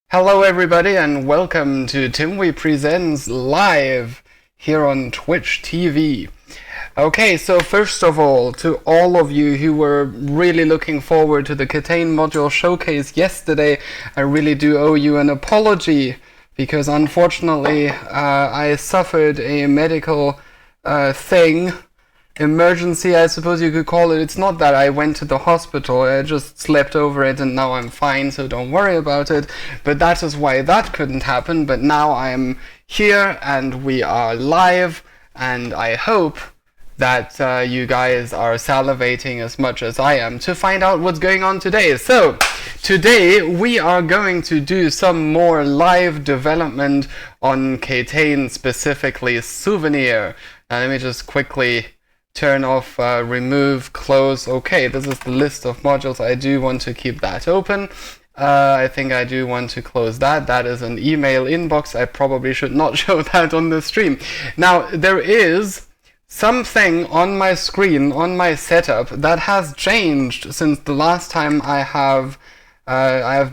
Hello everybody and welcome to Timwe Presents Live here on Twitch TV. Okay, so first of all, to all of you who were really looking forward to the KTANE module showcase yesterday, I really do owe you an apology because unfortunately I suffered a medical emergency, I suppose you could call it. It's not that I went to the hospital, I just slept over it and now I'm fine, so don't worry about it. But that is why that couldn't happen. But now I'm here and we are live, and I hope that you guys are salivating as much as I am to find out what's going on today. So today we are going to do some more live development on KTANE, specifically Souvenir. Now let me just quickly turn off, remove, close. Okay, this is the list of modules. I do want to keep that open. I think I do want to close that. That is an email inbox. I probably should not show that on the stream. Now, there is something on my screen, on my setup, that has changed since the last time I have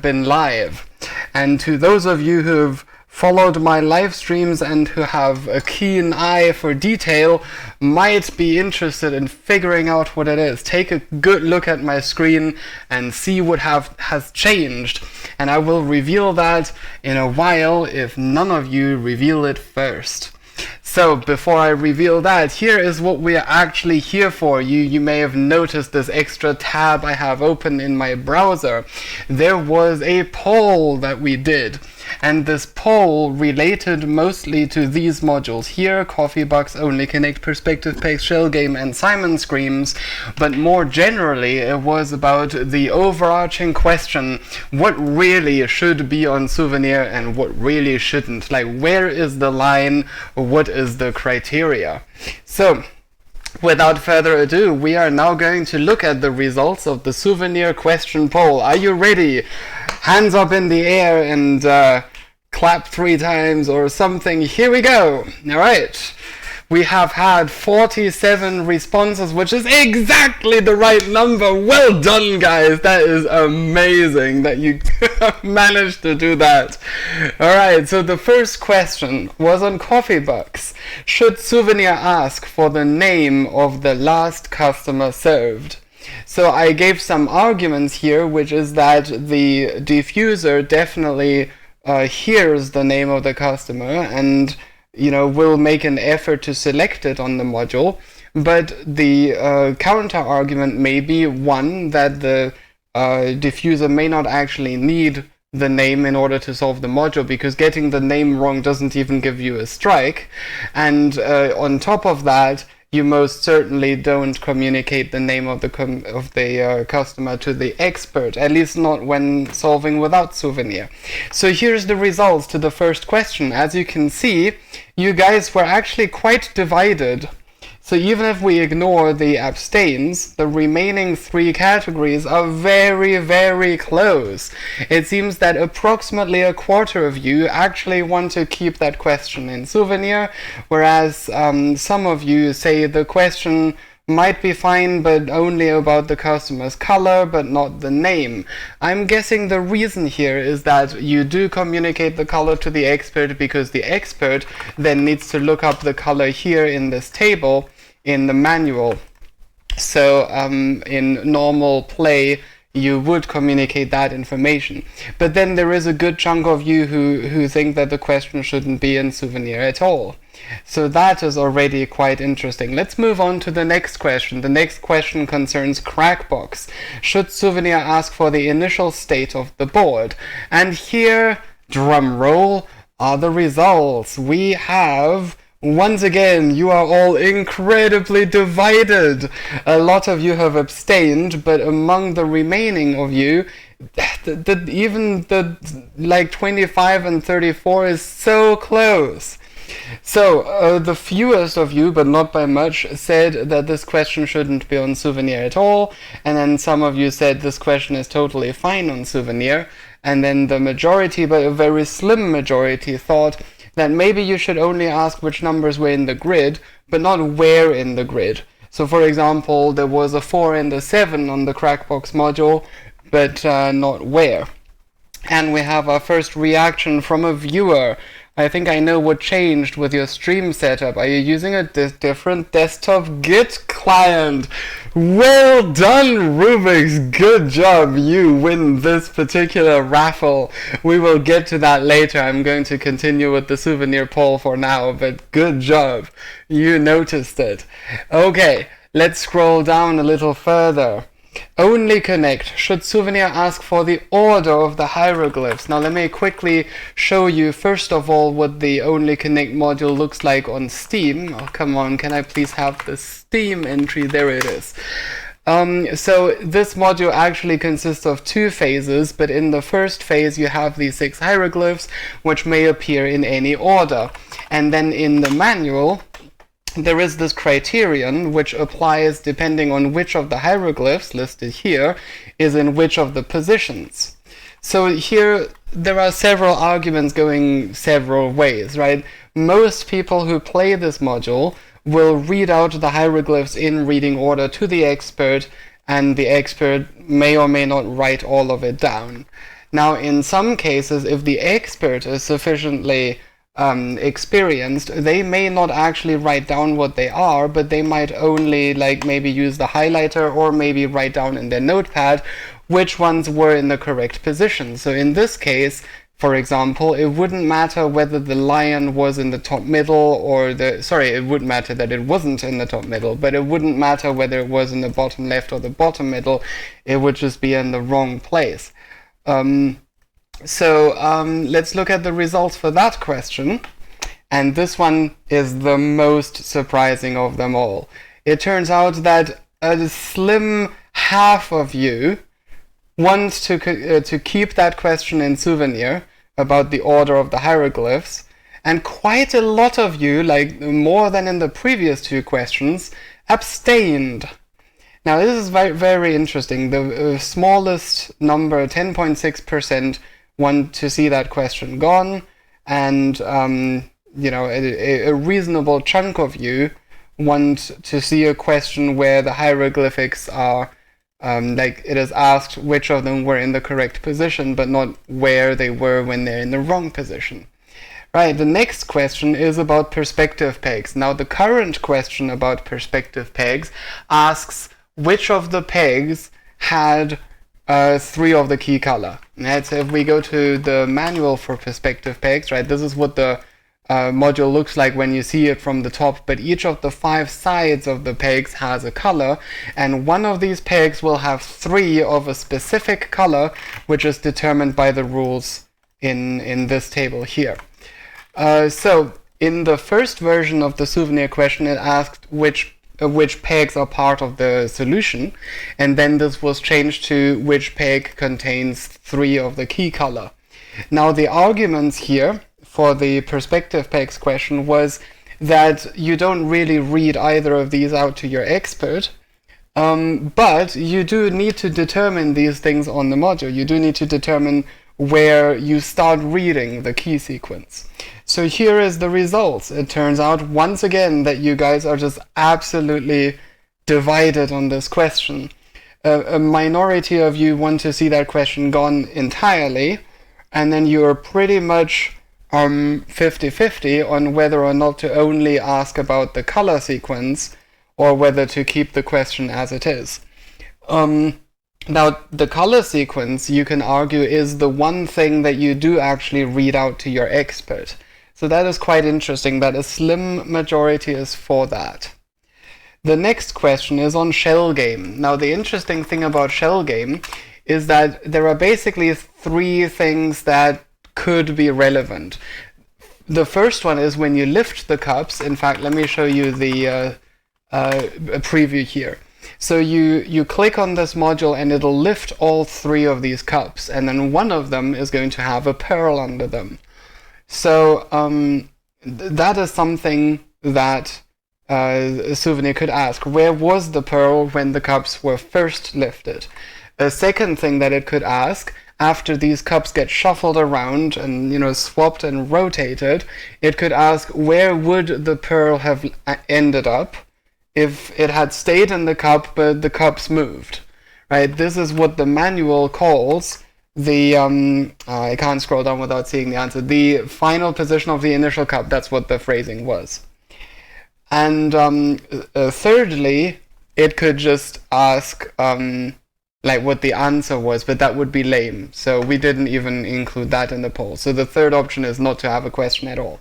been live. And to those of you who've followed my live streams and who have a keen eye for detail might be interested in figuring out what it is. Take a good look at my screen and see what has changed, and I will reveal that in a while if none of you reveal it first. So before I reveal that, here is what we are actually here for. You may have noticed this extra tab I have open in my browser. There was a poll that we did, and this poll related mostly to these modules here: Coffee Box, Only Connect, Perspective Packs, Shell Game, and Simon Screams. But more generally, it was about the overarching question: what really should be on Souvenir and what really shouldn't? Like, where is the line? What is the criteria? So without further ado, we are now going to look at the results of the Souvenir question poll. Are you ready? Hands up in the air and clap 3 times or something. Here we go. All right. We have had 47 responses, which is exactly the right number. Well done, guys. That is amazing that you managed to do that. All right, so the first question was on Coffee Box. Should Souvenir ask for the name of the last customer served? So I gave some arguments here, which is that the diffuser definitely hears the name of the customer and will make an effort to select it on the module. But the counter argument may be one that the diffuser may not actually need the name in order to solve the module, because getting the name wrong doesn't even give you a strike. And on top of that, you most certainly don't communicate the name of the customer to the expert, at least not when solving without Souvenir. So here's the results to the first question. As you can see, you guys were actually quite divided. So even if we ignore the abstains, the remaining 3 categories are very, very close. It seems that approximately a quarter of you actually want to keep that question in Souvenir, whereas some of you say the question might be fine, but only about the customer's color, but not the name. I'm guessing the reason here is that you do communicate the color to the expert, because the expert then needs to look up the color here in this table in the manual. So in normal play, you would communicate that information. But then there is a good chunk of you who think that the question shouldn't be in Souvenir at all. So that is already quite interesting. Let's move on to the next question. The next question concerns Crackbox. Should Souvenir ask for the initial state of the board? And here, drum roll, are the results. We have, once again, you are all incredibly divided. A lot of you have abstained, but among the remaining of you, even the like 25 and 34 is so close. So the fewest of you, but not by much, said that this question shouldn't be on Souvenir at all, and then some of you said this question is totally fine on Souvenir, and then the majority, but a very slim majority, thought that maybe you should only ask which numbers were in the grid, but not where in the grid. So for example, there was a 4 and a 7 on the Crackbox module, but not where. And we have our first reaction from a viewer. I think I know what changed with your stream setup. Are you using a different desktop Git client? Well done, Rubik's. Good job. You win this particular raffle. We will get to that later. I'm going to continue with the souvenir poll for now, but good job. You noticed it. Okay, let's scroll down a little further. Only connect. Should Souvenir ask for the order of the hieroglyphs? Now let me quickly show you first of all what the Only Connect module looks like on Steam. Oh, come on, can I please have the Steam entry? There it is. So this module actually consists of two phases, but in the first phase you have these 6 hieroglyphs which may appear in any order. And then in the manual there is this criterion which applies depending on which of the hieroglyphs listed here is in which of the positions. So here there are several arguments going several ways, right? Most people who play this module will read out the hieroglyphs in reading order to the expert, and the expert may or may not write all of it down. Now in some cases, if the expert is sufficiently experienced, they may not actually write down what they are, but they might only maybe use the highlighter or maybe write down in their notepad which ones were in the correct position. So in this case, for example, it wouldn't matter whether the lion was in the top middle or it wouldn't matter that it wasn't in the top middle, but it wouldn't matter whether it was in the bottom left or the bottom middle. It would just be in the wrong place. So let's look at the results for that question, and this one is the most surprising of them all. It turns out that a slim half of you want to keep that question in Souvenir about the order of the hieroglyphs, and quite a lot of you, more than in the previous 2 questions, abstained. Now this is very, very interesting. The smallest number, 10.6%, want to see that question gone, and a reasonable chunk of you want to see a question where the hieroglyphics are it is asked which of them were in the correct position, but not where they were when they're in the wrong position. Right, the next question is about perspective pegs. Now the current question about perspective pegs asks which of the pegs had 3 of the key color. Right, so if we go to the manual for perspective pegs, right, this is what the module looks like when you see it from the top, but each of the 5 sides of the pegs has a color, and one of these pegs will have 3 of a specific color, which is determined by the rules in this table here. So in the first version of the Souvenir question, it asked which pegs are part of the solution, and then this was changed to which peg contains 3 of the key color. Now the arguments here for the perspective pegs question was that you don't really read either of these out to your expert, but you do need to determine these things on the module. You do need to determine where you start reading the key sequence. So here is the results. It turns out once again that you guys are just absolutely divided on this question. A minority of you want to see that question gone entirely, and then you're pretty much 50-50 on whether or not to only ask about the color sequence or whether to keep the question as it is. Now, the color sequence, you can argue, is the one thing that you do actually read out to your expert. So that is quite interesting that a slim majority is for that. The next question is on shell game. Now, the interesting thing about shell game is that there are basically 3 things that could be relevant. The first one is when you lift the cups. In fact, let me show you the preview here. So you click on this module and it'll lift all 3 of these cups, and then one of them is going to have a pearl under them. So that is something that a Souvenir could ask. Where was the pearl when the cups were first lifted? A second thing that it could ask, after these cups get shuffled around and swapped and rotated, it could ask where would the pearl have ended up if it had stayed in the cup but the cups moved. Right? This is what the manual calls the I can't scroll down without seeing the answer. The final position of the initial cup, that's what the phrasing was. And thirdly, it could just ask like what the answer was, but that would be lame. So we didn't even include that in the poll. So the third option is not to have a question at all.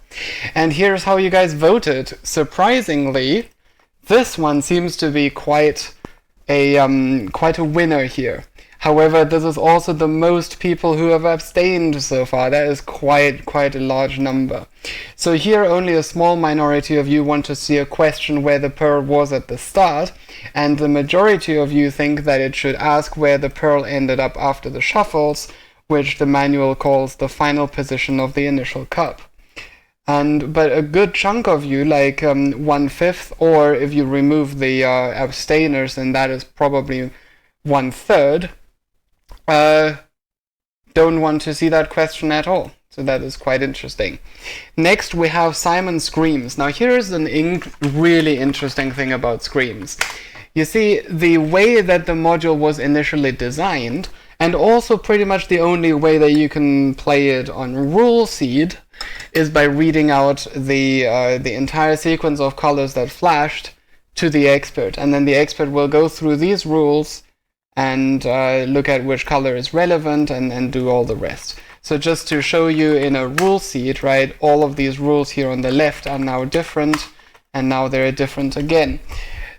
And here's how you guys voted. Surprisingly, this one seems to be quite a winner here. However, this is also the most people who have abstained so far. That is quite a large number. So here only a small minority of you want to see a question where the pearl was at the start, and the majority of you think that it should ask where the pearl ended up after the shuffles, which the manual calls the final position of the initial cup. But a good chunk of you, like 1/5, or if you remove the abstainers, then that is probably 1/3, don't want to see that question at all. So that is quite interesting. Next, we have Simon Screams. Now here's an really interesting thing about Screams. You see, the way that the module was initially designed, and also pretty much the only way that you can play it on Rule Seed, is by reading out the entire sequence of colors that flashed to the expert, and then the expert will go through these rules and look at which color is relevant and do all the rest. So just to show you in a rule seed, right, all of these rules here on the left are now different, and now they're different again.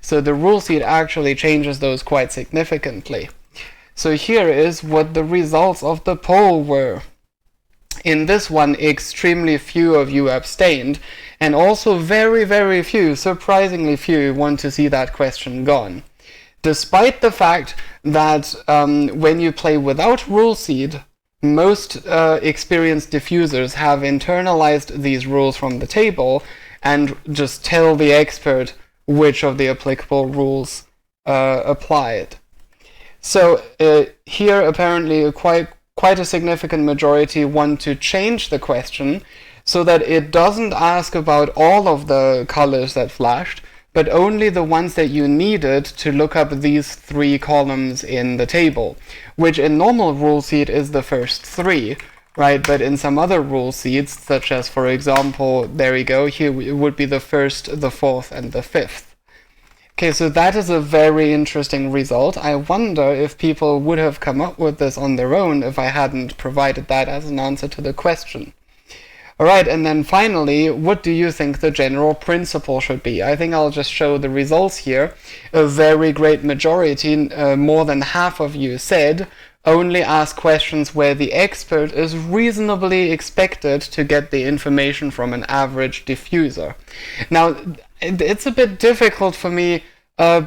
So the rule seed actually changes those quite significantly. So here is what the results of the poll were. In this one, extremely few of you abstained, and also very few, surprisingly few, want to see that question gone. Despite the fact that when you play without rule seed, most experienced diffusers have internalized these rules from the table and just tell the expert which of the applicable rules applied. So here apparently quite a significant majority want to change the question so that it doesn't ask about all of the colors that flashed, but only the ones that you needed to look up these 3 columns in the table, which in normal rule seed is the first 3, right? But in some other rule seeds, such as, for example, there we go, here it would be the first, the 4th, and the 5th. Okay, so that is a very interesting result. I wonder if people would have come up with this on their own if I hadn't provided that as an answer to the question. Alright, and then finally, what do you think the general principle should be? I think I'll just show the results here. A very great majority, more than half of you, said only ask questions where the expert is reasonably expected to get the information from an average diffuser. Now, it's a bit difficult for me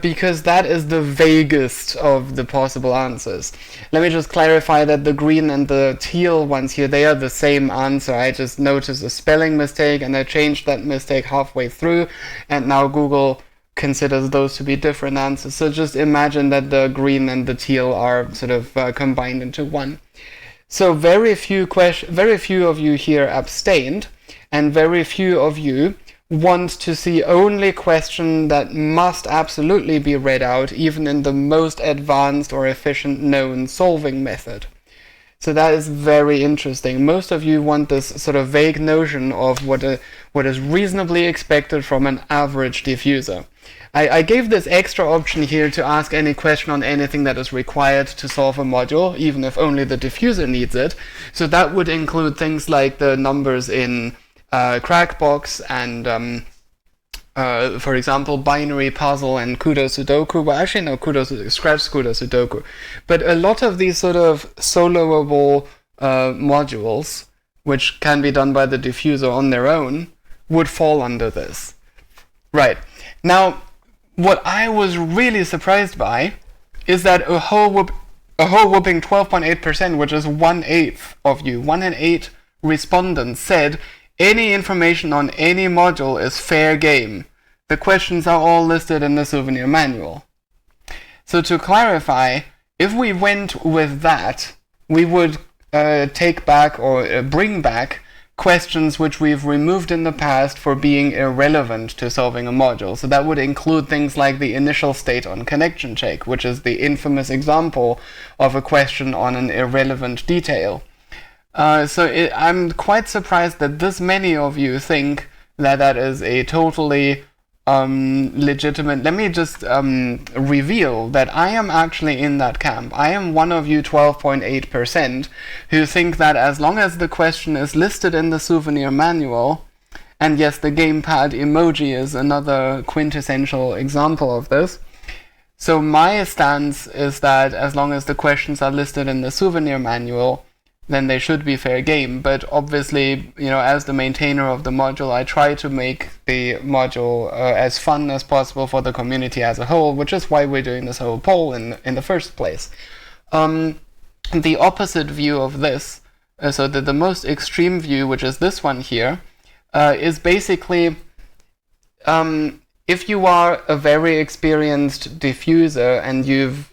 because that is the vaguest of the possible answers. Let me just clarify that the green and the teal ones here, they are the same answer. I just noticed a spelling mistake and I changed that mistake halfway through, and now Google considers those to be different answers. So just imagine that the green and the teal are sort of combined into one. So very few of you here abstained, and very few of you want to see only question that must absolutely be read out, even in the most advanced or efficient known solving method. So that is very interesting. Most of you want this sort of vague notion of what is reasonably expected from an average diffuser. I gave this extra option here to ask any question on anything that is required to solve a module, even if only the diffuser needs it. So that would include things like the numbers in Crackbox and for example, binary puzzle and Kudo Sudoku. Well, actually no, Scratch Kudo Sudoku. But a lot of these sort of soloable modules, which can be done by the diffuser on their own, would fall under this. Right. Now, what I was really surprised by is that a whole whooping 12.8%, which is 1/8 of you, 1 in 8 respondents said any information on any module is fair game. The questions are all listed in the Souvenir manual. So to clarify, if we went with that, we would take back or bring back questions which we've removed in the past for being irrelevant to solving a module. So that would include things like the initial state on connection check, which is the infamous example of a question on an irrelevant detail. I'm quite surprised that this many of you think that that is a totally legitimate. Let me just reveal that I am actually in that camp. I am one of you 12.8% who think that as long as the question is listed in the souvenir manual, and yes, the gamepad emoji is another quintessential example of this. So my stance is that as long as the questions are listed in the souvenir manual, then they should be fair game. But obviously, as the maintainer of the module, I try to make the module as fun as possible for the community as a whole, which is why we're doing this whole poll in the first place. The opposite view of this, so the most extreme view, which is this one here, is basically if you are a very experienced diffuser and you've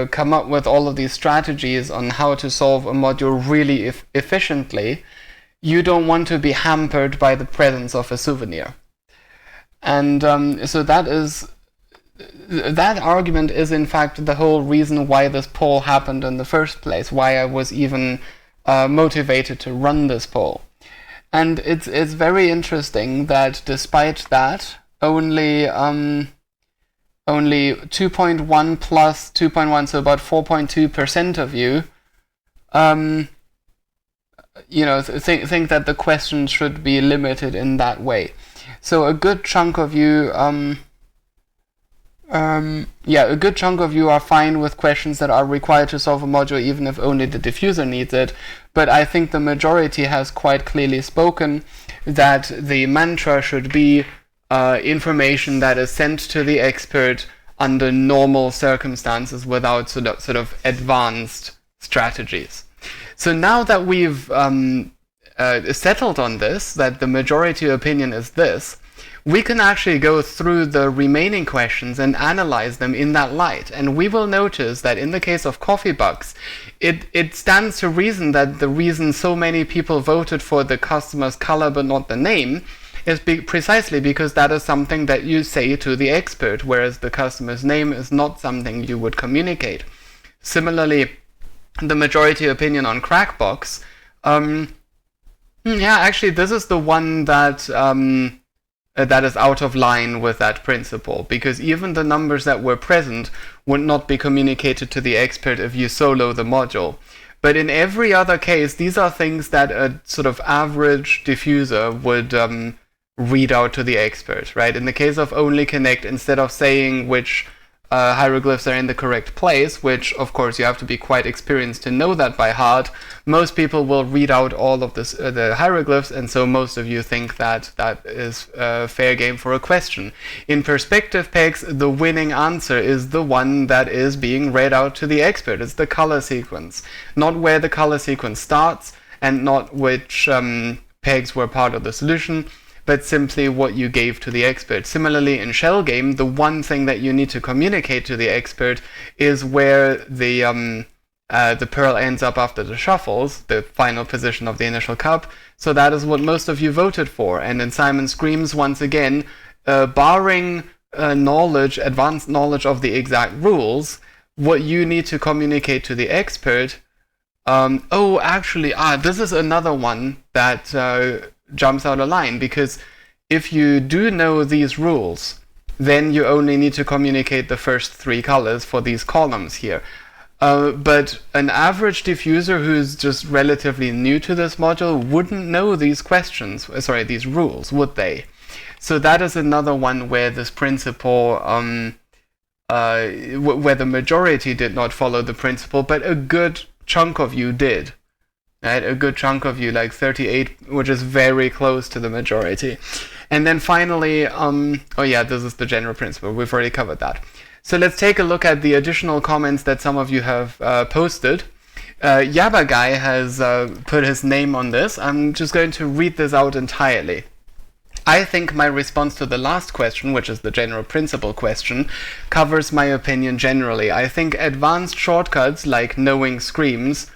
come up with all of these strategies on how to solve a module really efficiently, you don't want to be hampered by the presence of a souvenir. And so that argument is in fact the whole reason why this poll happened in the first place, why I was even motivated to run this poll. And it's very interesting that despite that, only 2.1 plus 2.1, so about 4.2% of you, think that the questions should be limited in that way. So a good chunk of you, a good chunk of you are fine with questions that are required to solve a module, even if only the diffuser needs it. But I think the majority has quite clearly spoken that the mantra should be information that is sent to the expert under normal circumstances without sort of advanced strategies. So now that we've settled on this, that the majority opinion is this, we can actually go through the remaining questions and analyze them in that light. And we will notice that in the case of coffee bucks, it stands to reason that the reason so many people voted for the customer's color but not the name is precisely because that is something that you say to the expert, whereas the customer's name is not something you would communicate. Similarly, the majority opinion on Crackbox, actually this is the one that that is out of line with that principle, because even the numbers that were present would not be communicated to the expert if you solo the module. But in every other case, these are things that a sort of average diffuser would read out to the expert, right? In the case of only connect, instead of saying which hieroglyphs are in the correct place, which of course you have to be quite experienced to know that by heart, most people will read out all of this, the hieroglyphs, and so most of you think that that is fair game for a question. In perspective pegs, the winning answer is the one that is being read out to the expert. It's the color sequence, not where the color sequence starts and not which pegs were part of the solution, but simply what you gave to the expert. Similarly, in shell game, the one thing that you need to communicate to the expert is where the pearl ends up after the shuffles, the final position of the initial cup. So that is what most of you voted for. And in Simon Screams, once again, barring advanced knowledge of the exact rules, what you need to communicate to the expert. This is another one that jumps out of line, because if you do know these rules, then you only need to communicate the first three colors for these columns here. But an average diffuser who's just relatively new to this module wouldn't know these these rules, would they? So that is another one where this principle, where the majority did not follow the principle, but a good chunk of you did. Right? A good chunk of you, like 38, which is very close to the majority. And then finally, this is the general principle. We've already covered that. So let's take a look at the additional comments that some of you have posted. Yaba Guy has put his name on this. I'm just going to read this out entirely. I think my response to the last question, which is the general principle question, covers my opinion generally. I think advanced shortcuts like knowing Scream's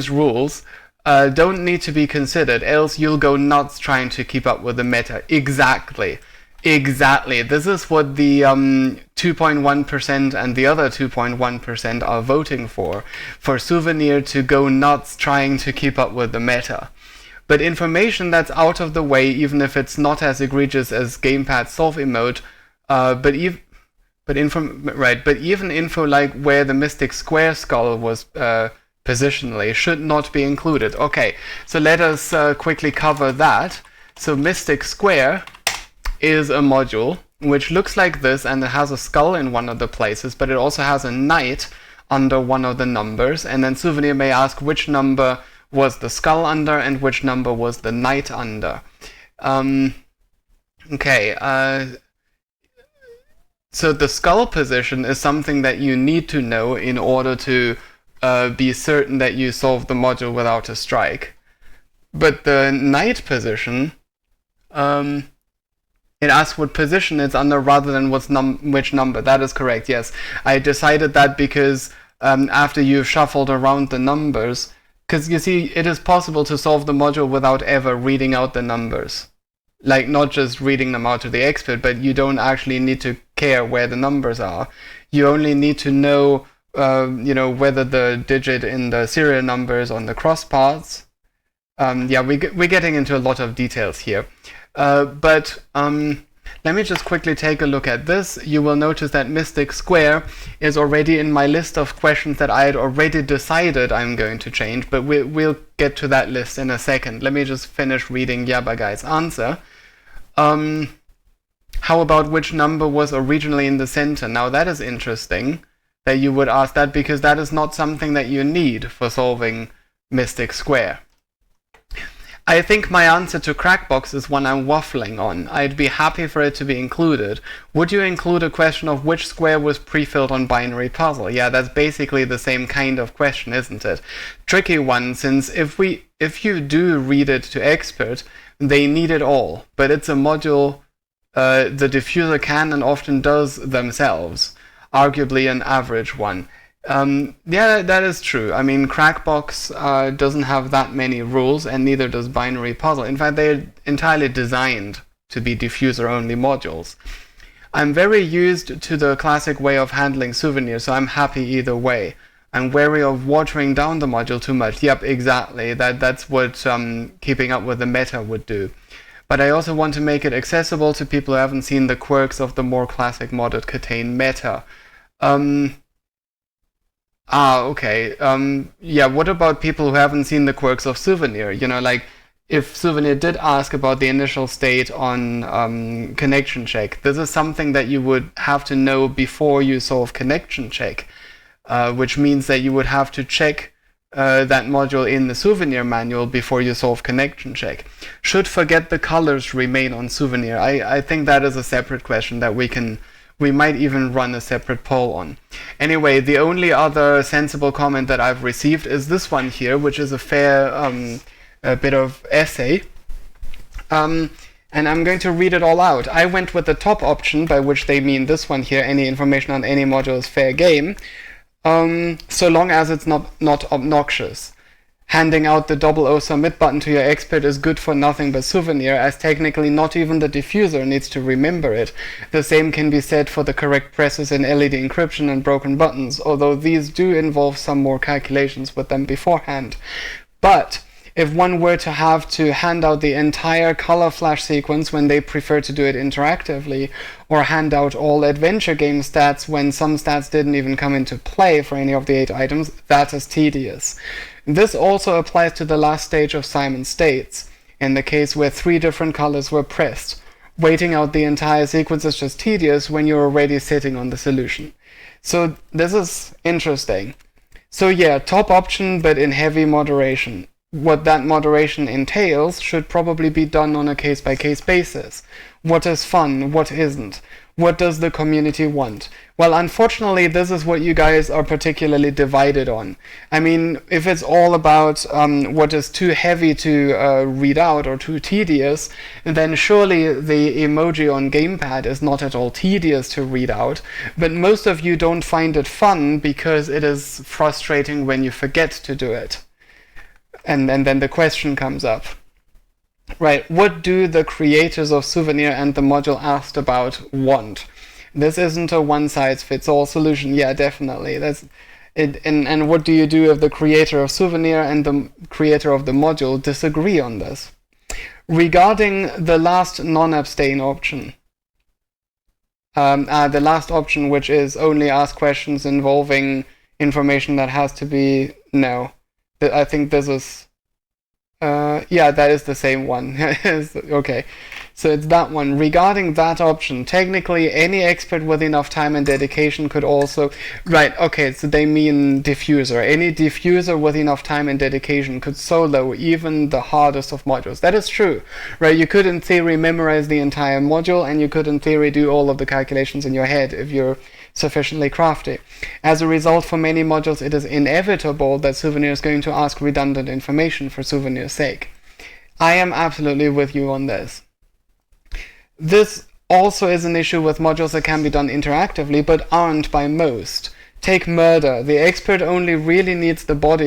rules don't need to be considered, else you'll go nuts trying to keep up with the meta. Exactly. Exactly. This is what the 2.1% and the other 2.1% are voting for Souvenir to go nuts trying to keep up with the meta. But information that's out of the way, even if it's not as egregious as gamepad solve emote, but even info like where the Mystic Square skull was positionally should not be included. Okay, so let us quickly cover that. So Mystic Square is a module which looks like this, and it has a skull in one of the places, but it also has a knight under one of the numbers, and then Souvenir may ask which number was the skull under and which number was the knight under. So the skull position is something that you need to know in order to be certain that you solve the module without a strike. But the knight position, it asks what position it's under rather than which number. That is correct, yes. I decided that because after you've shuffled around the numbers, because you see, it is possible to solve the module without ever reading out the numbers. Like, not just reading them out to the expert, but you don't actually need to care where the numbers are. You only need to know, whether the digit in the serial numbers on the cross paths. We're getting into a lot of details here. But let me just quickly take a look at this. You will notice that Mystic Square is already in my list of questions that I had already decided I'm going to change, but we'll get to that list in a second. Let me just finish reading Yabagai's answer. How about which number was originally in the center? Now that is interesting that you would ask that, because that is not something that you need for solving Mystic Square. I think my answer to Crackbox is one I'm waffling on. I'd be happy for it to be included. Would you include a question of which square was pre-filled on binary puzzle? Yeah, that's basically the same kind of question, isn't it? Tricky one, since if you do read it to expert, they need it all. But it's a module the diffuser can and often does themselves. Arguably an average one. Yeah, that is true. I mean, Crackbox doesn't have that many rules, and neither does Binary Puzzle. In fact, they're entirely designed to be diffuser-only modules. I'm very used to the classic way of handling Souvenir, so I'm happy either way. I'm wary of watering down the module too much. Yep, exactly. That's what keeping up with the meta would do. But I also want to make it accessible to people who haven't seen the quirks of the more classic modded KTANE meta. Okay. What about people who haven't seen the quirks of Souvenir? Like, if Souvenir did ask about the initial state on connection check, this is something that you would have to know before you solve connection check, which means that you would have to check that module in the Souvenir manual before you solve connection check. Should forget the colors remain on Souvenir? I think that is a separate question that we might even run a separate poll on. Anyway, the only other sensible comment that I've received is this one here, which is a fair bit of essay. And I'm going to read it all out. I went with the top option, by which they mean this one here, any information on any module is fair game, so long as it's not obnoxious. Handing out the 00 submit button to your expert is good for nothing but Souvenir, as technically not even the diffuser needs to remember it. The same can be said for the correct presses in LED encryption and broken buttons, although these do involve some more calculations with them beforehand. But if one were to have to hand out the entire color flash sequence when they prefer to do it interactively, or hand out all adventure game stats when some stats didn't even come into play for any of the 8 items, that is tedious. This also applies to the last stage of Simon States, in the case where 3 different colors were pressed. Waiting out the entire sequence is just tedious when you're already sitting on the solution. So this is interesting. So yeah, top option, but in heavy moderation. What that moderation entails should probably be done on a case-by-case basis. What is fun? What isn't? What does the community want? Well, unfortunately, this is what you guys are particularly divided on. I mean, if it's all about what is too heavy to read out or too tedious, then surely the emoji on gamepad is not at all tedious to read out, but most of you don't find it fun because it is frustrating when you forget to do it. and then the question comes up. Right, what do the creators of Souvenir and the module asked about want? This isn't a one-size-fits-all solution. Yeah, definitely. That's it. And what do you do if the creator of Souvenir and the creator of the module disagree on this? Regarding the last non-abstain option, the last option, which is only ask questions involving information that has to be, no. I think this is, yeah, that is the same one. Okay, so it's that one. Regarding that option, technically any expert with enough time and dedication could also, right, okay, so they mean diffuser. Any diffuser with enough time and dedication could solo even the hardest of modules. That is true, right? You could in theory memorize the entire module, and you could in theory do all of the calculations in your head if you're sufficiently crafty. As a result, for many modules it is inevitable that Souvenir is going to ask redundant information for Souvenir's sake. I am absolutely with you on this. This also is an issue with modules that can be done interactively but aren't by most. Take murder. The expert only really needs the room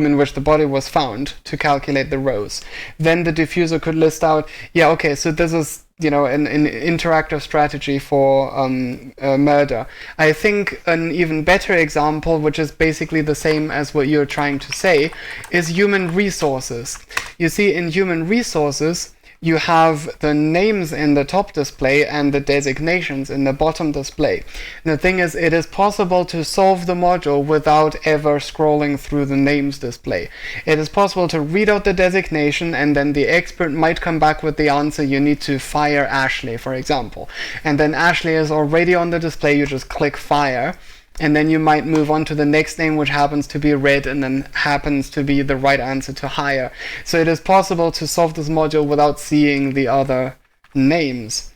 in which the body was found to calculate the rows. Then the diffuser could list out, yeah, okay, so this is, you know, an interactive strategy for murder. I think an even better example, which is basically the same as what you're trying to say, is human resources. You see, in human resources, you have the names in the top display and the designations in the bottom display. And the thing is, it is possible to solve the module without ever scrolling through the names display. It is possible to read out the designation, and then the expert might come back with the answer: you need to fire Ashley, for example. And then Ashley is already on the display, you just click fire. And then you might move on to the next name, which happens to be red and then happens to be the right answer to hire. So it is possible to solve this module without seeing the other names.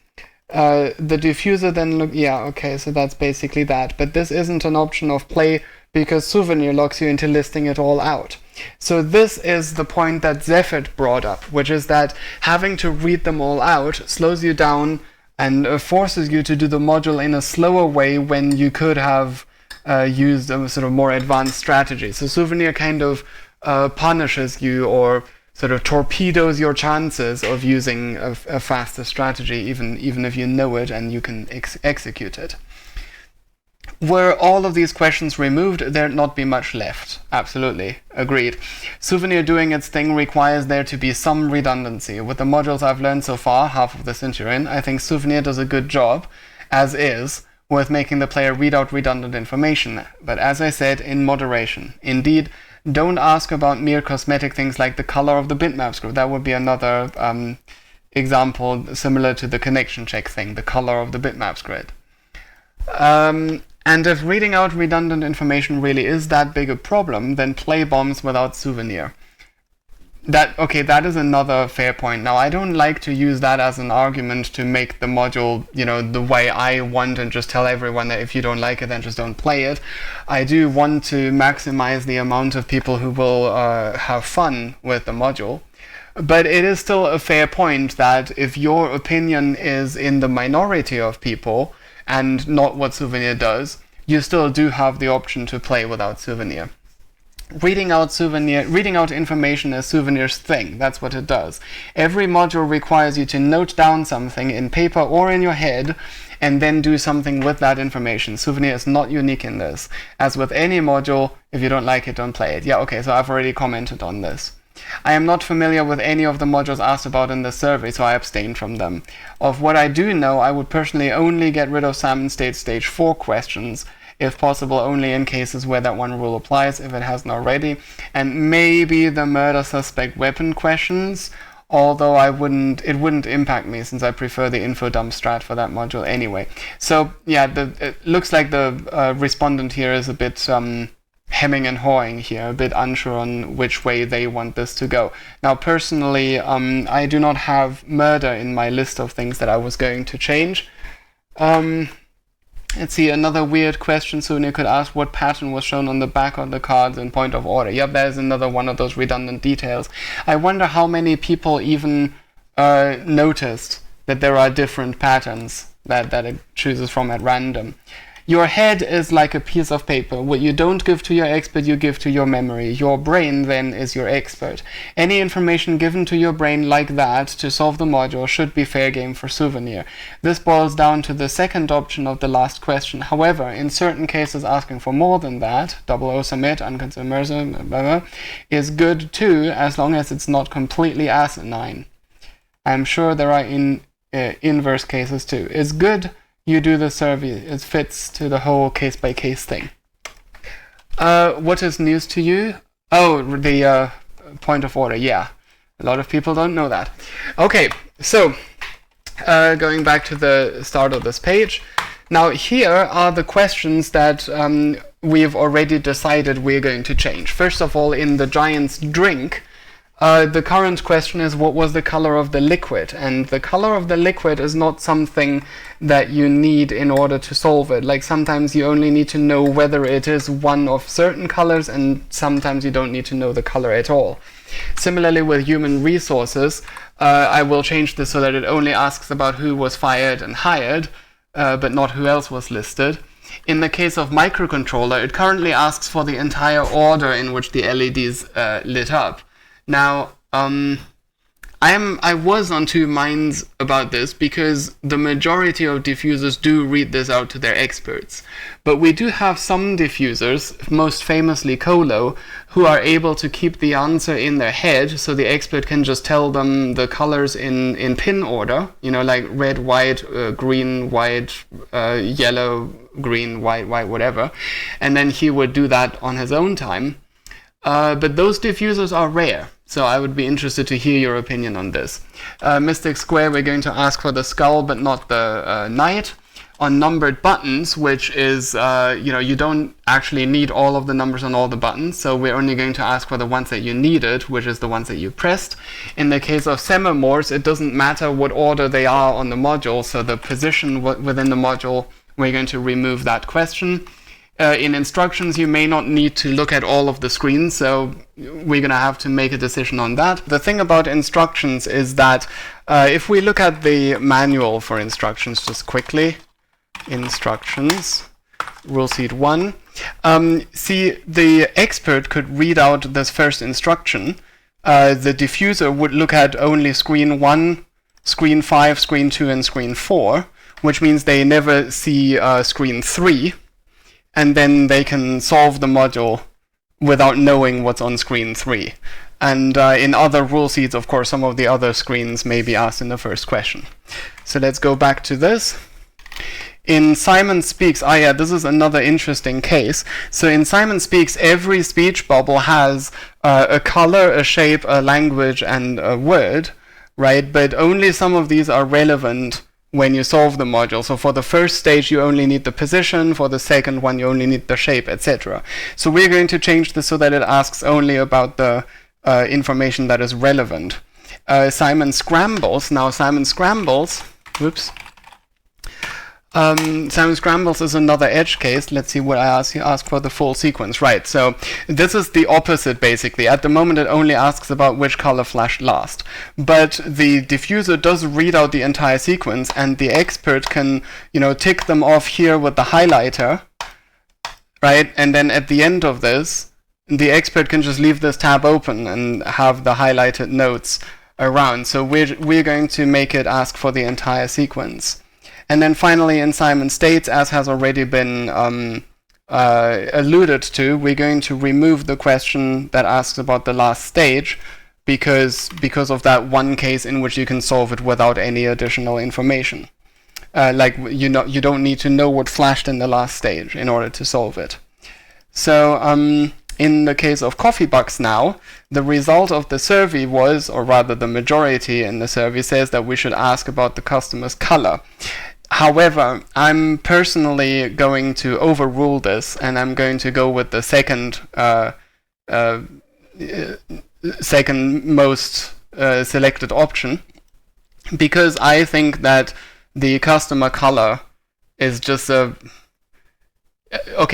The diffuser then yeah, okay, so that's basically that. But this isn't an option of play because Souvenir locks you into listing it all out. So this is the point that Zephyr brought up, which is that having to read them all out slows you down and forces you to do the module in a slower way when you could have used a sort of more advanced strategy. So Souvenir kind of punishes you or sort of torpedoes your chances of using a faster strategy, even if you know it and you can execute it. Were all of these questions removed, there'd not be much left. Absolutely. Agreed. Souvenir doing its thing requires there to be some redundancy. With the modules I've learned so far, half of the century in, I think Souvenir does a good job, as is, with making the player read out redundant information. But as I said, in moderation. Indeed, don't ask about mere cosmetic things like the color of the bitmap script. That would be another example similar to the connection check thing, the color of the bitmap grid. And if reading out redundant information really is that big a problem, then play bombs without Souvenir. That is another fair point. Now, I don't like to use that as an argument to make the module, you know, the way I want and just tell everyone that if you don't like it, then just don't play it. I do want to maximize the amount of people who will have fun with the module. But it is still a fair point that if your opinion is in the minority of people, and not what Souvenir does, you still do have the option to play without Souvenir. Reading out information is Souvenir's thing. That's what it does. Every module requires you to note down something in paper or in your head and then do something with that information. Souvenir is not unique in this. As with any module, if you don't like it, don't play it. Yeah, okay, so I've already commented on this. I am not familiar with any of the modules asked about in the survey, so I abstained from them. Of what I do know, I would personally only get rid of Salmon State Stage 4 questions, if possible only in cases where that one rule applies, if it hasn't already, and maybe the murder suspect weapon questions, although it wouldn't impact me since I prefer the info dump strat for that module anyway. So yeah, it looks like the respondent here is a bit hemming and hawing here, a bit unsure on which way they want this to go. Now, personally, I do not have murder in my list of things that I was going to change. Let's see, another weird question Souvenir could ask: what pattern was shown on the back of the cards in point of order? Yep, there's another one of those redundant details. I wonder how many people even noticed that there are different patterns that it chooses from at random. Your head is like a piece of paper. What you don't give to your expert, you give to your memory. Your brain then is your expert. Any information given to your brain like that to solve the module should be fair game for Souvenir. This boils down to the second option of the last question. However, in certain cases asking for more than that, double O submit, unconsidered merger, blah, blah, blah, is good too, as long as it's not completely asinine. I'm sure there are inverse cases too. It's good you do the survey. It fits to the whole case-by-case thing. What is news to you? Oh, the point of order. Yeah, a lot of people don't know that. Okay, so going back to the start of this page. Now here are the questions that we've already decided we're going to change. First of all, in the giant's drink, the current question is what was the color of the liquid, and the color of the liquid is not something that you need in order to solve it. Like sometimes you only need to know whether it is one of certain colors, and sometimes you don't need to know the color at all. Similarly with human resources, I will change this so that it only asks about who was fired and hired, but not who else was listed. In the case of microcontroller, it currently asks for the entire order in which the LEDs lit up. Now, I was on two minds about this because the majority of diffusers do read this out to their experts. But we do have some diffusers, most famously Colo, who are able to keep the answer in their head, so the expert can just tell them the colors in pin order, you know, like red, white, green, white, yellow, green, white, whatever. And then he would do that on his own time. But those diffusers are rare. So I would be interested to hear your opinion on this. Mystic Square, we're going to ask for the skull, but not the knight. On numbered buttons, which is, you don't actually need all of the numbers on all the buttons, so we're only going to ask for the ones that you needed, which is the ones that you pressed. In the case of semaphores, it doesn't matter what order they are on the module, so the position within the module, we're going to remove that question. In instructions, you may not need to look at all of the screens, so we're going to have to make a decision on that. The thing about instructions is that if we look at the manual for instructions just quickly, instructions, rule sheet 1, see, the expert could read out this first instruction. The diffuser would look at only screen 1, screen 5, screen 2, and screen 4, which means they never see screen 3. And then they can solve the module without knowing what's on screen 3. And in other rule sheets, of course, some of the other screens may be asked in the first question. So let's go back to this. In Simon Speaks, this is another interesting case. So in Simon Speaks, every speech bubble has a color, a shape, a language, and a word, right? But only some of these are relevant when you solve the module. So for the first stage, you only need the position. For the second one, you only need the shape, etc. So we're going to change this so that it asks only about the information that is relevant. Simon Scrambles. Now, Simon Scrambles, whoops. Simon Scrambles is another edge case. Let's see what I ask. You ask for the full sequence. Right, so this is the opposite, basically. At the moment, it only asks about which color flashed last. But the diffuser does read out the entire sequence, and the expert can, tick them off here with the highlighter, right? And then at the end of this, the expert can just leave this tab open and have the highlighted notes around. So we're going to make it ask for the entire sequence. And then finally, in Simon States, as has already been alluded to, we're going to remove the question that asks about the last stage because of that one case in which you can solve it without any additional information. Like you don't need to know what flashed in the last stage in order to solve it. So in the case of Coffee Bucks now, the result of the survey was, or rather the majority in the survey says that we should ask about the customer's color. However, I'm personally going to overrule this, and I'm going to go with the second most selected option, because I think that the customer color is just okay,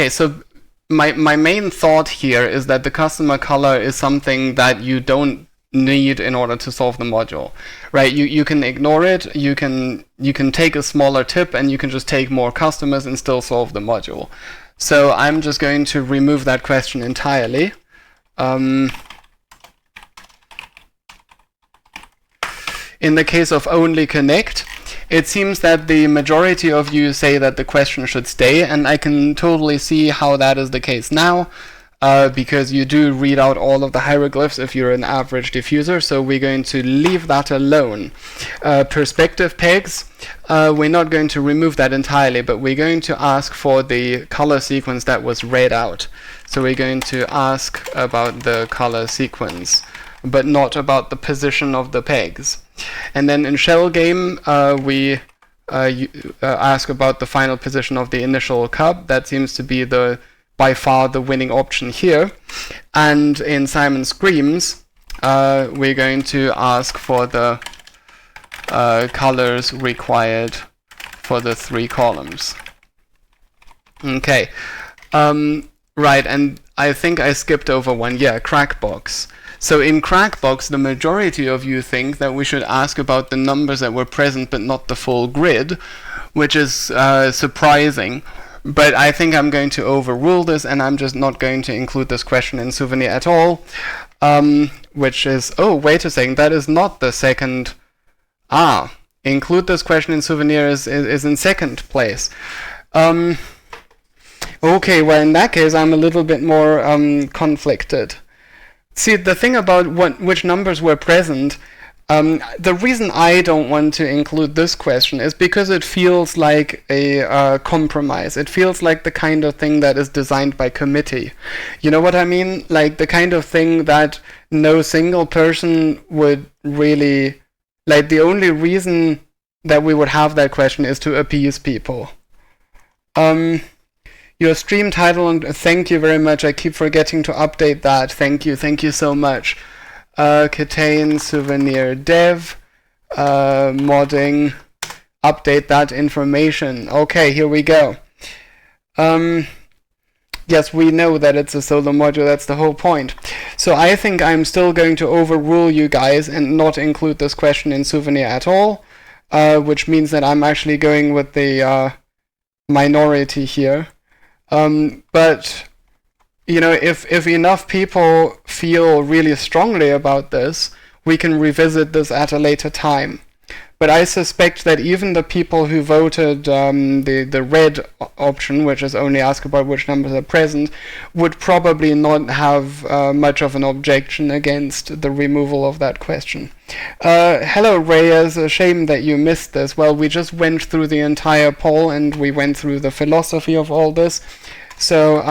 so my main thought here is that the customer color is something that you don't need in order to solve the module, right? You can ignore it, you can take a smaller tip, and you can just take more customers and still solve the module. So I'm just going to remove that question entirely. In the case of only connect, it seems that the majority of you say that the question should stay, and I can totally see how that is the case now, because you do read out all of the hieroglyphs if you're an average diffuser, so we're going to leave that alone. Perspective pegs, we're not going to remove that entirely, but we're going to ask for the color sequence that was read out. So we're going to ask about the color sequence, but not about the position of the pegs. And then in shell game, we ask about the final position of the initial cub. That seems to be by far the winning option here. And in Simon Screams, we're going to ask for the colors required for the 3 columns. Okay. Right, and I think I skipped over one. Yeah, Crackbox. So in Crackbox, the majority of you think that we should ask about the numbers that were present but not the full grid, which is surprising. But I think I'm going to overrule this, and I'm just not going to include this question in Souvenir at all, which is, oh, wait a second, that is not the second. Include this question in Souvenir is in second place. Okay, well, in that case, I'm a little bit more conflicted. See, the thing about which numbers were present, the reason I don't want to include this question is because it feels like a compromise. It feels like the kind of thing that is designed by committee. You know what I mean? Like the kind of thing that no single person would really... Like the only reason that we would have that question is to appease people. Your stream title, and thank you very much. I keep forgetting to update that. Thank you so much. KTANE Souvenir Dev, modding, update that information. Okay, here we go. Yes, we know that it's a solo module, that's the whole point. So I think I'm still going to overrule you guys and not include this question in Souvenir at all, which means that I'm actually going with the minority here. But, you know, if enough people feel really strongly about this, we can revisit this at a later time. But I suspect that even the people who voted the red option, which is only ask about which numbers are present, would probably not have much of an objection against the removal of that question. Hello, Reyes. A shame that you missed this. Well, we just went through the entire poll and we went through the philosophy of all this. So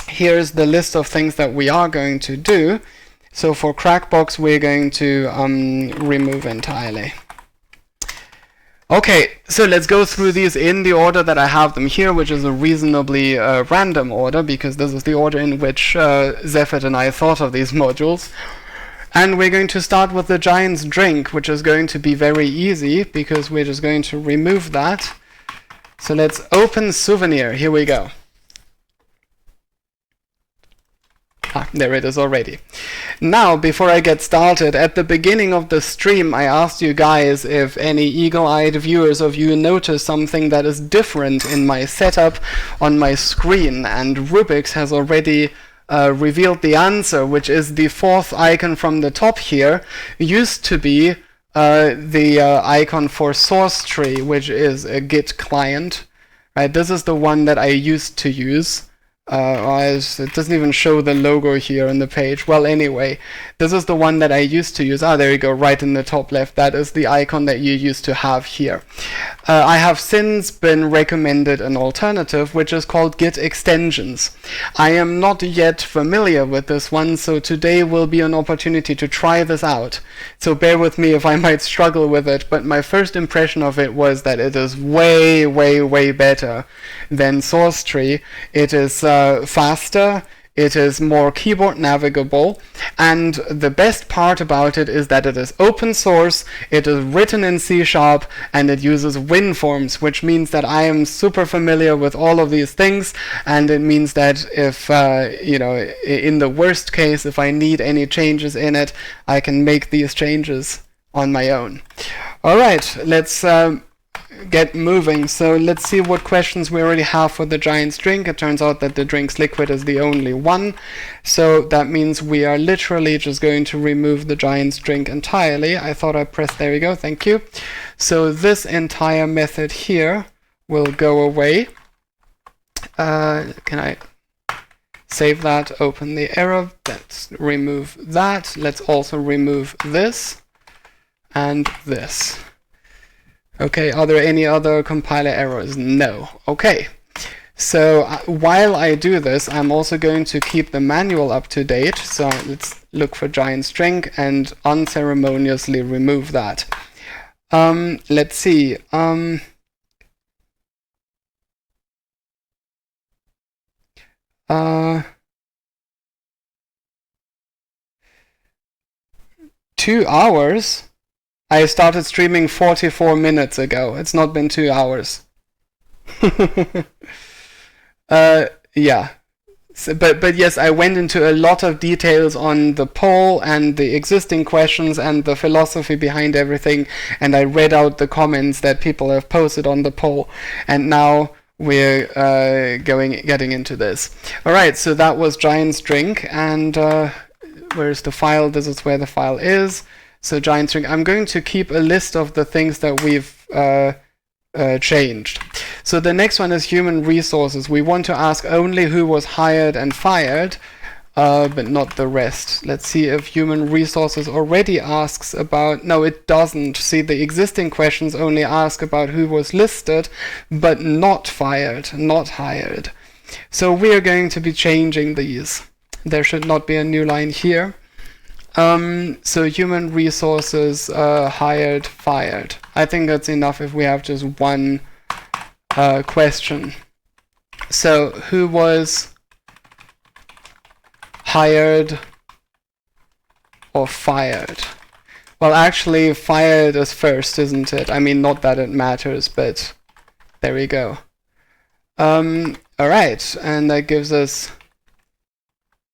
here's the list of things that we are going to do. So for Crackbox, we're going to remove entirely. Okay, so let's go through these in the order that I have them here, which is a reasonably random order, because this is the order in which Zephyr and I thought of these modules. And we're going to start with the Giant's Drink, which is going to be very easy, because we're just going to remove that. So let's open Souvenir. Here we go. There it is already. Now, before I get started, at the beginning of the stream, I asked you guys if any eagle-eyed viewers of you notice something that is different in my setup on my screen, and Rubix has already revealed the answer, which is the fourth icon from the top here used to be the icon for source tree, which is a Git client. Right? This is the one that I used to use. It doesn't even show the logo here on the page. Well, anyway, this is the one that I used to use. There you go, right in the top left. That is the icon that you used to have here. I have since been recommended an alternative, which is called Git Extensions. I am not yet familiar with this one, so today will be an opportunity to try this out. So bear with me if I might struggle with it, but my first impression of it was that it is way better than source tree. It is faster, It is more keyboard navigable, and the best part about it is that it is open source, it is written in C#, and it uses WinForms, which means that I am super familiar with all of these things, and it means that if, in the worst case, if I need any changes in it, I can make these changes on my own. All right, let's get moving. So let's see what questions we already have for the Giant's drink. It turns out that the drink's liquid is the only one, so that means we are literally just going to remove the Giant's drink entirely. I thought I pressed, there we go, thank you. So this entire method here will go away. Can I save that, open the error, let's remove that. Let's also remove this and this. Okay, are there any other compiler errors? No. Okay. So while I do this, I'm also going to keep the manual up to date. So let's look for Giant's drink and unceremoniously remove that. Let's see. 2 hours? I started streaming 44 minutes ago. It's not been 2 hours. Yeah. So, but yes, I went into a lot of details on the poll and the existing questions and the philosophy behind everything, and I read out the comments that people have posted on the poll, and now we're getting into this. All right, so that was Giant's drink, and where's the file? This is where the file is. So Giant's drink. I'm going to keep a list of the things that we've changed. So the next one is human resources. We want to ask only who was hired and fired, but not the rest. Let's see if human resources already asks about... No, it doesn't. See, the existing questions only ask about who was listed, but not fired, not hired. So we are going to be changing these. There should not be a new line here. So human resources, hired, fired. I think that's enough if we have just one question. So who was hired or fired? Well, actually, fired is first, isn't it? I mean, not that it matters, but there we go. All right, and that gives us...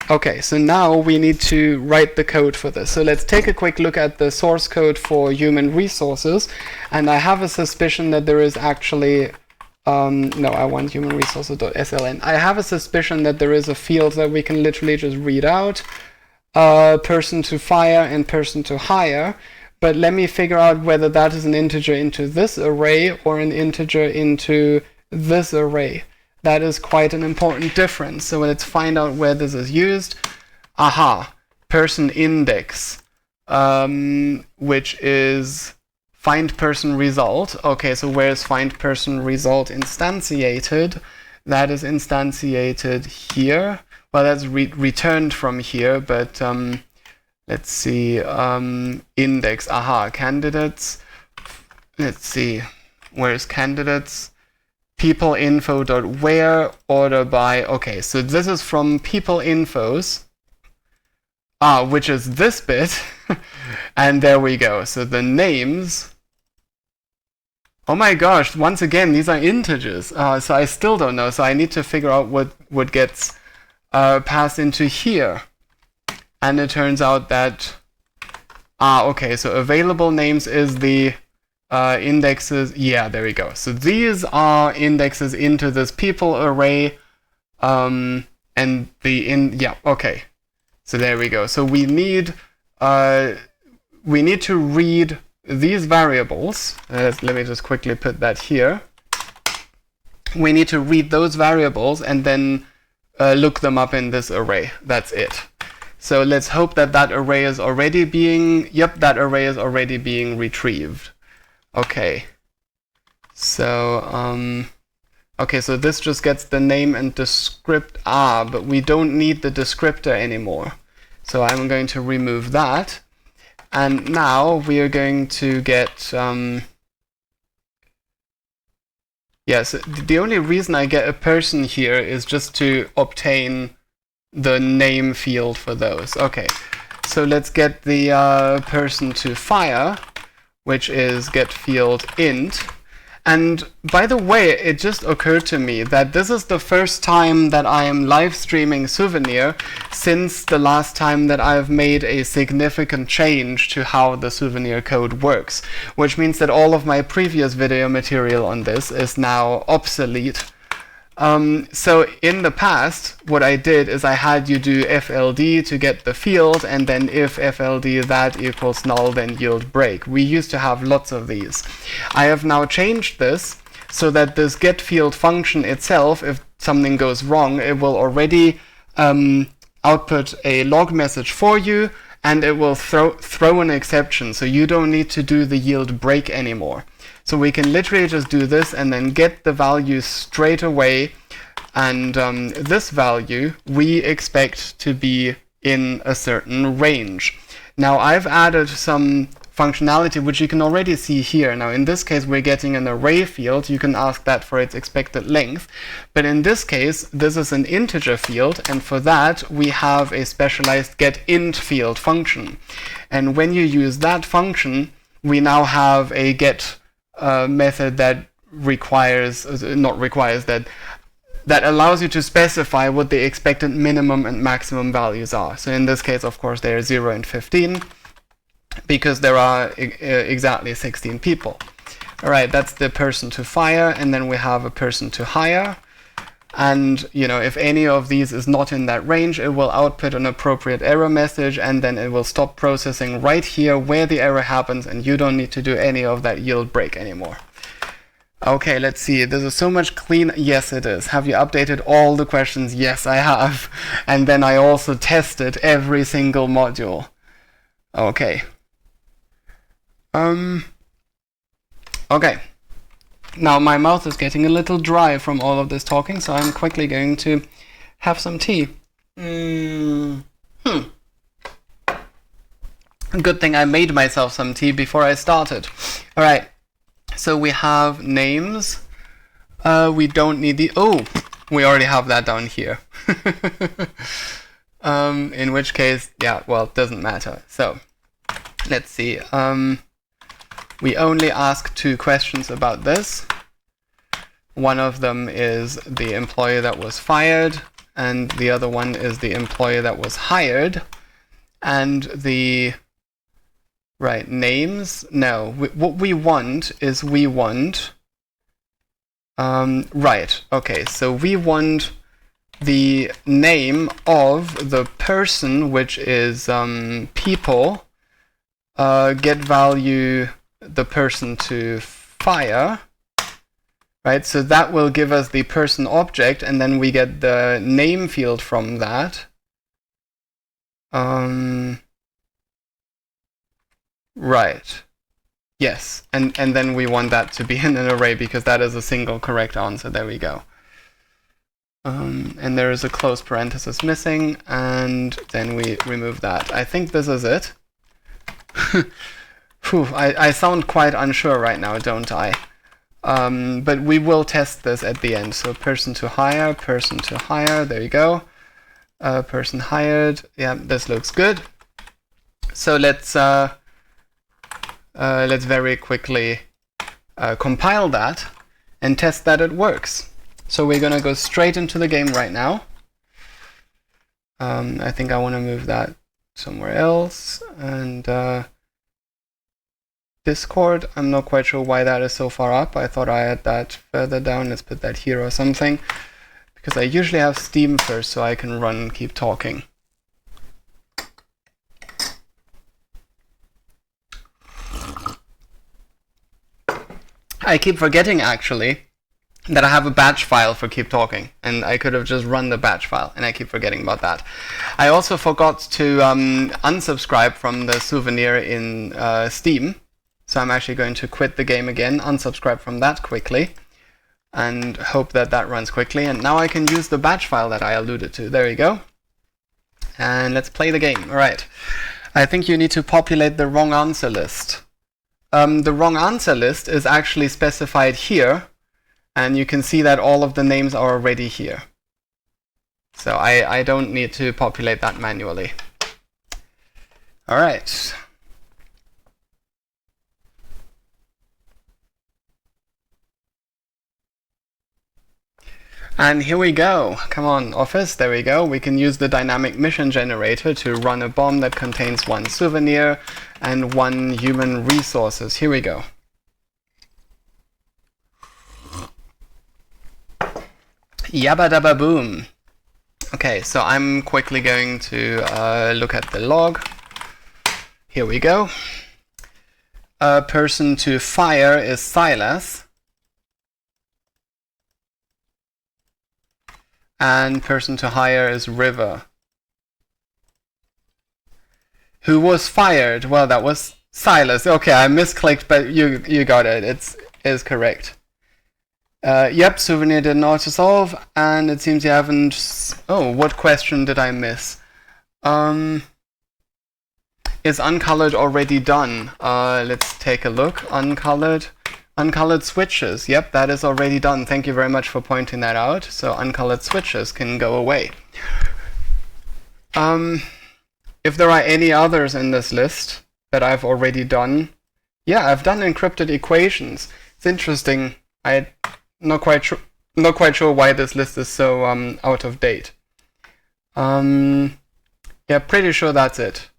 Okay, so now we need to write the code for this. So let's take a quick look at the source code for human resources. And I have a suspicion that there is actually... no, I want human resources.sln. I have a suspicion that there is a field that we can literally just read out. Person to fire and person to hire. But let me figure out whether that is an integer into this array or an integer into this array. That is quite an important difference. So let's find out where this is used. Aha, person index, which is find person result. Okay, so where is find person result instantiated? That is instantiated here. Well, that's returned from here, but let's see, index, aha, candidates. Let's see, where's candidates? People info.where order by. Okay, so this is from people infos, which is this bit, and there we go. So the names. Oh my gosh! Once again, these are integers. So I still don't know. So I need to figure out what gets passed into here, and it turns out that okay. So available names is the indexes, yeah, there we go. So these are indexes into this people array, and yeah, okay. So there we go. So we need to read these variables. Let me just quickly put that here. We need to read those variables and then look them up in this array. That's it. So let's hope that that array is already being, yep, that array is already being retrieved. Okay, so okay, so this just gets the name and descriptor, but we don't need the descriptor anymore. So I'm going to remove that, and now we are going to get yes, the only reason I get a person here is just to obtain the name field for those. Okay, so let's get the person to fire, which is get field int. And by the way, it just occurred to me that this is the first time that I am live streaming Souvenir since the last time that I've made a significant change to how the Souvenir code works, which means that all of my previous video material on this is now obsolete. So in the past, what I did is I had you do FLD to get the field, and then if FLD that equals null, then yield break. We used to have lots of these. I have now changed this so that this get field function itself, if something goes wrong, it will already output a log message for you, and it will throw an exception, so you don't need to do the yield break anymore. So we can literally just do this and then get the value straight away, and this value we expect to be in a certain range. Now I've added some functionality which you can already see here. Now in this case we're getting an array field. You can ask that for its expected length, but in this case this is an integer field, and for that we have a specialized getInt field function. And when you use that function, we now have a get method that that allows you to specify what the expected minimum and maximum values are. So in this case, of course, they are 0 and 15 because there are exactly 16 people. All right, that's the person to fire, and then we have a person to hire. And if any of these is not in that range, it will output an appropriate error message, and then it will stop processing right here where the error happens, and you don't need to do any of that yield break anymore. Okay, let's see. This is so much clean. Yes, it is. Have you updated all the questions? Yes, I have. And then I also tested every single module. Okay. Okay. Now my mouth is getting a little dry from all of this talking, so I'm quickly going to have some tea. Good thing I made myself some tea before I started. All right, so we have names. We don't need the... Oh, we already have that down here. In which case, yeah, well, it doesn't matter. So let's see. We only ask 2 questions about this. One of them is the employee that was fired, and the other one is the employee that was hired. And the names? No. What we want is right. Okay, so we want the name of the person, which is people, get value the person to fire, right? So that will give us the person object, and then we get the name field from that. Right. Yes, and then we want that to be in an array because that is a single correct answer. There we go. And there is a close parenthesis missing, and then we remove that. I think this is it. Whew, I sound quite unsure right now, don't I? But we will test this at the end. So person to hire, there you go. Person hired, yeah, this looks good. So let's very quickly compile that and test that it works. So we're gonna go straight into the game right now. I think I want to move that somewhere else, and Discord, I'm not quite sure why that is so far up. I thought I had that further down. Let's put that here or something, because I usually have Steam first so I can run and keep talking. I keep forgetting actually that I have a batch file for keep talking, and I could have just run the batch file, and I keep forgetting about that. I also forgot to unsubscribe from the Souvenir in Steam. So I'm actually going to quit the game again, unsubscribe from that quickly, and hope that that runs quickly. And now I can use the batch file that I alluded to. There you go. And let's play the game. All right. I think you need to populate the wrong answer list. The wrong answer list is actually specified here, and you can see that all of the names are already here. So I don't need to populate that manually. All right. And here we go. Come on, Office. There we go. We can use the dynamic mission generator to run a bomb that contains 1 souvenir and 1 human resources. Here we go. Yabba dabba boom. Okay, so I'm quickly going to look at the log. Here we go. Person to fire is Silas. And person to hire is River. Who was fired? Well, that was Silas. Okay, I misclicked, but you got it. It is correct. Yep, Souvenir didn't auto-solve, and it seems you haven't... Oh, what question did I miss? Is uncolored already done? Let's take a look. Uncolored switches. Yep, that is already done. Thank you very much for pointing that out. So uncolored switches can go away. If there are any others in this list that I've already done, yeah, I've done encrypted equations. It's interesting. I'm not quite sure why this list is so out of date. Yeah, pretty sure that's it.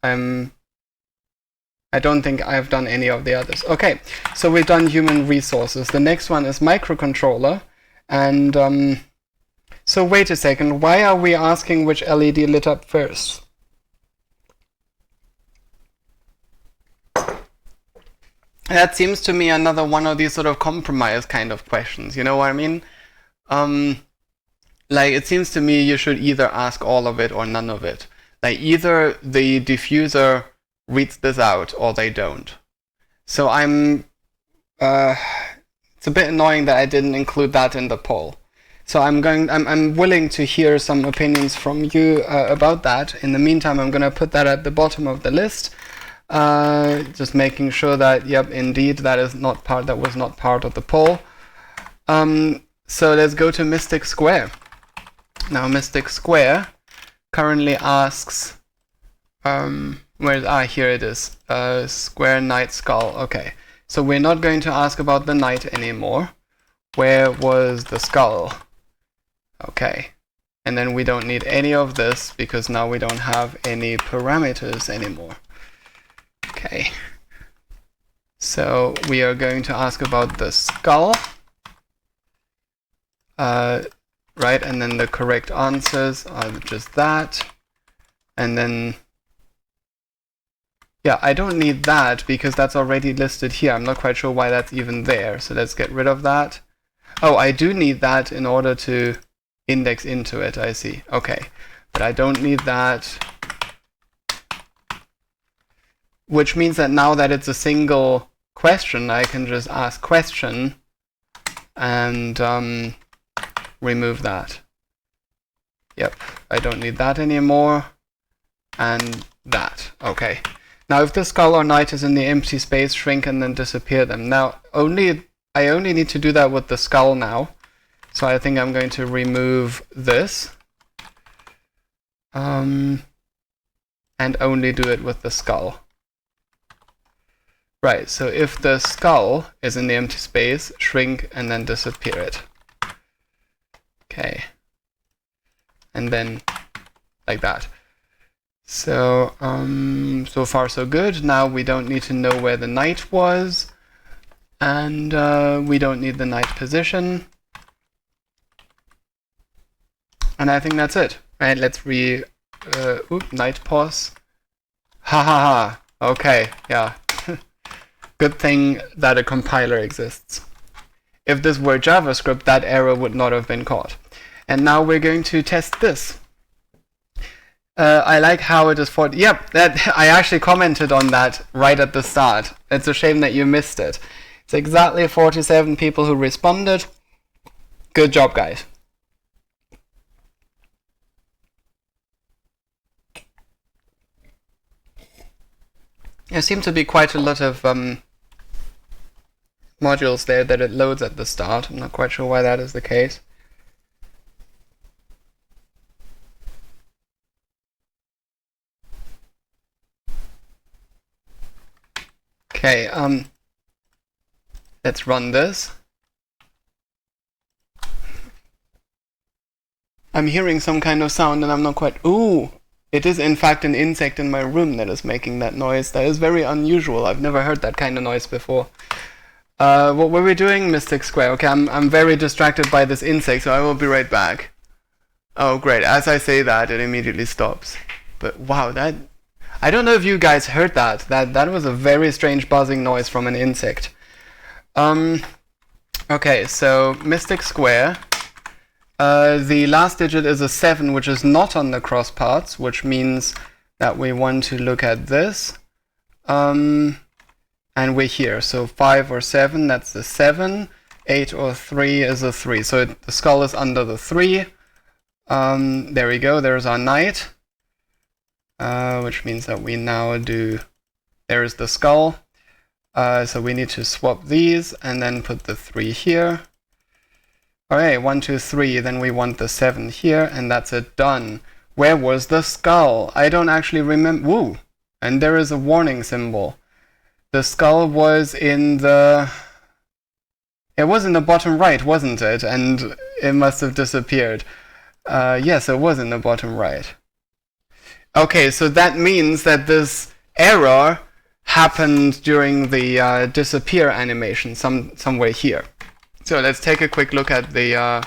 I don't think I've done any of the others. Okay, so we've done human resources. The next one is microcontroller. And so wait a second, why are we asking which LED lit up first? That seems to me another one of these sort of compromise kind of questions, you know what I mean? Like, it seems to me you should either ask all of it or none of it. Like, either the diffuser reads this out or they don't. So it's a bit annoying that I didn't include that in the poll. So I'm willing to hear some opinions from you about that. In the meantime, I'm going to put that at the bottom of the list. Just making sure that, yep, indeed, that was not part of the poll. So let's go to Mystic Square. Now, Mystic Square currently asks, here it is, Square Knight Skull. Okay, so we're not going to ask about the knight anymore. Where was the skull? Okay, and then we don't need any of this because now we don't have any parameters anymore. Okay, so we are going to ask about the skull, right, and then the correct answers are just that, and then, yeah, I don't need that because that's already listed here. I'm not quite sure why that's even there, so let's get rid of that. Oh, I do need that in order to index into it, I see. Okay, but I don't need that. Which means that now that it's a single question, I can just ask question and remove that. Yep, I don't need that anymore. And that. Okay. Now if the skull or knight is in the empty space, shrink and then disappear them. Now I only need to do that with the skull now. So I think I'm going to remove this. And only do it with the skull. Right, so if the skull is in the empty space, shrink and then disappear it. Okay. And then like that. So, so far so good. Now we don't need to know where the knight was. And we don't need the knight position. And I think that's it. Right, let's knight pause. Ha ha ha. Okay, yeah. Good thing that a compiler exists. If this were JavaScript, that error would not have been caught. And now we're going to test this. I like how it is for... Yep, I actually commented on that right at the start. It's a shame that you missed it. It's exactly 47 people who responded. Good job, guys. There seem to be quite a lot of modules there that it loads at the start. I'm not quite sure why that is the case. Okay, let's run this. I'm hearing some kind of sound and I'm not quite... Ooh! It is in fact an insect in my room that is making that noise. That is very unusual. I've never heard that kind of noise before. What were we doing? Mystic Square. Okay, I'm very distracted by this insect, so I will be right back. Oh, great. As I say that, it immediately stops. But wow, that... I don't know if you guys heard that. That was a very strange buzzing noise from an insect. Okay, so Mystic Square. The last digit is a 7, which is not on the cross parts, which means that we want to look at this. And we're here. So 5 or 7, that's the 7. 8 or 3 is a 3. So the skull is under the 3. There we go. There's our knight. Which means that we now do... There's the skull. So we need to swap these and then put the 3 here. Alright, 1, 2, 3, then we want the 7 here, and that's it, done. Where was the skull? I don't actually remember. Woo! And there is a warning symbol. The skull was in the... It was in the bottom right, wasn't it? And it must have disappeared. Yes, it was in the bottom right. Okay, so that means that this error happened during the disappear animation, somewhere here. So let's take a quick look at the... I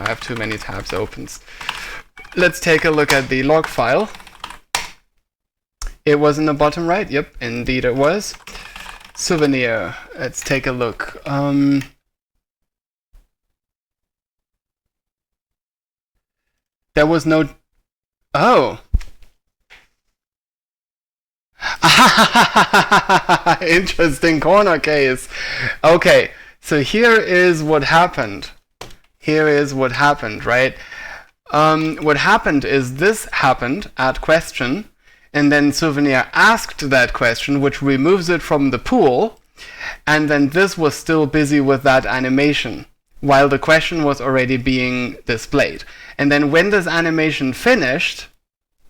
have too many tabs open. Let's take a look at the log file. It was in the bottom right. Yep, indeed it was. Souvenir. Let's take a look. There was no... Oh! Interesting corner case. Okay. So here is what happened. Here is what happened, right? What happened is this happened at question, and then Souvenir asked that question, which removes it from the pool, and then this was still busy with that animation, while the question was already being displayed. And then when this animation finished,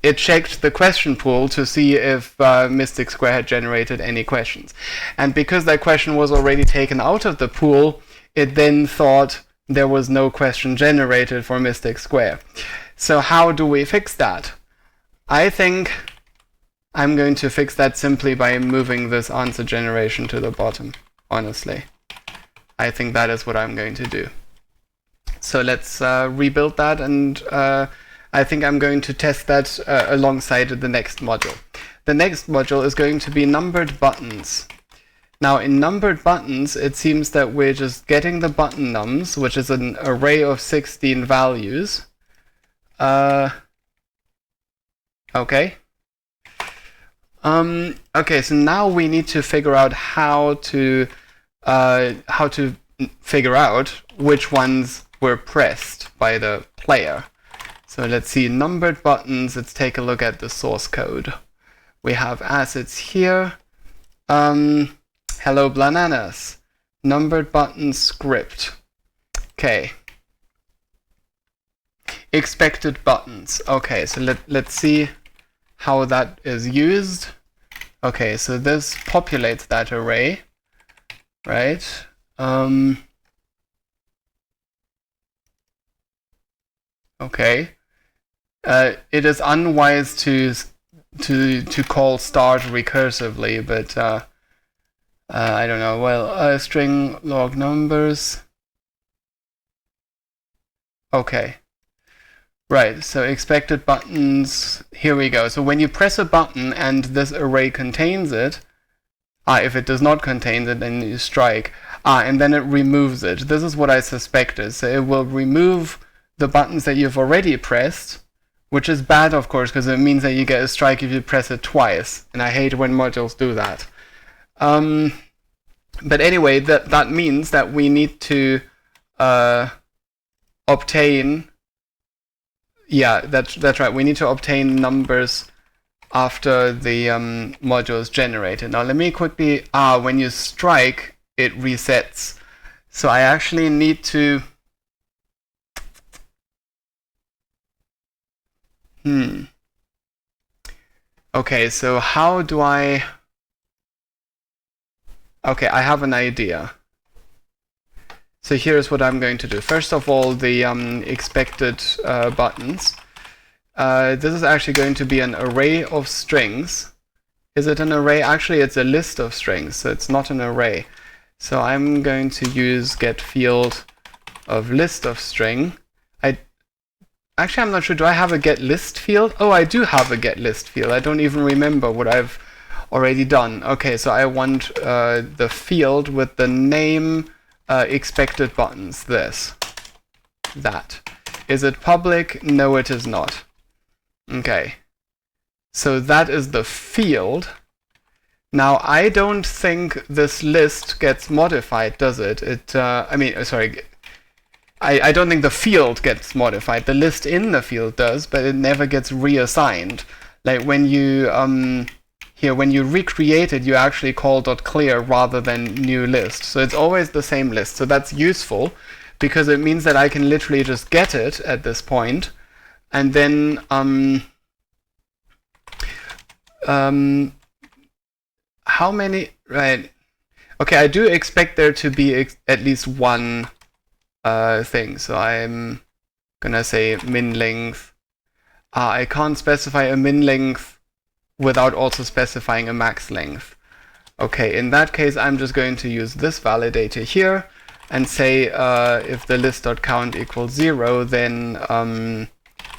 it checked the question pool to see if Mystic Square had generated any questions. And because that question was already taken out of the pool, it then thought there was no question generated for Mystic Square. So how do we fix that? I think I'm going to fix that simply by moving this answer generation to the bottom, honestly. I think that is what I'm going to do. So let's rebuild that, and I think I'm going to test that alongside the next module. The next module is going to be numbered buttons. Now in numbered buttons, it seems that we're just getting the button nums, which is an array of 16 values. Okay. Okay, so now we need to figure out how to figure out which ones were pressed by the player. So let's see, numbered buttons, let's take a look at the source code. We have assets here. Hello bananas. Numbered buttons script. Okay. Expected buttons. Okay, so let's see how that is used. Okay, so this populates that array, right? Okay. It is unwise to call start recursively, but I don't know. Well, string log numbers. Okay. Right, so expected buttons, here we go. So when you press a button and this array contains it, if it does not contain it, then you strike, and then it removes it. This is what I suspected. So it will remove the buttons that you've already pressed, which is bad, of course, because it means that you get a strike if you press it twice, and I hate when modules do that. But anyway, that means that we need to obtain... Yeah, that's right. We need to obtain numbers after the module is generated. Now let me quickly... when you strike, it resets. So I actually need to... Okay, so how do I... Okay, I have an idea. So here's what I'm going to do. First of all, the expected buttons. This is actually going to be an array of strings. Is it an array? Actually, it's a list of strings, so it's not an array. So I'm going to use get field of list of string. Actually, I'm not sure. Do I have a get list field? Oh, I do have a get list field. I don't even remember what I've already done. Okay, so I want the field with the name expected buttons. That. Is it public? No, it is not. Okay. So that is the field. Now, I don't think this list gets modified, does it? I don't think the field gets modified. The list in the field does, but it never gets reassigned. Like when you when you recreate it, you actually call .clear rather than new list. So it's always the same list. So that's useful because it means that I can literally just get it at this point, and then how many? Right. Okay, I do expect there to be at least one thing. So I'm gonna say min length. I can't specify a min length without also specifying a max length. Okay, in that case, I'm just going to use this validator here and say if the list.count equals 0, then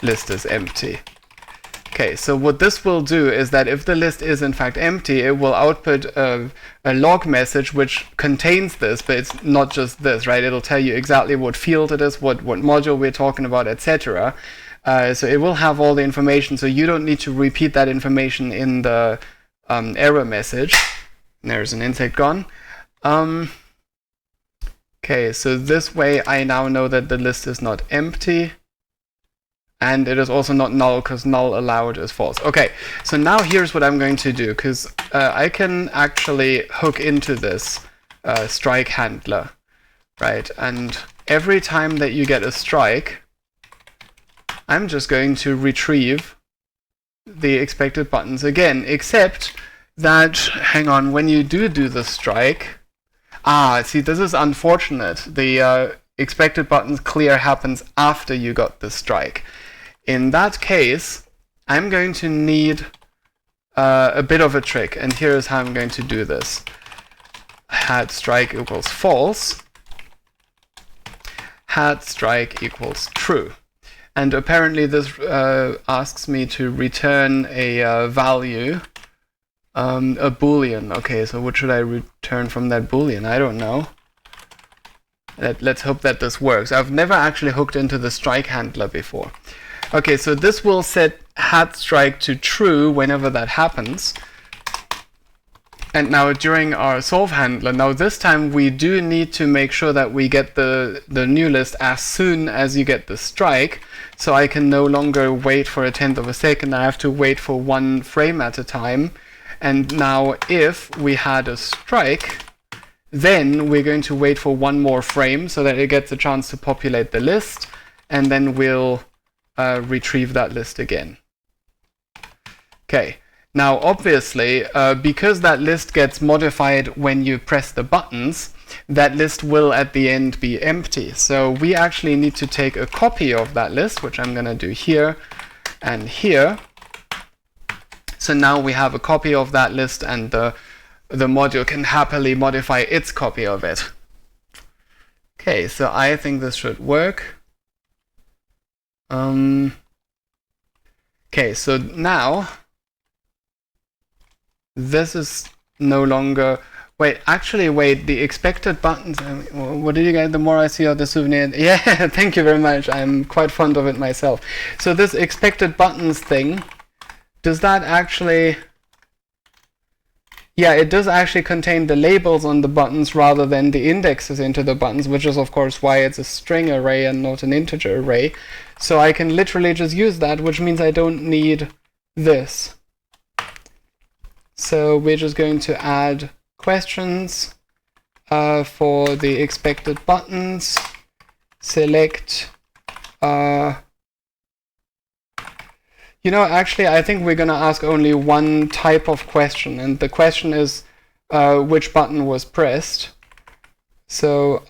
list is empty. Okay, so what this will do is that if the list is in fact empty, it will output a log message which contains this, but it's not just this, right? It'll tell you exactly what field it is, what module we're talking about, etc. So it will have all the information, so you don't need to repeat that information in the error message. There's an insect gone. Okay, so this way I now know that the list is not empty. And it is also not null, because null allowed is false. Okay, so now here's what I'm going to do, because I can actually hook into this strike handler, right? And every time that you get a strike, I'm just going to retrieve the expected buttons again, except that, hang on, when you do the strike, see, this is unfortunate. The expected buttons clear happens after you got the strike. In that case, I'm going to need a bit of a trick, and here's how I'm going to do this. Had strike equals false, had strike equals true. And apparently this asks me to return a value, a boolean. Okay, so what should I return from that boolean? I don't know. Let's hope that this works. I've never actually hooked into the strike handler before. Okay, so this will set had strike to true whenever that happens. And now during our solve handler, now this time we do need to make sure that we get the new list as soon as you get the strike. So I can no longer wait for a tenth of a second. I have to wait for 1 frame at a time. And now if we had a strike, then we're going to wait for 1 more frame so that it gets a chance to populate the list. And then we'll retrieve that list again. Okay, now obviously, because that list gets modified when you press the buttons, that list will at the end be empty. So we actually need to take a copy of that list, which I'm going to do here and here. So now we have a copy of that list, and the module can happily modify its copy of it. Okay, so I think this should work. Okay, so now this is no longer. Wait, the expected buttons. What did you get? The more I see of the souvenir. Yeah, thank you very much. I'm quite fond of it myself. So this expected buttons thing, does that actually. Yeah, it does actually contain the labels on the buttons rather than the indexes into the buttons, which is of course why it's a string array and not an integer array. So I can literally just use that, which means I don't need this. So we're just going to add questions for the expected buttons, select actually, I think we're going to ask only one type of question, and the question is which button was pressed. So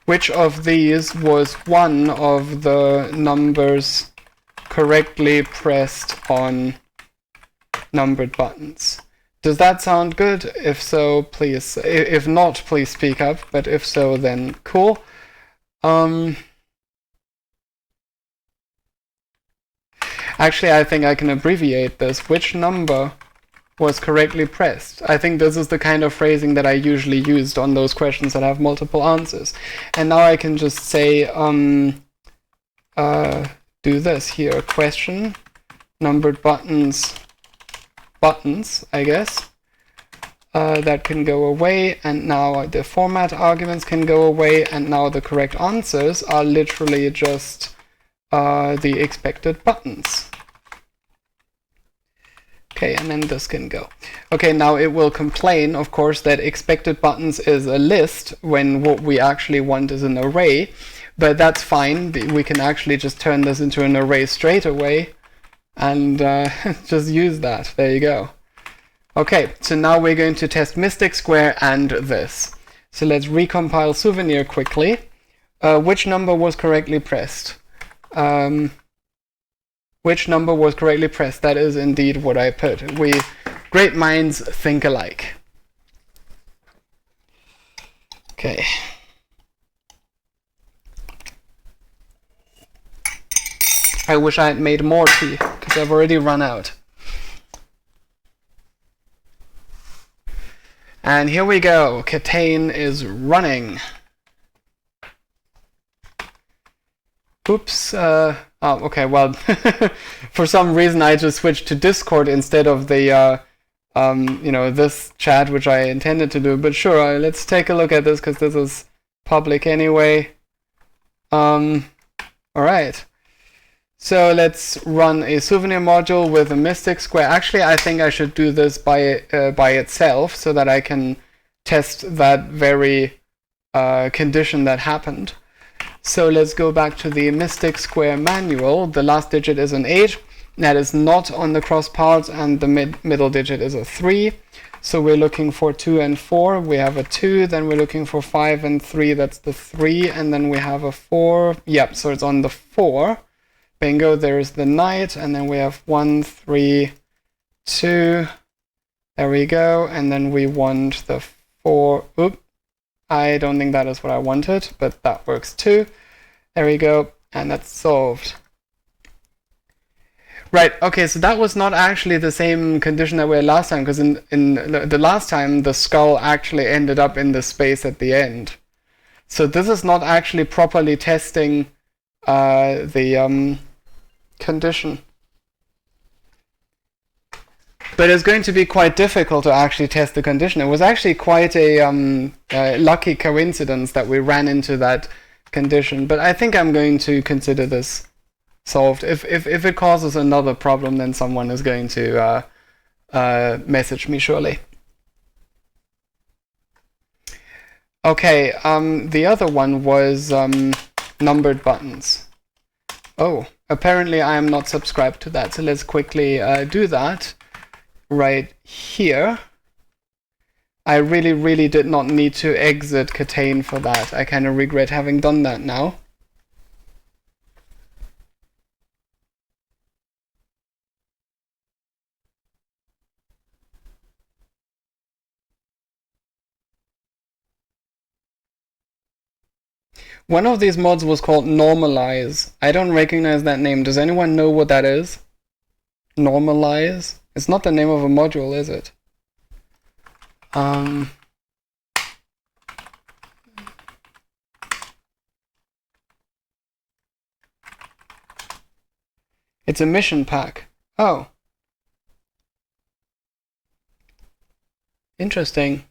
which of these was one of the numbers correctly pressed on numbered buttons? Does that sound good? If so, please. If not, please speak up. But if so, then cool. Actually, I think I can abbreviate this. Which number was correctly pressed? I think this is the kind of phrasing that I usually used on those questions that have multiple answers. And now I can just say, do this here. Question, numbered buttons, I guess. That can go away, and now the format arguments can go away, and now the correct answers are literally just the expected buttons. Okay, and then this can go. Okay, now it will complain, of course, that expected buttons is a list when what we actually want is an array, but that's fine. We can actually just turn this into an array straight away and just use that. There you go. Okay, so now we're going to test Mystic Square and this. So let's recompile Souvenir quickly. Which number was correctly pressed? Which number was correctly pressed? That is indeed what I put. Great minds think alike. Okay. I wish I had made more tea, because I've already run out. And here we go. KTANE is running. Oops. Oh, okay. Well, for some reason I just switched to Discord instead of the, this chat, which I intended to do. But sure, let's take a look at this because this is public anyway. All right. So let's run a Souvenir module with a Mystic Square. Actually, I think I should do this by itself so that I can test that very condition that happened. So let's go back to the Mystic Square manual. The last digit is an 8. That is not on the cross parts, and the middle digit is a 3. So we're looking for 2 and 4. We have a 2. Then we're looking for 5 and 3. That's the 3. And then we have a 4. Yep, so it's on the 4. Bingo, there's the knight, and then we have 1, 3, 2. There we go, and then we want the 4. Oop, I don't think that is what I wanted, but that works too. There we go, and that's solved. Right, okay, so that was not actually the same condition that we had last time, because in the last time, the skull actually ended up in the space at the end. So this is not actually properly testing the condition. But it's going to be quite difficult to actually test the condition. It was actually quite a lucky coincidence that we ran into that condition. But I think I'm going to consider this solved. If it causes another problem, then someone is going to message me surely. Okay, the other one was numbered buttons. Oh, apparently I am not subscribed to that, so let's quickly do that right here. I really did not need to exit KTANE for that. I kind of regret having done that now. One of these mods was called Normalize. I don't recognize that name. Does anyone know what that is? Normalize? It's not the name of a module, is it? It's a mission pack. Oh. Interesting.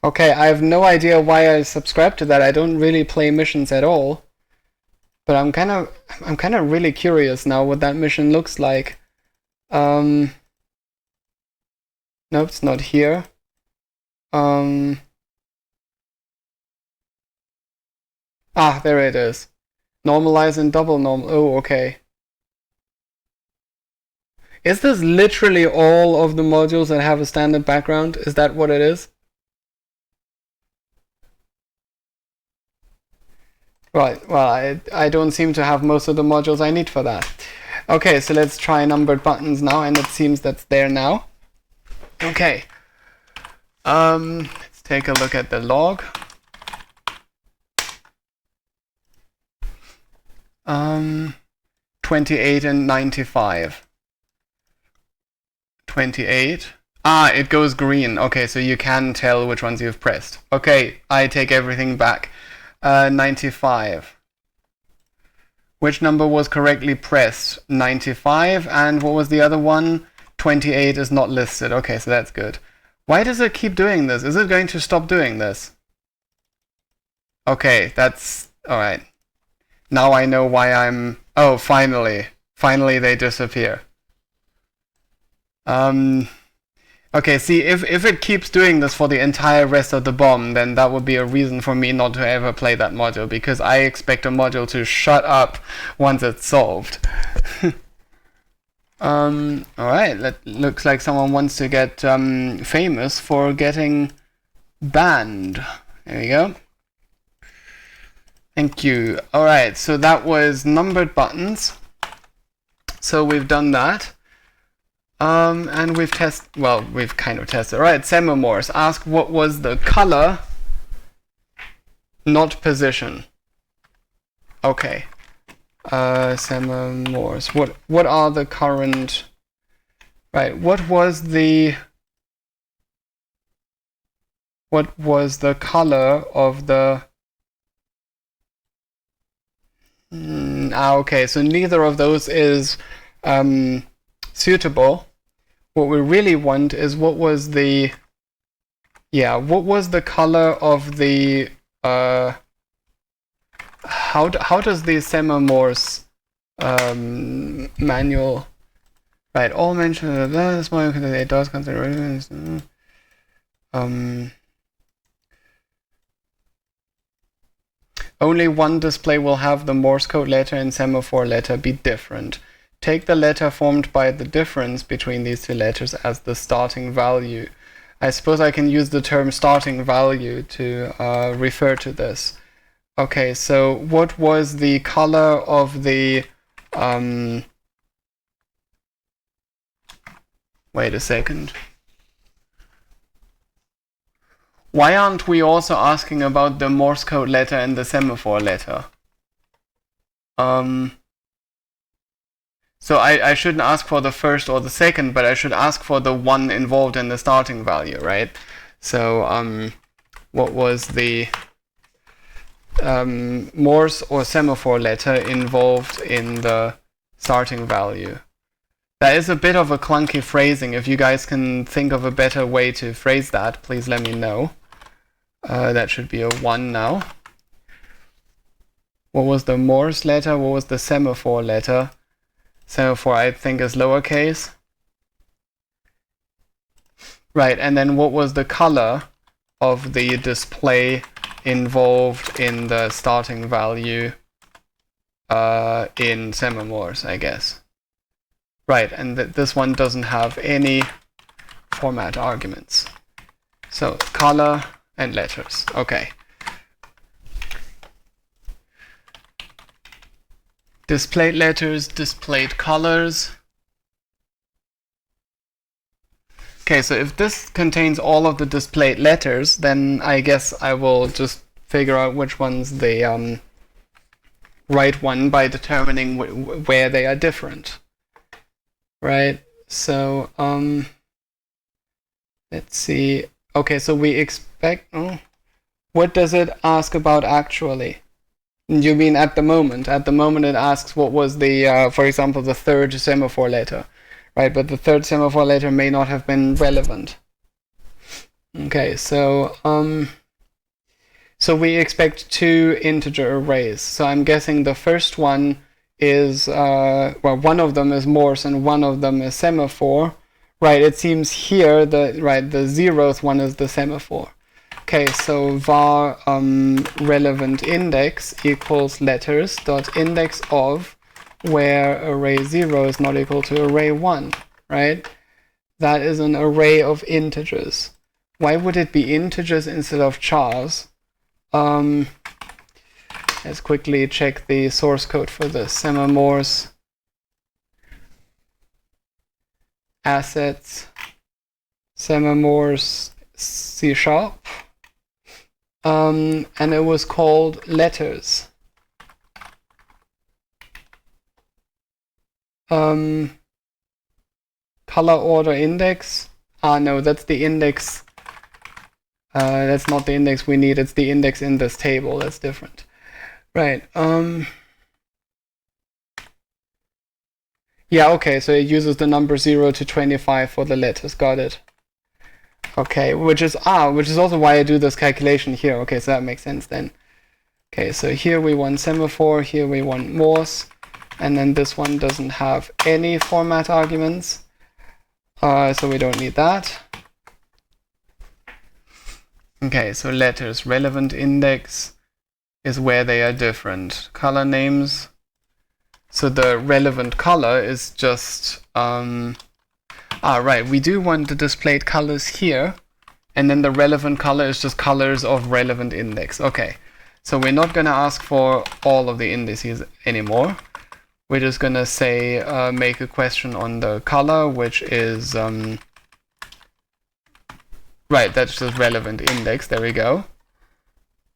Okay, I have no idea why I subscribed to that. I don't really play missions at all. But I'm kind of really curious now what that mission looks like. Nope, it's not here. There it is. Normalize and double normal. Oh, okay. Is this literally all of the modules that have a standard background? Is that what it is? Right, well, I don't seem to have most of the modules I need for that. Okay, so let's try numbered buttons now, and it seems that's there now. Okay. Let's take a look at the log. 28 and 95. 28. It goes green. Okay, so you can tell which ones you've pressed. Okay, I take everything back. 95. Which number was correctly pressed? 95, and what was the other one? 28 is not listed. Okay, so that's good. Why does it keep doing this? Is it going to stop doing this? Okay, that's alright. Now I know why I'm... Oh, finally. Finally they disappear. Okay, see, if it keeps doing this for the entire rest of the BOM, then that would be a reason for me not to ever play that module, because I expect a module to shut up once it's solved. Alright, looks like someone wants to get famous for getting banned. There we go. Thank you. Alright, so that was numbered buttons. So we've done that. And we've kind of tested. Alright, semaphores. Ask what was the color, not position. Okay. Semaphores. What are the current... Right, what was the color of the... okay, so neither of those is suitable. What we really want is what was the color of the how does the semaphores manual, right, all mentioned that it does consider only one display will have the Morse code letter and semaphore letter be different. Take the letter formed by the difference between these two letters as the starting value. I suppose I can use the term starting value to refer to this. Okay, so what was the color of the... wait a second. Why aren't we also asking about the Morse code letter and the semaphore letter? So I shouldn't ask for the first or the second, but I should ask for the one involved in the starting value, right? So what was the Morse or semaphore letter involved in the starting value? That is a bit of a clunky phrasing. If you guys can think of a better way to phrase that, please let me know. That should be a 1 now. What was the Morse letter? What was the semaphore letter? Semaphore, I think, is lowercase. Right, and then what was the color of the display involved in the starting value in semaphores, I guess. Right, and this one doesn't have any format arguments. So, color and letters. Okay. Displayed letters, displayed colors. Okay, so if this contains all of the displayed letters, then I guess I will just figure out which one's the right one by determining where they are different. Right, so let's see. Okay, so we expect... what does it ask about actually? You mean at the moment? At the moment it asks what was the, for example, the third semaphore letter, right? But the third semaphore letter may not have been relevant. Okay, so we expect 2 integer arrays. So I'm guessing the first one is, one of them is Morse and one of them is semaphore, Right, it seems here the 0th one is the semaphore. Okay, so var relevant index equals letters dot index of where array 0 is not equal to array 1, right? That is an array of integers. Why would it be integers instead of chars? Let's quickly check the source code for this. Semamorse assets, Semamorse C#, and it was called letters. Color order index. No, that's the index. That's not the index we need. It's the index in this table. That's different. Right. Yeah, okay, so it uses the number 0 to 25 for the letters. Got it. Okay, which is also why I do this calculation here. Okay, so that makes sense then. Okay, so here we want semaphore, here we want Morse, and then this one doesn't have any format arguments, so we don't need that. Okay, so letters, relevant index is where they are different. Color names. So the relevant color is just, right, we do want the displayed colors here, and then the relevant color is just colors of relevant index. Okay, so we're not going to ask for all of the indices anymore. We're just going to say, make a question on the color, which is, right, that's just relevant index, there we go.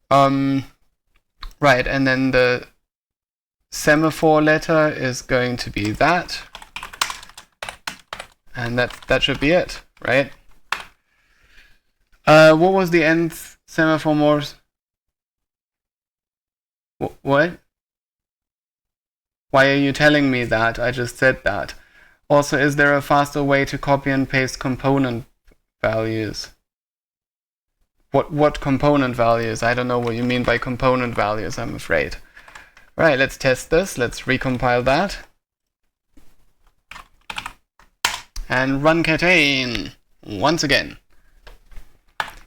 Right, and then the semaphore letter is going to be that, and that should be it, right? What was the nth semaphore Morse? What? Why are you telling me that? I just said that. Also, is there a faster way to copy and paste component values? What component values? I don't know what you mean by component values, I'm afraid. Right, let's test this. Let's recompile that. And run KTANE once again.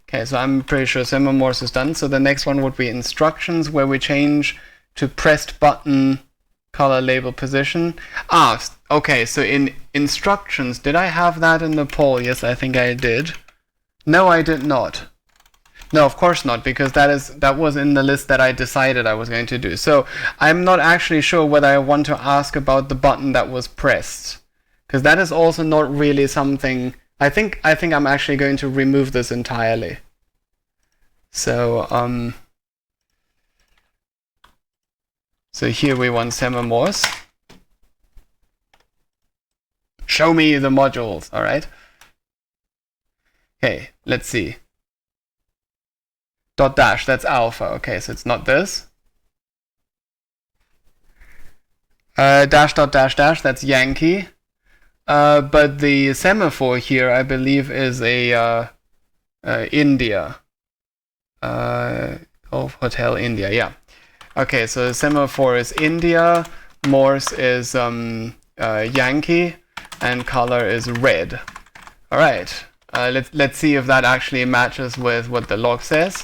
Okay, so I'm pretty sure Semamorse is done. So the next one would be instructions, where we change to pressed button color label position. Okay, so in instructions, did I have that in the poll? Yes, I think I did. No, I did not. No, of course not, because that was in the list that I decided I was going to do. So I'm not actually sure whether I want to ask about the button that was pressed, because that is also not really something. I think I'm actually going to remove this entirely. So so here we want Semamorse. Show me the modules, all right? Okay, let's see. Dot dash, that's alpha. Okay, so it's not this. Dash dot dash dash, that's Yankee. But the semaphore here, I believe, is a India. Golf Hotel India, yeah. Okay, so semaphore is India, Morse is Yankee, and color is red. All right, let's see if that actually matches with what the log says.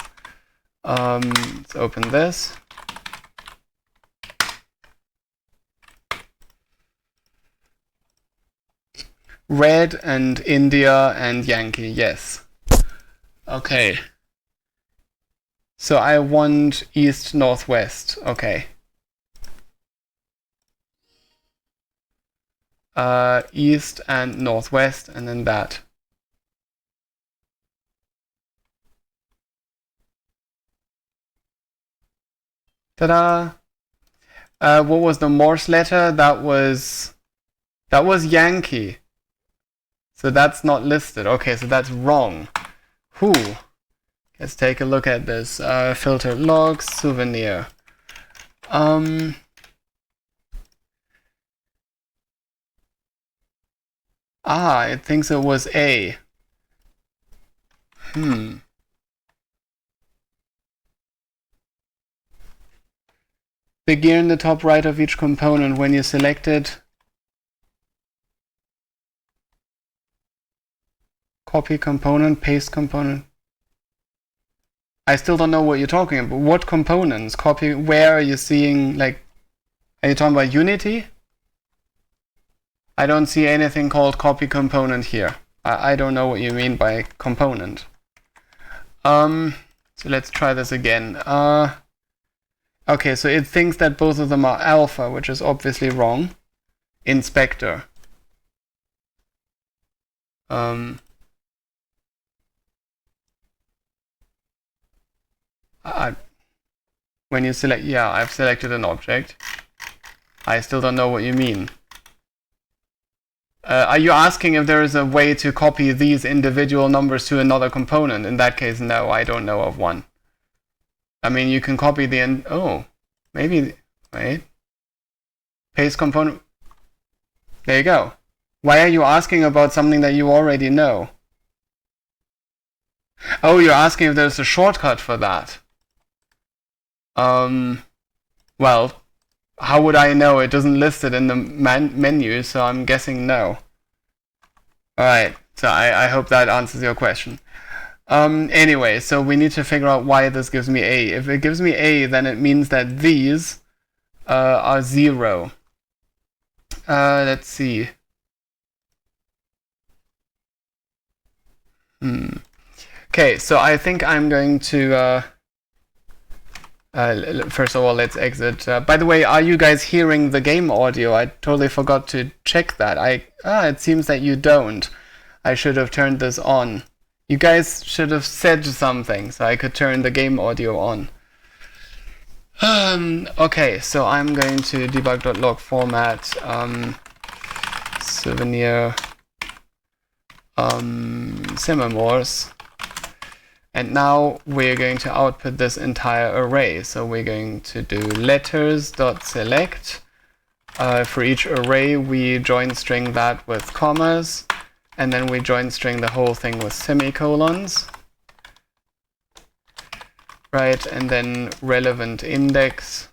Let's open this. Red and India and Yankee, yes. Okay. So I want east, northwest, okay. East and northwest, and then that. Ta-da! What was the Morse letter? That was Yankee. So that's not listed. Okay, so that's wrong. Whew. Let's take a look at this. Filter logs, souvenir. It thinks it was A. The gear in the top right of each component, when you select it, Copy component, paste component. I still don't know what you're talking about. What components? Copy, where are you seeing, like, are you talking about Unity? I don't see anything called copy component here. I don't know what you mean by component. So let's try this again. Okay, so it thinks that both of them are alpha, which is obviously wrong. Inspector. When you select, yeah, I've selected an object. I still don't know what you mean. Are you asking if there is a way to copy these individual numbers to another component? In that case, no, I don't know of one. I mean, you can copy the oh, maybe, wait. Paste component. There you go. Why are you asking about something that you already know? Oh, you're asking if there's a shortcut for that. Well, how would I know? It doesn't list it in the menu, so I'm guessing no. Alright, so I hope that answers your question. Anyway, so we need to figure out why this gives me A. If it gives me A, then it means that these are 0. Let's see. Okay, so I think I'm going to... first of all, let's exit. By the way, are you guys hearing the game audio? I totally forgot to check that. It seems that you don't. I should have turned this on. You guys should have said something so I could turn the game audio on. Okay, so I'm going to debug.log format souvenir semaphores. And now we're going to output this entire array. So we're going to do letters.select. For each array, we join string that with commas. And then we join string the whole thing with semicolons. Right, and then relevant index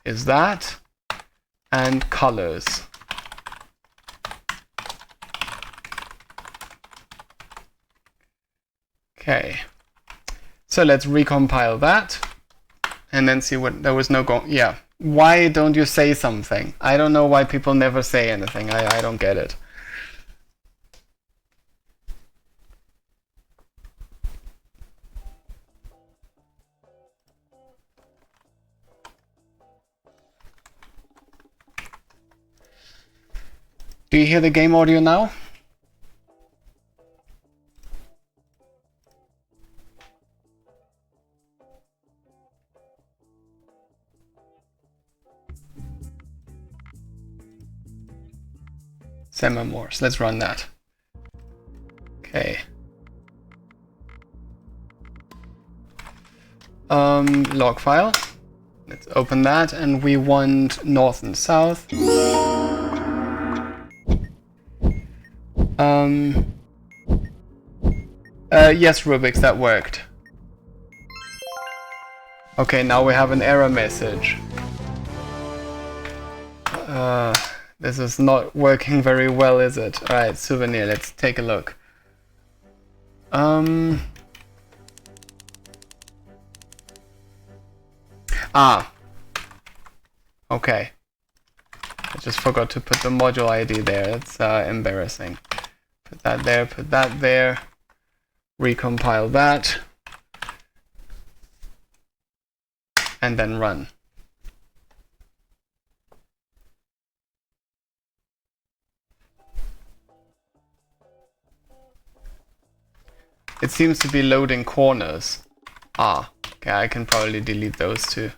is that. And colors. Okay, so let's recompile that and then see what there was no yeah. Why don't you say something? I don't know why people never say anything. I don't get it. Do you hear the game audio now? Semaphores. Let's run that. Okay. Log file. Let's open that, and we want north and south. Yes, Rubix, that worked. Okay, now we have an error message. This is not working very well, is it? Alright, souvenir, let's take a look. Okay. I just forgot to put the module ID there. That's embarrassing. Put that there, put that there. Recompile that. And then run. It seems to be loading corners. Okay, I can probably delete those too.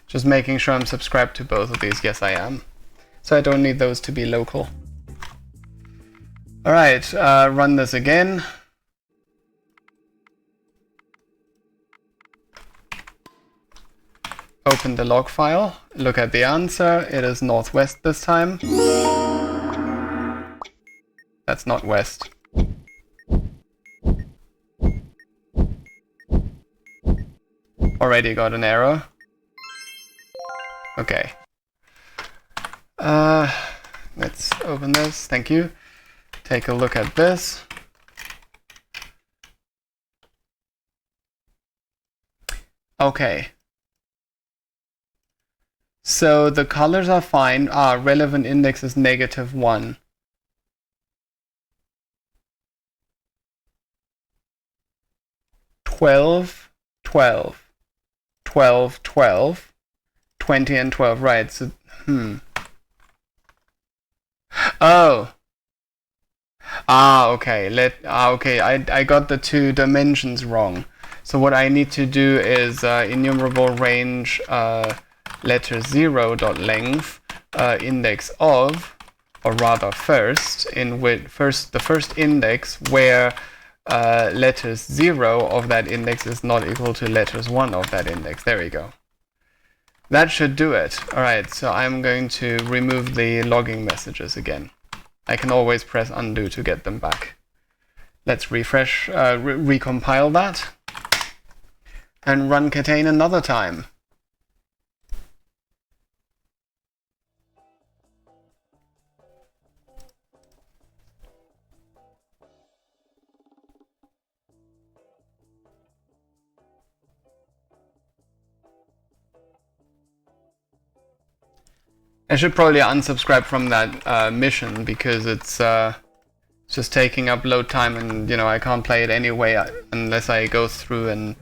Just making sure I'm subscribed to both of these. Yes, I am. So I don't need those to be local. Alright, run this again. Open the log file, look at the answer. It is northwest this time. That's not west. Already got an error. Okay. Let's open this. Thank you. Take a look at this. Okay. So the colors are fine. Relevant index is -1. 12, 12, 12, 12, 20 and 12, right, so, Oh. Okay, okay, I got the 2 dimensions wrong. So what I need to do is enumerable range letter 0 dot length index of, or rather first, the first index where letters 0 of that index is not equal to letters 1 of that index. There we go. That should do it. Alright, so I'm going to remove the logging messages again. I can always press undo to get them back. Let's refresh, recompile that, and run KTANE another time. I should probably unsubscribe from that mission because it's just taking up load time, and I can't play it anyway unless I go through and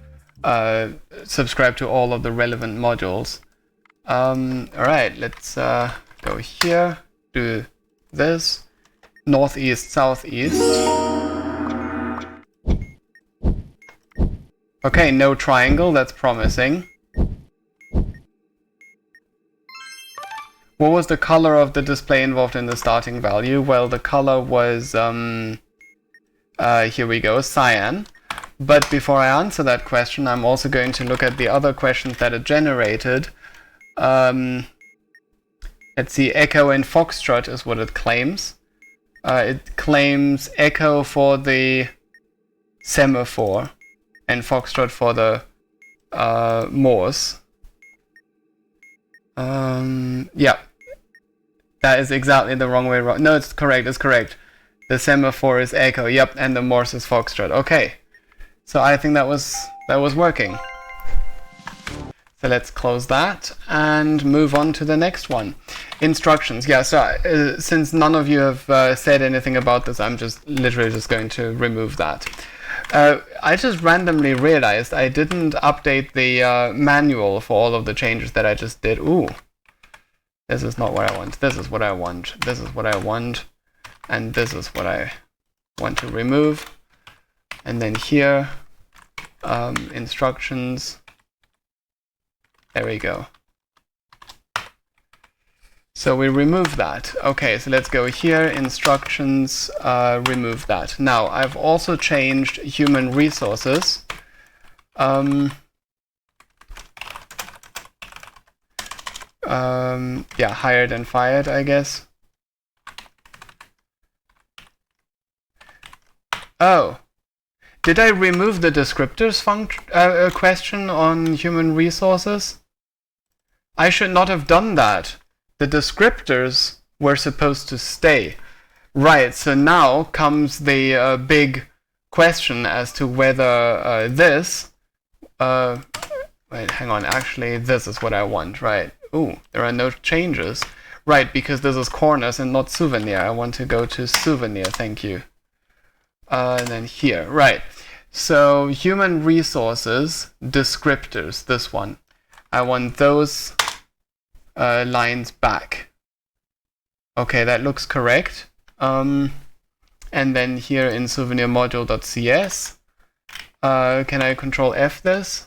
subscribe to all of the relevant modules. Alright, let's go here, do this, northeast, southeast. Okay, no triangle, that's promising. What was the color of the display involved in the starting value? Well, the color was, here we go, cyan. But before I answer that question, I'm also going to look at the other questions that it generated. Let's see, echo in Foxtrot is what it claims. It claims echo for the semaphore and Foxtrot for the Morse. Yeah. That is exactly the wrong way around. No, it's correct, it's correct. The semaphore is echo, yep, and the Morse is Foxtrot. Okay. So I think that was working. So let's close that and move on to the next one. Instructions. Yeah, so since none of you have said anything about this, I'm literally just going to remove that. I just randomly realized I didn't update the manual for all of the changes that I just did. Ooh, this is not what I want. This is what I want. This is what I want. And this is what I want to remove. And then here, instructions. There we go. So we remove that. Okay, so let's go here, instructions, remove that. Now, I've also changed human resources. Yeah, hired and fired, I guess. Oh, did I remove the descriptors question on human resources? I should not have done that. The descriptors were supposed to stay. Right, so now comes the big question as to whether this... wait, hang on, actually this is what I want, right. Ooh, there are no changes. Right, because this is corners and not souvenir. I want to go to souvenir, thank you. And then here, right. So human resources, descriptors, this one. I want those lines back. Okay, that looks correct. And then here in souvenir module.cs, can I control F this?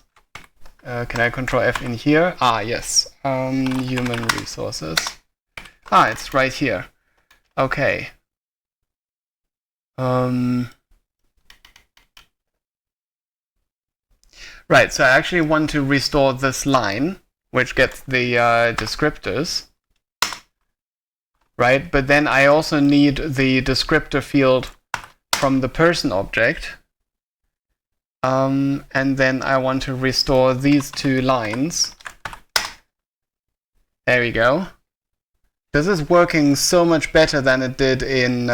Can I control F in here? Ah, yes. Human resources. Ah, it's right here. Okay. Right, so I actually want to restore this line, which gets the descriptors. Right, but then I also need the descriptor field from the person object. And then I want to restore these two lines. There we go. This is working so much better than it did in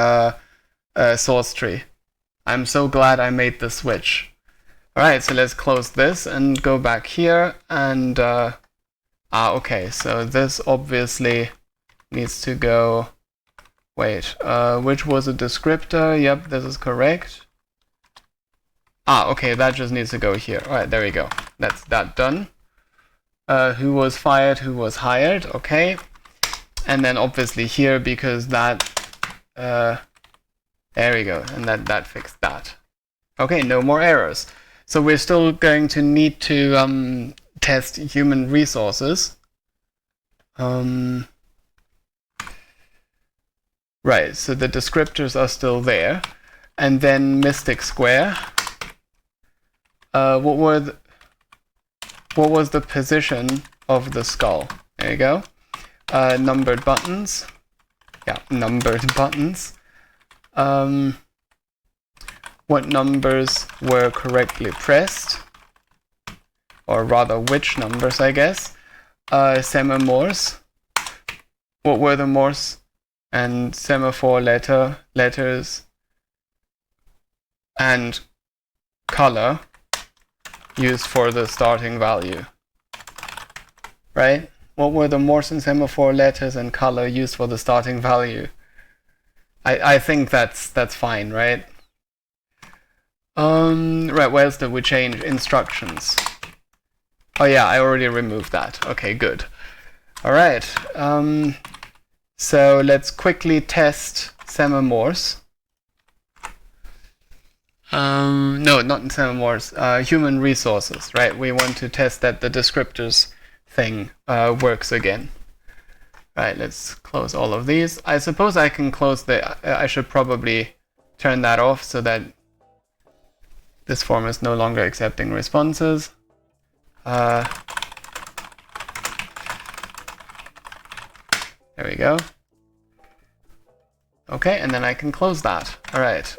source tree. I'm so glad I made the switch. Alright, so let's close this and go back here and okay, so this obviously needs to go. Wait, which was a descriptor? Yep, this is correct. Okay, that just needs to go here. Alright, there we go. That's that done. Who was fired, who was hired, okay. And then obviously here, because that, there we go, and that fixed that. Okay, no more errors. So we're still going to need to test human resources. Right, so the descriptors are still there. And then Mystic Square. What was the position of the skull? There you go. Numbered buttons. Yeah, numbered buttons. What numbers were correctly pressed? Or rather, which numbers, I guess. Semaphores. What were the Morse and semaphore letters and color used for the starting value? Right? What were the Morse and semaphore letters and color used for the starting value? I think that's fine, right? Right, where else did we change? Instructions. Oh yeah, I already removed that. Okay, good. Alright, so let's quickly test semaphores. No, not semaphores, human resources, right? We want to test that the descriptors thing works again. Right, let's close all of these. I suppose I can close the, I should probably turn that off so that this form is no longer accepting responses. There we go. Okay, and then I can close that. All right.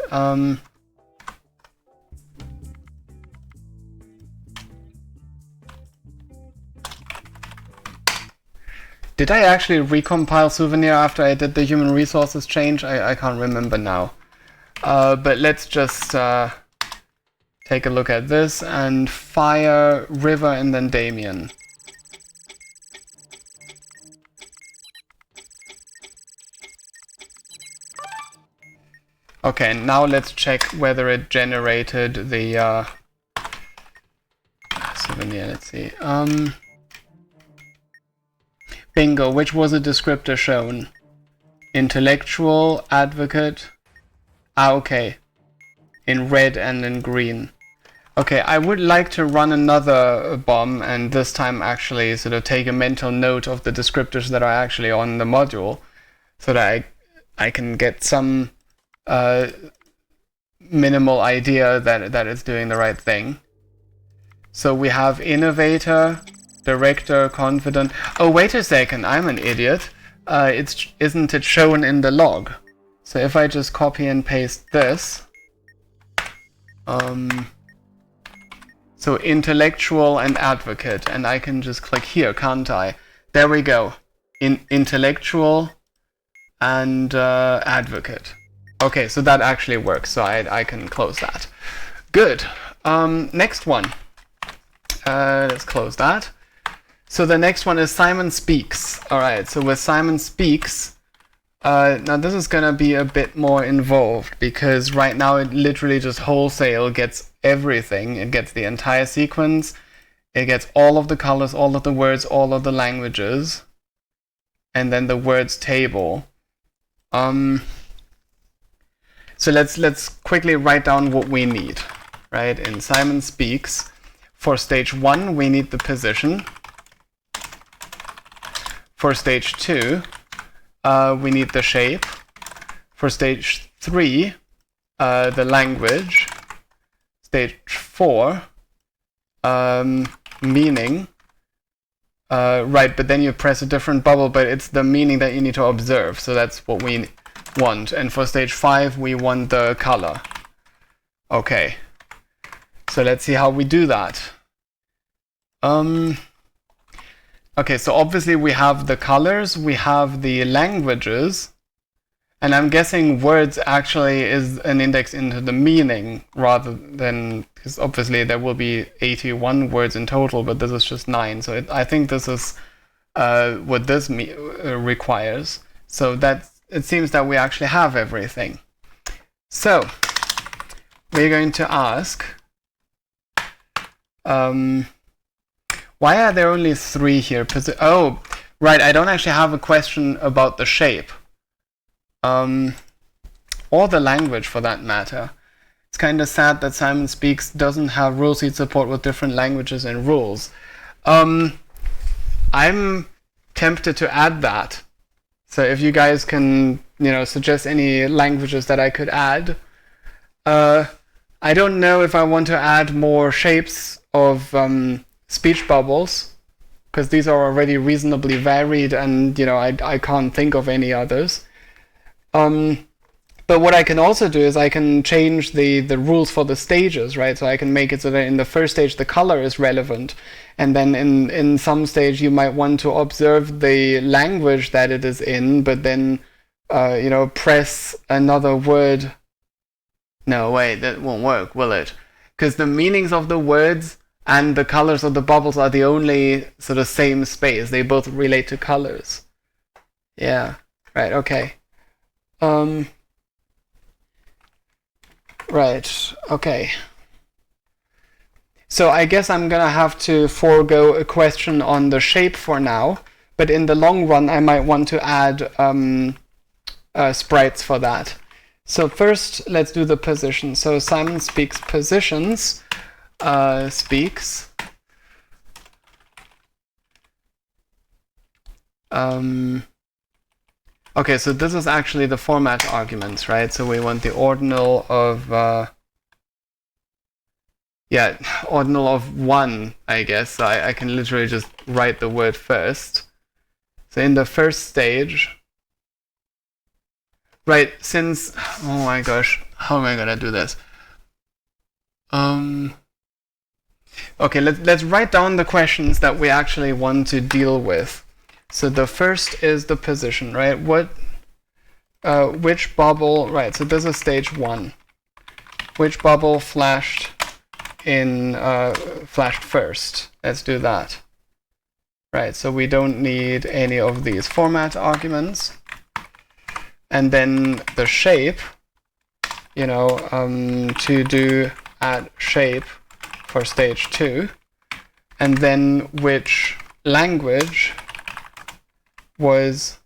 Did I actually recompile Souvenir after I did the human resources change? I can't remember now. But let's just take a look at this and fire River and then Damien. Okay, now let's check whether it generated the Souvenir. Let's see. Bingo, which was a descriptor shown? Intellectual, advocate. Okay. In red and in green. Okay, I would like to run another bomb and this time actually sort of take a mental note of the descriptors that are actually on the module so that I can get some minimal idea that it's doing the right thing. So we have innovator, director, confident. Oh, wait a second, I'm an idiot. Isn't it shown in the log? So if I just copy and paste this, so intellectual and advocate, and I can just click here, can't I? There we go. Intellectual and advocate. Okay, so that actually works, so I can close that. Good. Next one. Let's close that. So the next one is Simon Speaks. Alright, so with Simon Speaks, now this is gonna be a bit more involved because right now it literally just wholesale gets everything. It gets the entire sequence, it gets all of the colors, all of the words, all of the languages, and then the words table. So let's quickly write down what we need. Right, in Simon Speaks, for stage 1 we need the position. For stage 2, we need the shape. For stage 3, the language. Stage 4, meaning. Right, but then you press a different bubble, but it's the meaning that you need to observe. So that's what we want. And for stage 5, we want the color. Okay. So let's see how we do that. Okay, so obviously we have the colors, we have the languages, and I'm guessing words actually is an index into the meaning rather than, because obviously there will be 81 words in total, but this is just 9. So I think this is what this requires. So that it seems that we actually have everything. So we're going to ask, why are there only 3 here? Oh, right, I don't actually have a question about the shape. Or the language for that matter. It's kind of sad that Simon Speaks doesn't have rule seed support with different languages and rules. I'm tempted to add that. So if you guys can, suggest any languages that I could add. I don't know if I want to add more shapes of speech bubbles, because these are already reasonably varied, and I can't think of any others. But what I can also do is I can change the rules for the stages, right? So I can make it so that in the first stage the color is relevant, and then in some stage you might want to observe the language that it is in, but then press another word. No, wait, that won't work, will it? Because the meanings of the words and the colors of the bubbles are the only sort of same space. They both relate to colors. Yeah, right, okay. Right, okay. So I guess I'm gonna have to forego a question on the shape for now, but in the long run I might want to add sprites for that. So first let's do the position. So Simon Speaks positions, speaks. Okay, so this is actually the format arguments, right? So we want the ordinal of, ordinal of 1, I guess. So I can literally just write the word first. So in the first stage, right, since, oh my gosh, how am I gonna do this? Okay, let's write down the questions that we actually want to deal with. So the first is the position, right? Which bubble, right, so this is stage 1. Which bubble flashed first? Let's do that. Right, so we don't need any of these format arguments. And then the shape, to do add shape for stage 2. And then which language was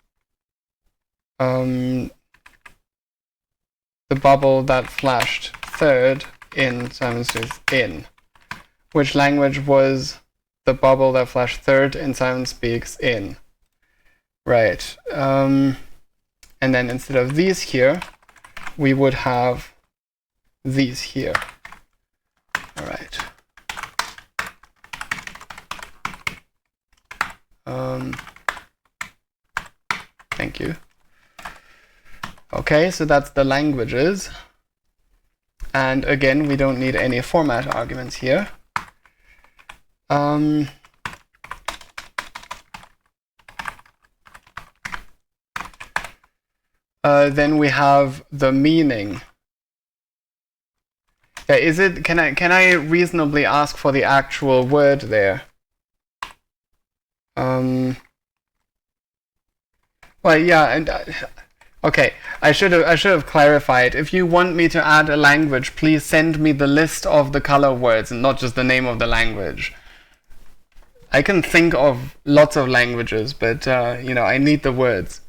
the bubble that flashed third in Simon Speaks in. Which language was the bubble that flashed third in Simon Speaks in. Right. And then instead of these here, we would have these here. All right. Thank you. Okay, so that's the languages. And again, we don't need any format arguments here. Then we have the meaning. Yeah, can I reasonably ask for the actual word there? Well, yeah, and okay, I should have clarified. If you want me to add a language, please send me the list of the color words and not just the name of the language. I can think of lots of languages, but I need the words.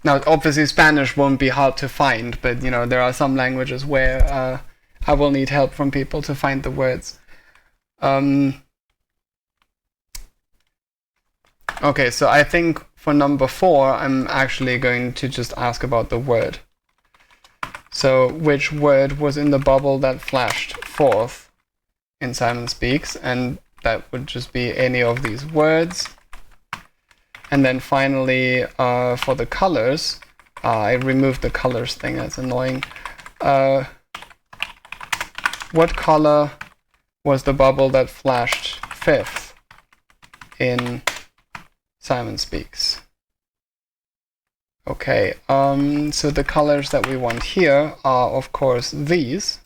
Now, obviously, Spanish won't be hard to find, but there are some languages where I will need help from people to find the words. Okay, so I think for number 4, I'm actually going to just ask about the word. So, which word was in the bubble that flashed fourth in Simon Speaks? And that would just be any of these words. And then finally, for the colors, I removed the colors thing, that's annoying. what color was the bubble that flashed 5th in Simon Speaks? Okay, so the colors that we want here are, of course, these.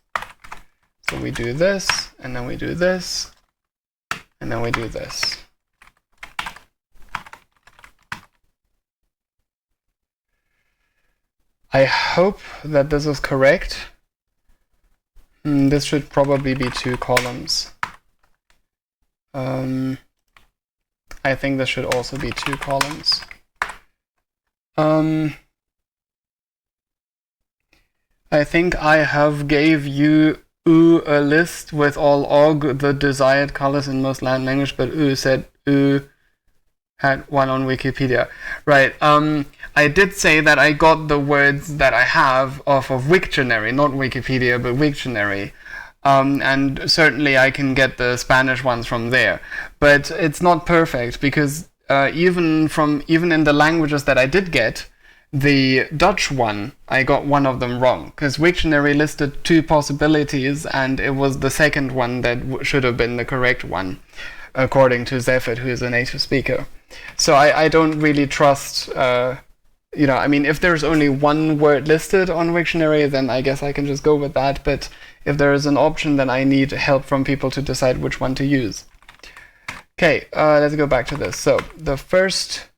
So we do this, and then we do this, and then we do this. I hope that this is correct. This should probably be 2 columns. I think this should also be 2 columns. I think I have gave you a list with all the desired colors in most language, but said had one on Wikipedia. Right. I did say that I got the words that I have off of Wiktionary, not Wikipedia, but Wiktionary. And certainly I can get the Spanish ones from there. But it's not perfect because even in the languages that I did get, the Dutch one, I got one of them wrong, because Wiktionary listed 2 possibilities, and it was the second one that should have been the correct one, according to Zephyr, who is a native speaker. So I don't really trust, I mean, if there's only one word listed on Wiktionary, then I guess I can just go with that, but if there is an option, then I need help from people to decide which one to use. Okay, let's go back to this. So the first...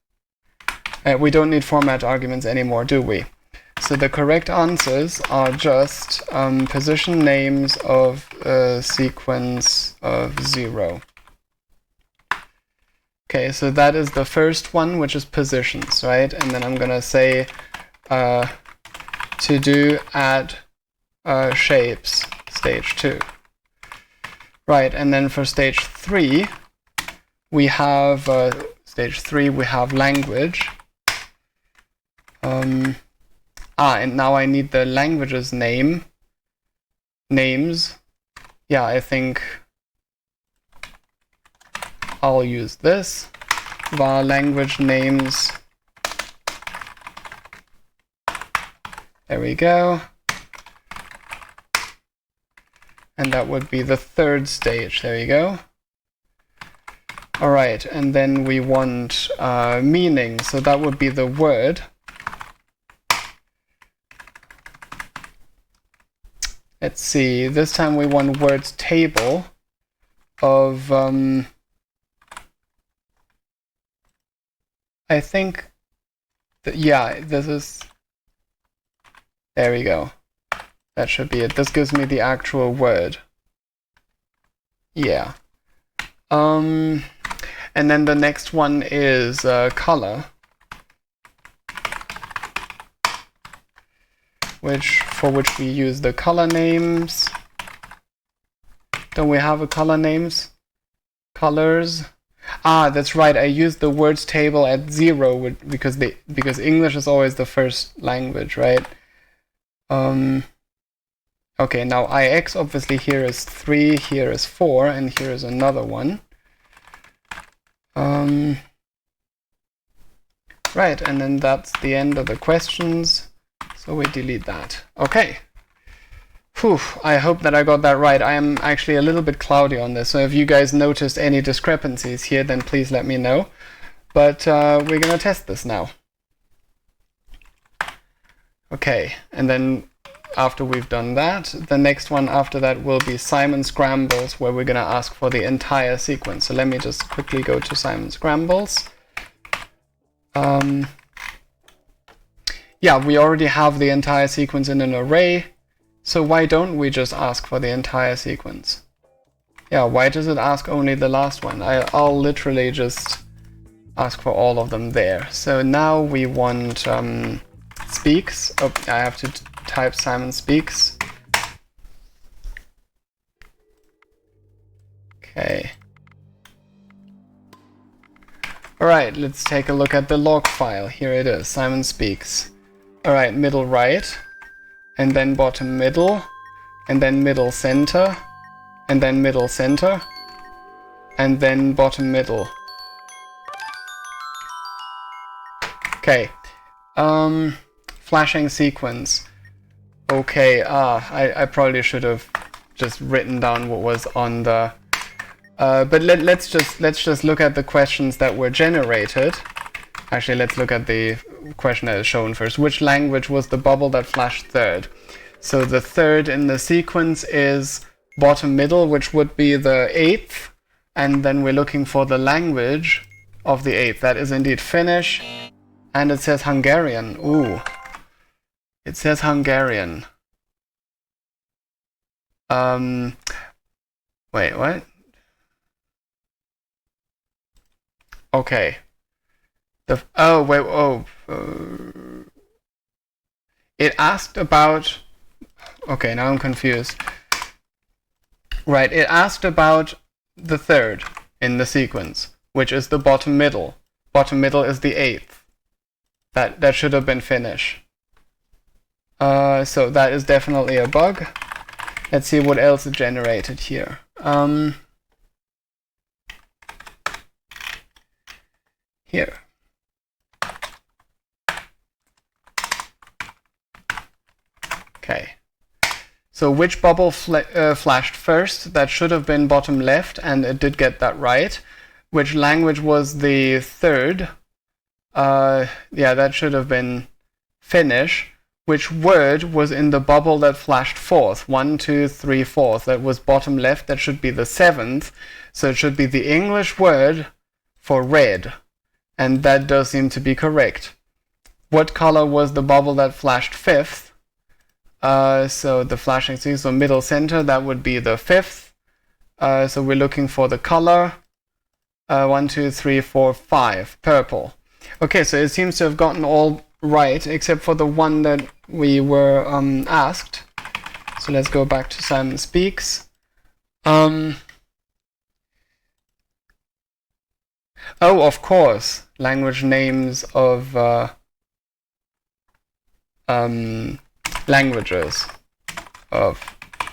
we don't need format arguments anymore, do we? So the correct answers are just position names of a sequence of 0. Okay, so that is the first one, which is positions, right? And then I'm gonna say to do add shapes, stage 2. Right, and then for stage 3, we have language. And now I need the language's names. Yeah, I think I'll use this. Var language names. There we go. And that would be the 3rd stage. There you go. All right, and then we want meaning. So that would be the word. Let's see, this time we want words table of, I think, yeah, this is, there we go. That should be it. This gives me the actual word. Yeah. And then the next one is color. For which we use the color names. Don't we have a color names? Colors. Ah, that's right. I used the words table at 0 because English is always the first language, right? Okay, now IX obviously here is 3, here is 4, and here is another one. Right, and then that's the end of the questions. So we delete that. Okay. Whew, I hope that I got that right. I am actually a little bit cloudy on this, so if you guys noticed any discrepancies here, then please let me know. But we're gonna test this now. Okay, and then after we've done that, the next one after that will be Simon Scrambles, where we're gonna ask for the entire sequence. So let me just quickly go to Simon Scrambles. Yeah, we already have the entire sequence in an array, so why don't we just ask for the entire sequence? Yeah, why does it ask only the last one? I'll literally just ask for all of them there. So now we want speaks. Oh, I have to type Simon Speaks. Okay. Alright, let's take a look at the log file. Here it is, Simon Speaks. Alright, middle right, and then bottom middle, and then middle center, and then middle center, and then bottom middle. Okay, flashing sequence. Okay, I probably should have just written down what was on the. But let's just look at the questions that were generated. Actually, let's look at the question that is shown first. Which language was the bubble that flashed third? So the third in the sequence is bottom middle, which would be the eighth, and then we're looking for the language of the eighth. That is indeed Finnish, and it says Hungarian. Ooh, it says Hungarian. Wait, what? Okay. It asked about. Okay, now I'm confused. Right, it asked about the third in the sequence, which is the bottom middle. Bottom middle is the eighth. That should have been Finnish. So that is definitely a bug. Let's see what else is generated here. Here. Okay. So which bubble flashed first? That should have been bottom left, and it did get that right. Which language was the third? Yeah, that should have been Finnish. Which word was in the bubble that flashed fourth? 1, 2, 3, fourth. That was bottom left. That should be the seventh. So it should be the English word for red. And that does seem to be correct. What color was the bubble that flashed fifth? So the flashing C, so middle center, that would be the fifth. So we're looking for the color. 1, 2, 3, 4, 5. Purple. Okay, so it seems to have gotten all right, except for the one that we were asked. So let's go back to Simon Speaks. Oh, of course, language names of languages of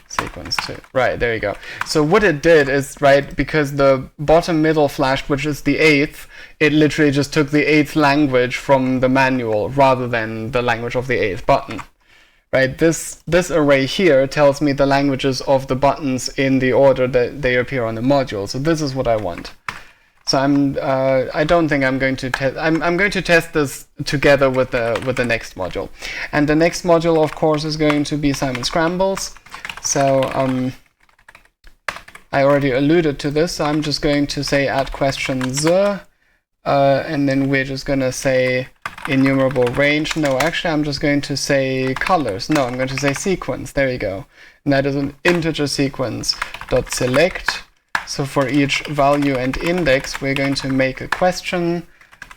sequence 2. Right, there you go. So what it did is, right, because the bottom middle flashed, which is the eighth, it literally just took the eighth language from the manual rather than the language of the eighth button. Right, this array here tells me the languages of the buttons in the order that they appear on the module. So this is what I want. So I don't think I'm going to test. I'm going to test this together with the next module, and the next module, of course, is going to be Simon Scrambles. So I already alluded to this. So I'm just going to say add questions, and then we're just going to say enumerable range. No, actually, I'm just going to say colors. No, I'm going to say sequence. There you go. And that is an integer sequence dot select. So for each value and index, we're going to make a question.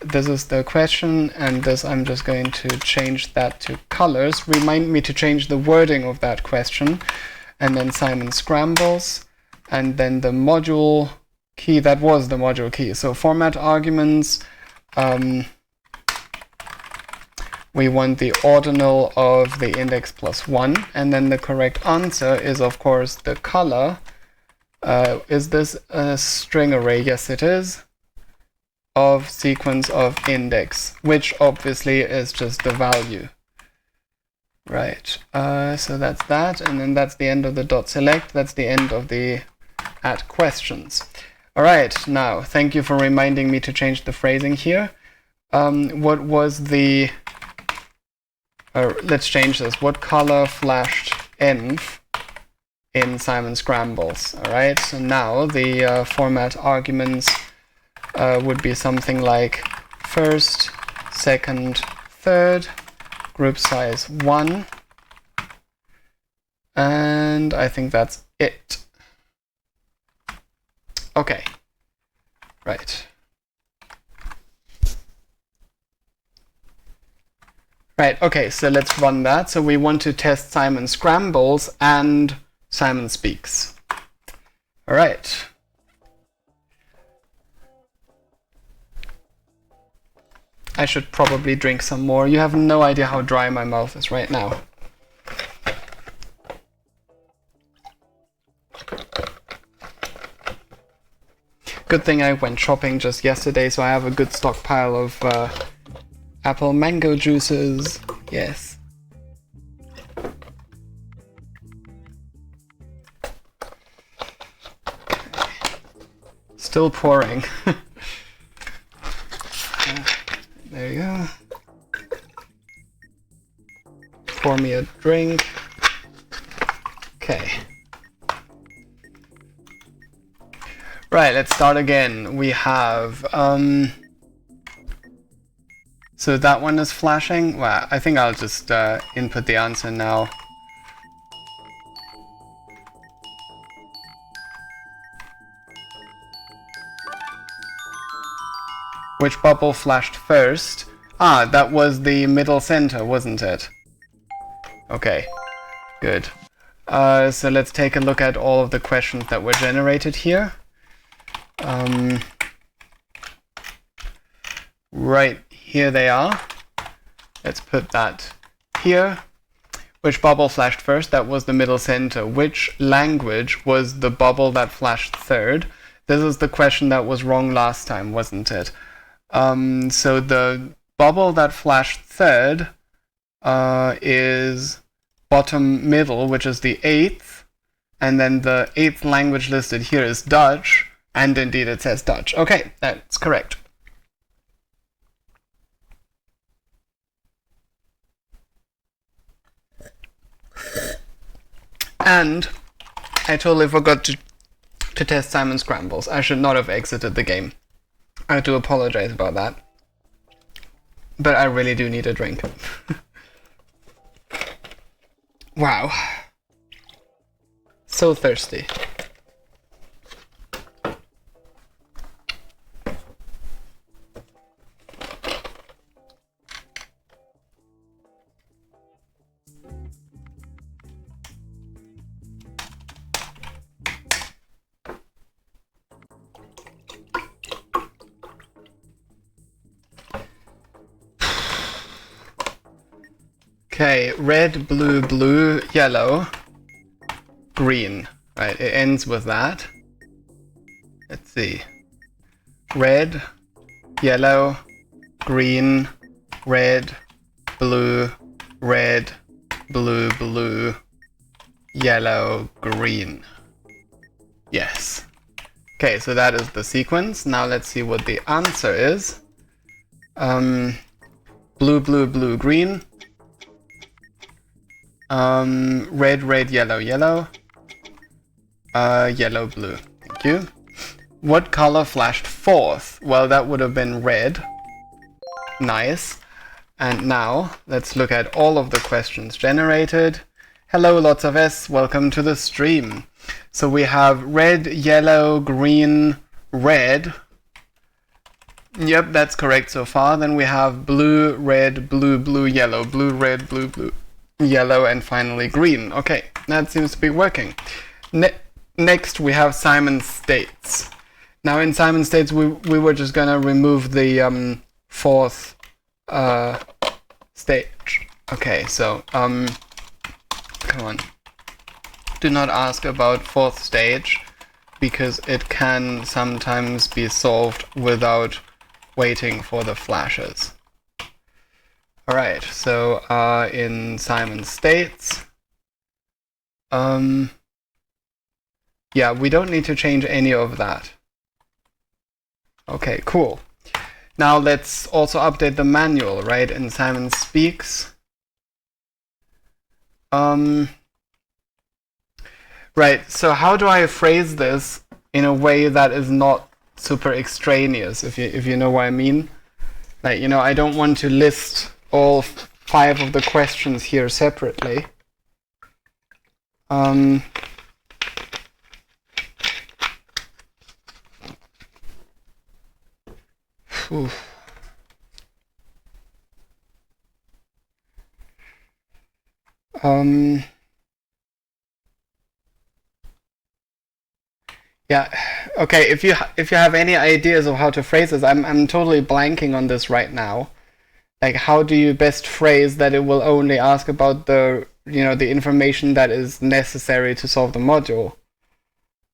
This is the question, and this I'm just going to change that to colors. Remind me to change the wording of that question. And then Simon Scrambles, and then the module key, that was the module key. So format arguments, we want the ordinal of the index plus 1, and then the correct answer is, of course, the color. Is this a string array? Yes, it is. Of sequence of index, which obviously is just the value. Right. So that's that, and then that's the end of the dot select. That's the end of the add questions. All right. Now, thank you for reminding me to change the phrasing here. What was the? Let's change this. What color flashed env in Simon Scrambles? All right, so now the format arguments would be something like first, second, third, group size 1, and I think that's it. Okay, right. Right, okay, so let's run that. So we want to test Simon Scrambles and Simon Speaks. All right. I should probably drink some more. You have no idea how dry my mouth is right now. Good thing I went shopping just yesterday, so I have a good stockpile of apple mango juices. Yes. Still pouring. There you go. Pour me a drink. Okay. Right, let's start again. We have, so that one is flashing. Well, I think I'll just input the answer now. Which bubble flashed first? Ah, that was the middle center, wasn't it? Okay, good. So let's take a look at all of the questions that were generated here. Right, here they are. Let's put that here. Which bubble flashed first? That was the middle center. Which language was the bubble that flashed third? This is the question that was wrong last time, wasn't it? So the bubble that flashed third is bottom middle, which is the 8th, and then the 8th language listed here is Dutch, and indeed it says Dutch. Okay, that's correct. And I totally forgot to test Simon Scrambles. I should not have exited the game. I do apologize about that. But I really do need a drink. Wow. So thirsty. Okay, red, blue, blue, yellow, green. Right, it ends with that. Let's see. Red, yellow, green, red, blue, blue, yellow, green. Yes. Okay, so that is the sequence. Now let's see what the answer is. Blue, blue, blue, green. Red, red, yellow, yellow. Yellow, blue. Thank you. What color flashed fourth? Well, that would have been red. Nice. And now, let's look at all of the questions generated. Hello, lots of S. Welcome to the stream. So we have red, yellow, green, red. Yep, that's correct so far. Then we have blue, red, blue, blue, yellow, blue, red, blue, blue, yellow, and finally green. Okay, that seems to be working. Next, we have Simon States. Now, in Simon States, we were just gonna remove the fourth stage. Okay, so come on. Do not ask about fourth stage because it can sometimes be solved without waiting for the flashes. Alright, so in Simon States, yeah, we don't need to change any of that. Okay, cool. Now let's also update the manual, right, in Simon Speaks. Right, so how do I phrase this in a way that is not super extraneous, if you know what I mean? Like, you know, I don't want to list all 5 of the questions here separately. Yeah, okay, if you have any ideas of how to phrase this, I'm totally blanking on this right now. Like, how do you best phrase that it will only ask about the, you know, the information that is necessary to solve the module?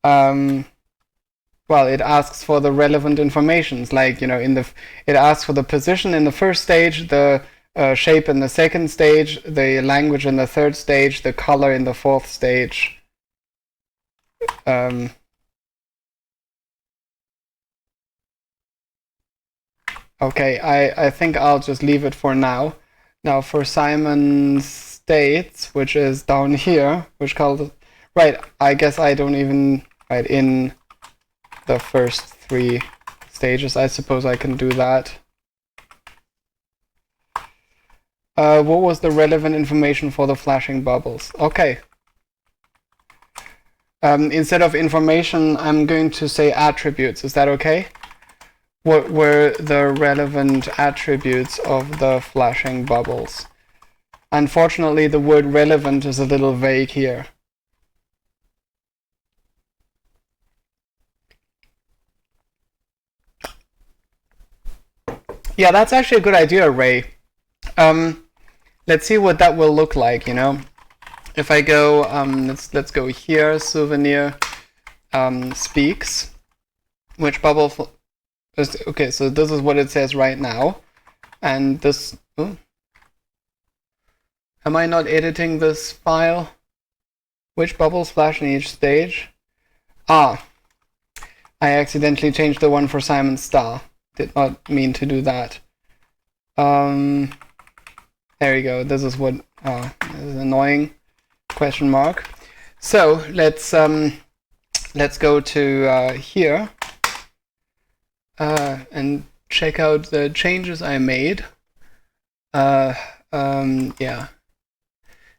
Well, it asks for the relevant informations, like, you know, it asks for the position in the first stage, the shape in the second stage, the language in the third stage, the color in the fourth stage. Okay, I think I'll just leave it for now. Now for Simon states, which is down here, which called, right, I guess I don't even, right, in the first 3 stages, I suppose I can do that. What was the relevant information for the flashing bubbles? Okay. Instead of information, I'm going to say attributes. Is that okay? What were the relevant attributes of the flashing bubbles? Unfortunately, the word relevant is a little vague here. Yeah, that's actually a good idea, Ray. Let's see what that will look like, you know. If I go, let's go here, Souvenir speaks. Which bubble? Okay, so this is what it says right now, and this. Oh, am I not editing this file? Which bubbles flash in each stage? Ah, I accidentally changed the one for Simon Star. Did not mean to do that. There we go. This is what. This is annoying. Question mark. So let's go to here and check out the changes I made. Yeah.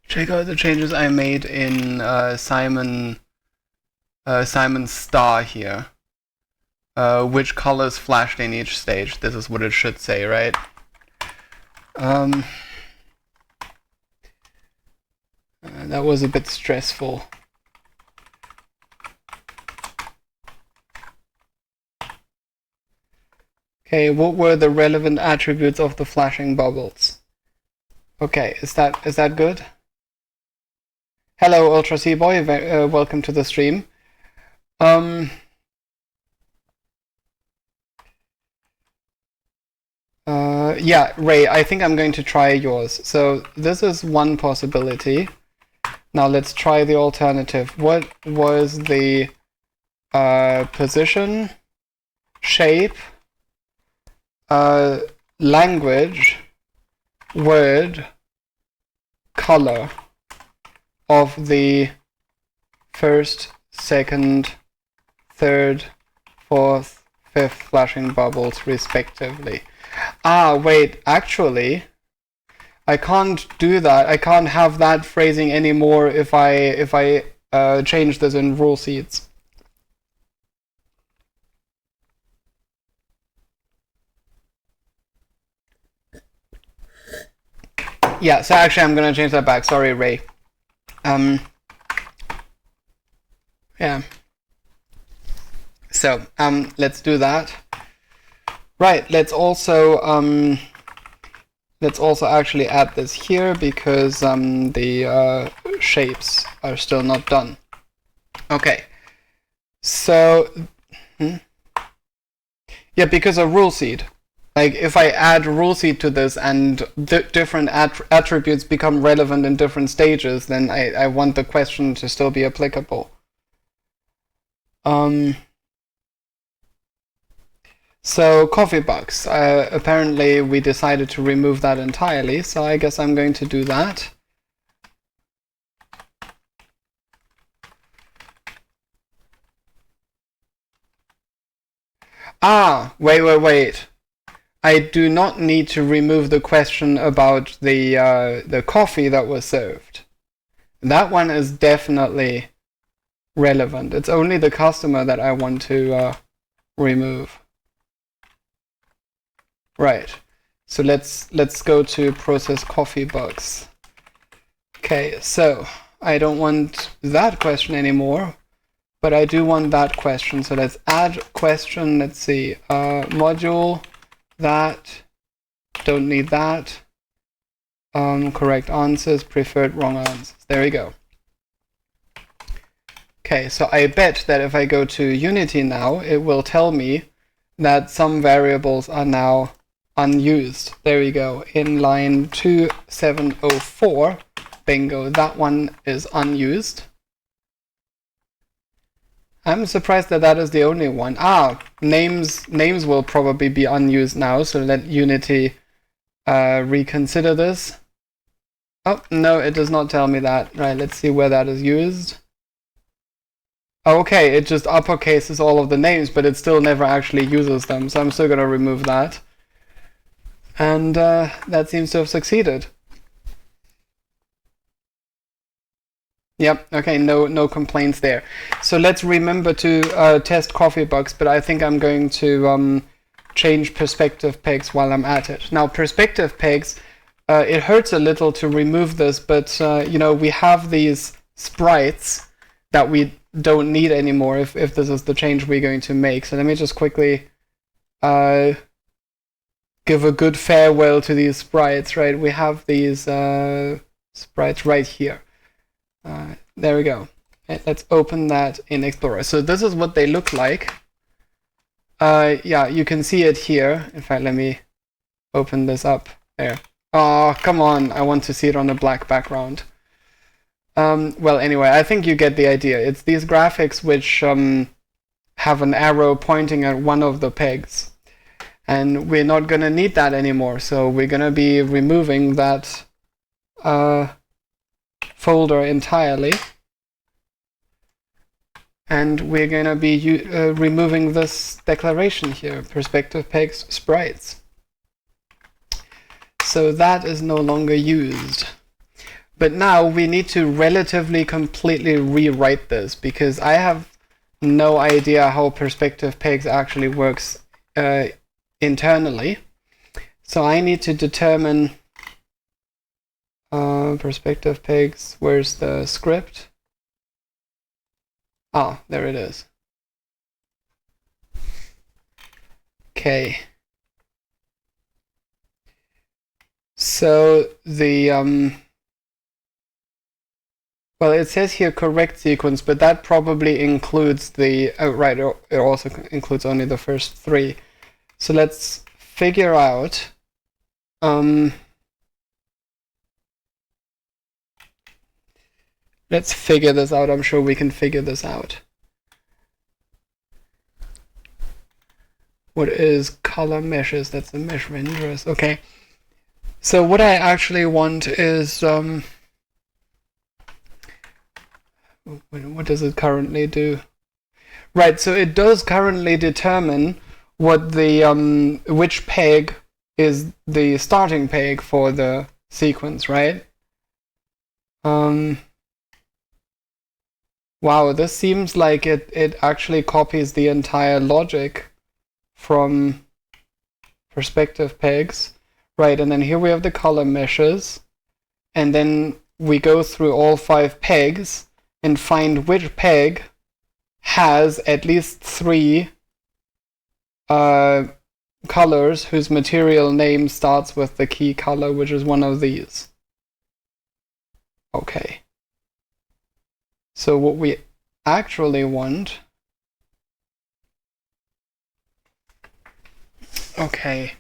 Check out the changes I made in Simon Star here. Which colors flashed in each stage. This is what it should say, right? That was a bit stressful. Okay, what were the relevant attributes of the flashing bubbles? Okay, is that good? Hello, Ultra Sea Boy. Welcome to the stream. Yeah, Ray, I think I'm going to try yours. So this is one possibility. Now let's try the alternative. What was the position, shape, language, word, color of the first, second, third, fourth, fifth flashing bubbles respectively? Ah, wait, actually, I can't do that. I can't have that phrasing anymore if I change this in rule seeds. Yeah, so actually I'm gonna change that back. Sorry, Ray. Yeah. So let's do that. Right. Let's also actually add this here because the shapes are still not done. Okay. So yeah, because of rule seed. Like if I add rule seed to this and different attributes become relevant in different stages, then I want the question to still be applicable. So coffee bucks, apparently we decided to remove that entirely, so I guess I'm going to do that. Ah, wait. I do not need to remove the question about the coffee that was served. That one is definitely relevant. It's only the customer that I want to remove. Right. So let's go to process coffee bugs. Okay, so I don't want that question anymore, but I do want that question. So let's add question. Let's see, module. That, don't need that. Correct answers, preferred wrong answers. There we go. Okay, so I bet that if I go to Unity now, it will tell me that some variables are now unused. There we go. In line 2704, bingo, that one is unused. I'm surprised that that is the only one. Names will probably be unused now, so let Unity reconsider this. Oh, no, it does not tell me that. Right, let's see where that is used. Okay, it just uppercases all of the names, but it still never actually uses them, so I'm still going to remove that. And that seems to have succeeded. Yep, okay, no complaints there. So let's remember to test coffee bugs, but I think I'm going to change perspective pegs while I'm at it. Now, perspective pegs, it hurts a little to remove this, but you know, we have these sprites that we don't need anymore if this is the change we're going to make. So let me just quickly give a good farewell to these sprites, right? We have these sprites right here. There we go. Let's open that in Explorer. So this is what they look like. Yeah, you can see it here. In fact, let me open this up. There. Oh, come on. I want to see it on a black background. Well, anyway, I think you get the idea. It's these graphics which have an arrow pointing at one of the pegs. And we're not going to need that anymore. So we're going to be removing that folder entirely. And we're going to be removing this declaration here, perspective pegs sprites. So that is no longer used. But now we need to relatively completely rewrite this, because I have no idea how perspective pegs actually works internally. So I need to determine perspective pegs. Where's the script? Ah, there it is. Okay. So the well, it says here correct sequence, but that probably includes the right. It also includes only the first three. So let's figure out. Let's figure this out. I'm sure we can figure this out. What is color meshes? That's the mesh renderers. Okay. So what I actually want is what does it currently do? Right. So it does currently determine what the which peg is the starting peg for the sequence, right? Wow, this seems like it actually copies the entire logic from perspective pegs. Right, and then here we have the color meshes, and then we go through all 5 pegs and find which peg has at least 3 colors whose material name starts with the key color, which is one of these. Okay. So what we actually want, okay,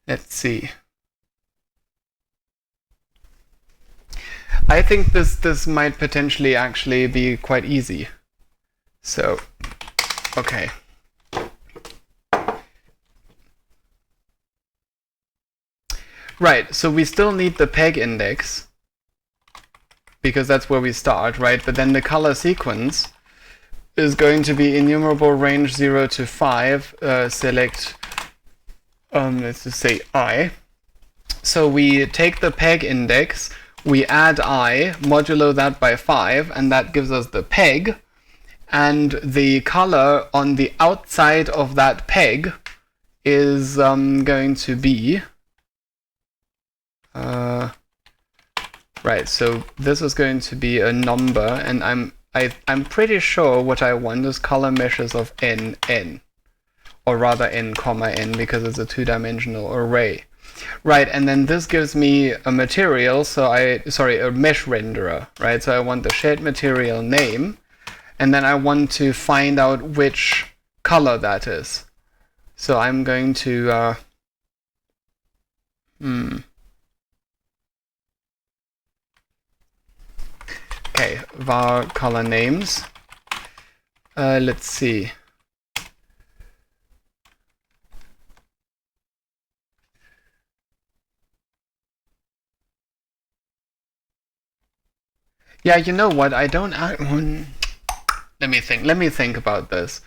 let's see. I think this might potentially actually be quite easy. So, okay. Right, so we still need the peg index, because that's where we start, right? But then the color sequence is going to be enumerable range 0 to 5, select, let's just say I. So we take the peg index, we add I, modulo that by 5, and that gives us the peg. And the color on the outside of that peg is going to be right, so this is going to be a number, and I'm pretty sure what I want is color meshes of n, or rather n comma n, because it's a 2-dimensional array. Right, and then this gives me a material, so a mesh renderer, right? So I want the shared material name, and then I want to find out which color that is. So I'm going to okay, var color names. Let's see. Yeah, you know what? I don't. Let me think. Let me think about this.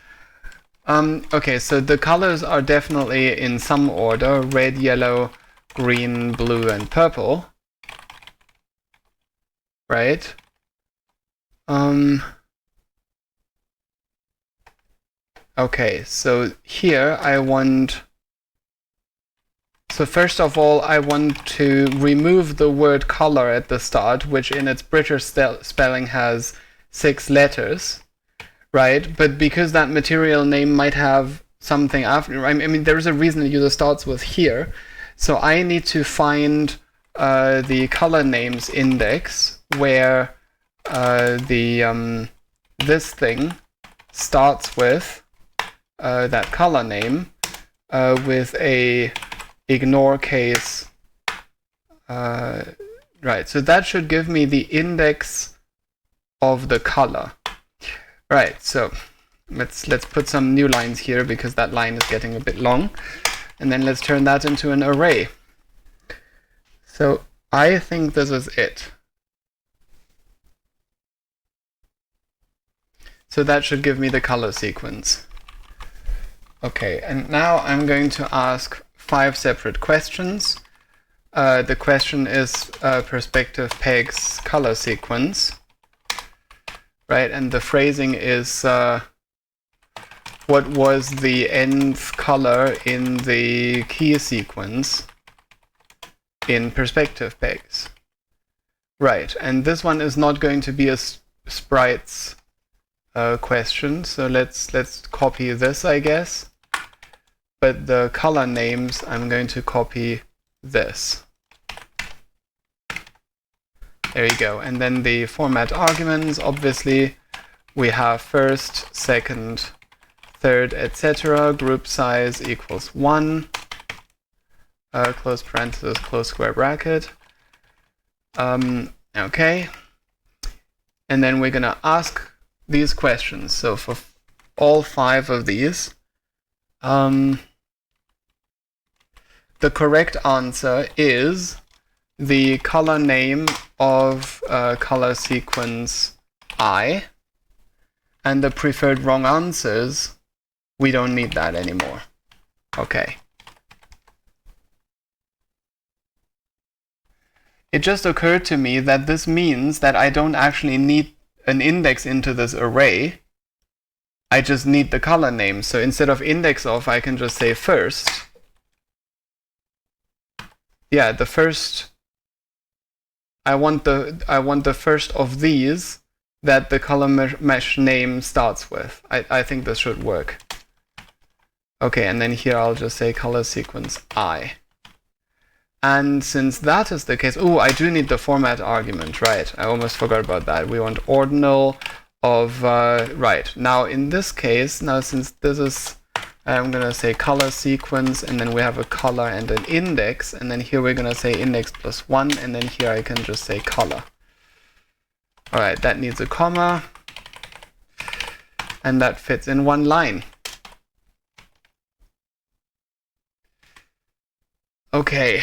Okay, so the colors are definitely in some order: red, yellow, green, blue, and purple. Right? Okay, so here I want. So first of all, I want to remove the word color at the start, which in its British spelling has 6 letters, right? But because that material name might have something after, I mean, there's a reason the user starts with here. So I need to find the color names index where this thing starts with that color name with a ignore case. Right, so that should give me the index of the color. Right, so let's put some new lines here because that line is getting a bit long. And then let's turn that into an array. So I think this is it. So that should give me the color sequence. Okay, and now I'm going to ask 5 separate questions. The question is perspective peg's color sequence, right? And the phrasing is what was the nth color in the key sequence in perspective pegs, right? And this one is not going to be a sprites question, so let's copy this, I guess. But the color names, I'm going to copy this. There you go. And then the format arguments, obviously, we have first, second, third, etc. Group size equals 1. Close parenthesis, close square bracket. Okay. And then we're going to ask these questions. So for all 5 of these, the correct answer is the color name of color sequence I, and the preferred wrong answers, we don't need that anymore. Okay. It just occurred to me that this means that I don't actually need an index into this array. I just need the color name. So instead of index of, I can just say first. Yeah, the first. I want the first of these that the color mesh name starts with. I think this should work. Okay, and then here I'll just say color sequence I. And since that is the case, oh, I do need the format argument, right? I almost forgot about that. We want ordinal of, right. Now in this case, now since this is, I'm gonna say color sequence, and then we have a color and an index, and then here we're gonna say index plus 1, and then here I can just say color. All right, that needs a comma, and that fits in one line. Okay.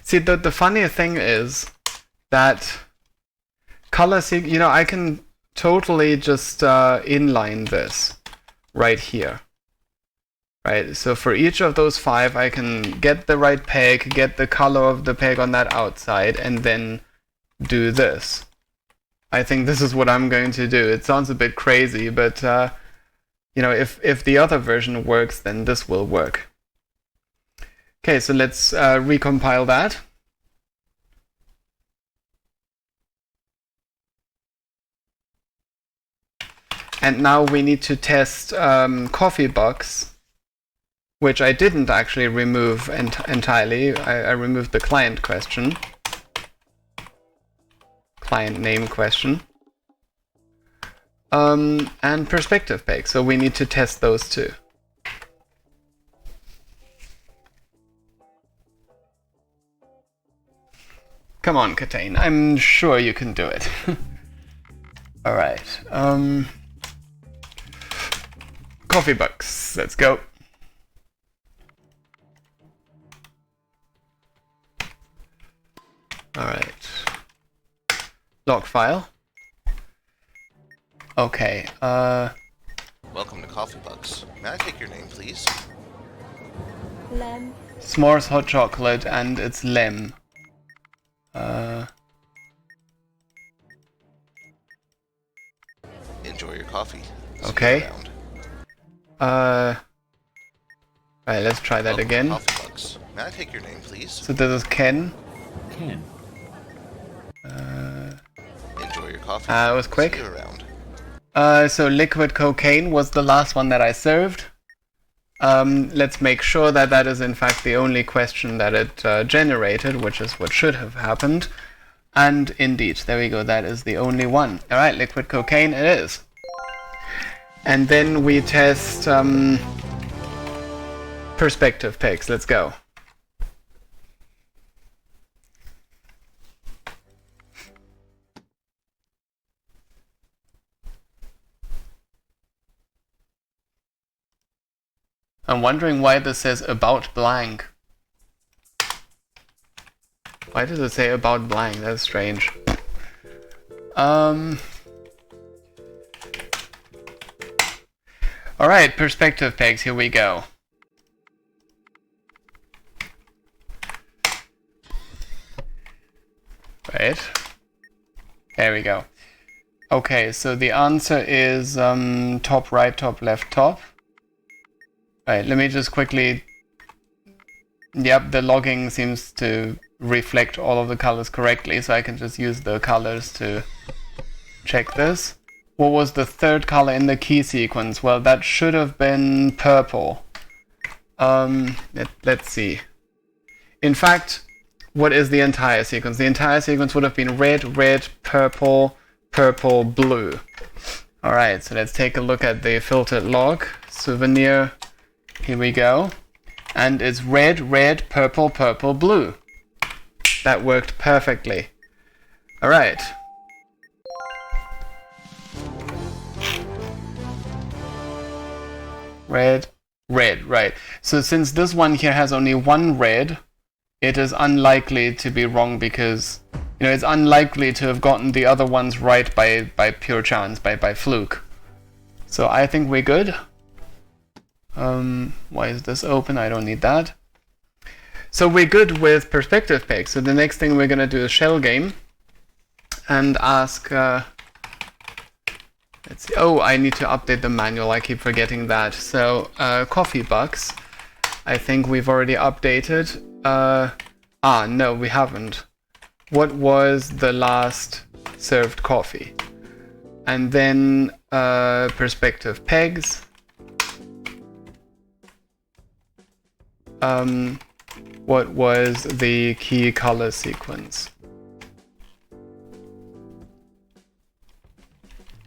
See, the funny thing is that color you know, I can totally just inline this right here. Right, so for each of those 5, I can get the right peg, get the color of the peg on that outside, and then do this. I think this is what I'm going to do. It sounds a bit crazy, but you know, if the other version works, then this will work. Okay, so let's recompile that. And now we need to test coffee box, which I didn't actually remove entirely. I removed the client question, client name question, and perspective peg. So we need to test those two. Come on, KTANE. I'm sure you can do it. Alright. Coffee bucks. Let's go. Alright. Log file. Okay. Welcome to Coffee Bucks. May I take your name, please? Lem. S'mores hot chocolate, and it's Lem. Enjoy your coffee. See Okay. you around. Right, let's try that Welcome again. to Coffee Bucks. May I take your name, please? So this is Ken. Ken. Enjoy your coffee. It was quick. See you around. So liquid cocaine was the last one that I served. Let's make sure that that is in fact the only question that it generated, which is what should have happened. And indeed, there we go, that is the only one. Alright, liquid cocaine it is. And then we test perspective pegs. Let's go. I'm wondering why this says about blank. Why does it say about blank? That's strange. Alright, perspective pegs, here we go. Right. There we go. Okay, so the answer is top right, top left, top. Right, let me just quickly... Yep, the logging seems to reflect all of the colors correctly, so I can just use the colors to check this. What was the third color in the key sequence? Well, that should have been purple. Let's see. In fact, what is the entire sequence? The entire sequence would have been red, red, purple, purple, blue. Alright, so let's take a look at the filtered log. Souvenir. Here we go. And it's red, red, purple, purple, blue. That worked perfectly. Alright. Red, red, right. So since this one here has only one red, it is unlikely to be wrong because, you know, it's unlikely to have gotten the other ones right by pure chance, by fluke. So I think we're good. Why is this open? I don't need that. So we're good with perspective pegs. So the next thing we're gonna do is shell game and ask. Let's see. Oh, I need to update the manual. I keep forgetting that. So coffee bucks. I think we've already updated. No, we haven't. What was the last served coffee? And then perspective pegs. What was the key color sequence?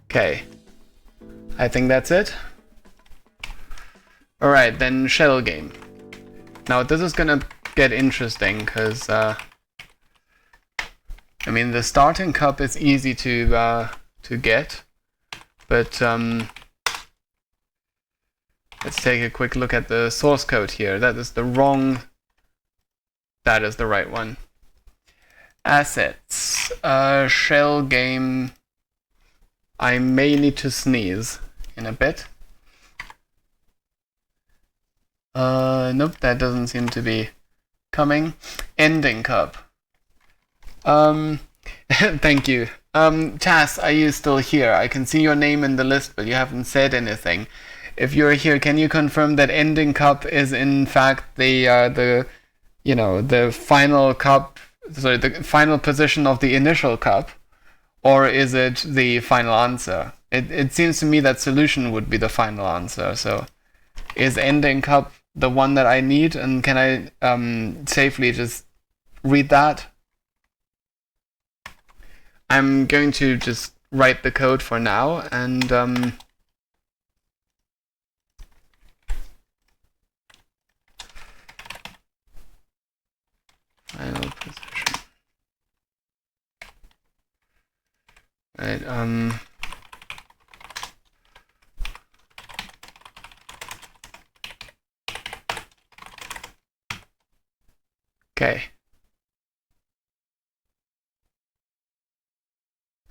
Okay, I think that's it. Alright, then shell game. Now this is gonna get interesting because I mean the starting cup is easy to get, but let's take a quick look at the source code here. That is the wrong. That is the right one. Assets. Shell game. I may need to sneeze in a bit. Nope, that doesn't seem to be coming. Ending cup. Thank you. Chas, are you still here? I can see your name in the list, but you haven't said anything. If you're here, can you confirm that ending cup is in fact the final cup, sorry, the final position of the initial cup, or is it the final answer? It seems to me that solution would be the final answer. So, is ending cup the one that I need, and can I safely just read that? I'm going to just write the code for now and final position. Right, okay.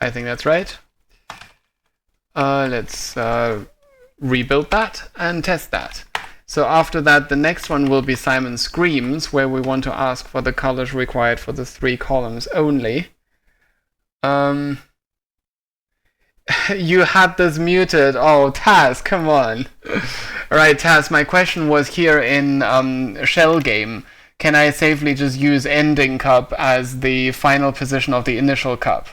I think that's right. Let's rebuild that and test that. So after that, the next one will be Simon Screams, where we want to ask for the colors required for the 3 columns only. You had this muted. Oh, Taz, come on. Alright, Taz, my question was here in Shell Game. Can I safely just use ending cup as the final position of the initial cup?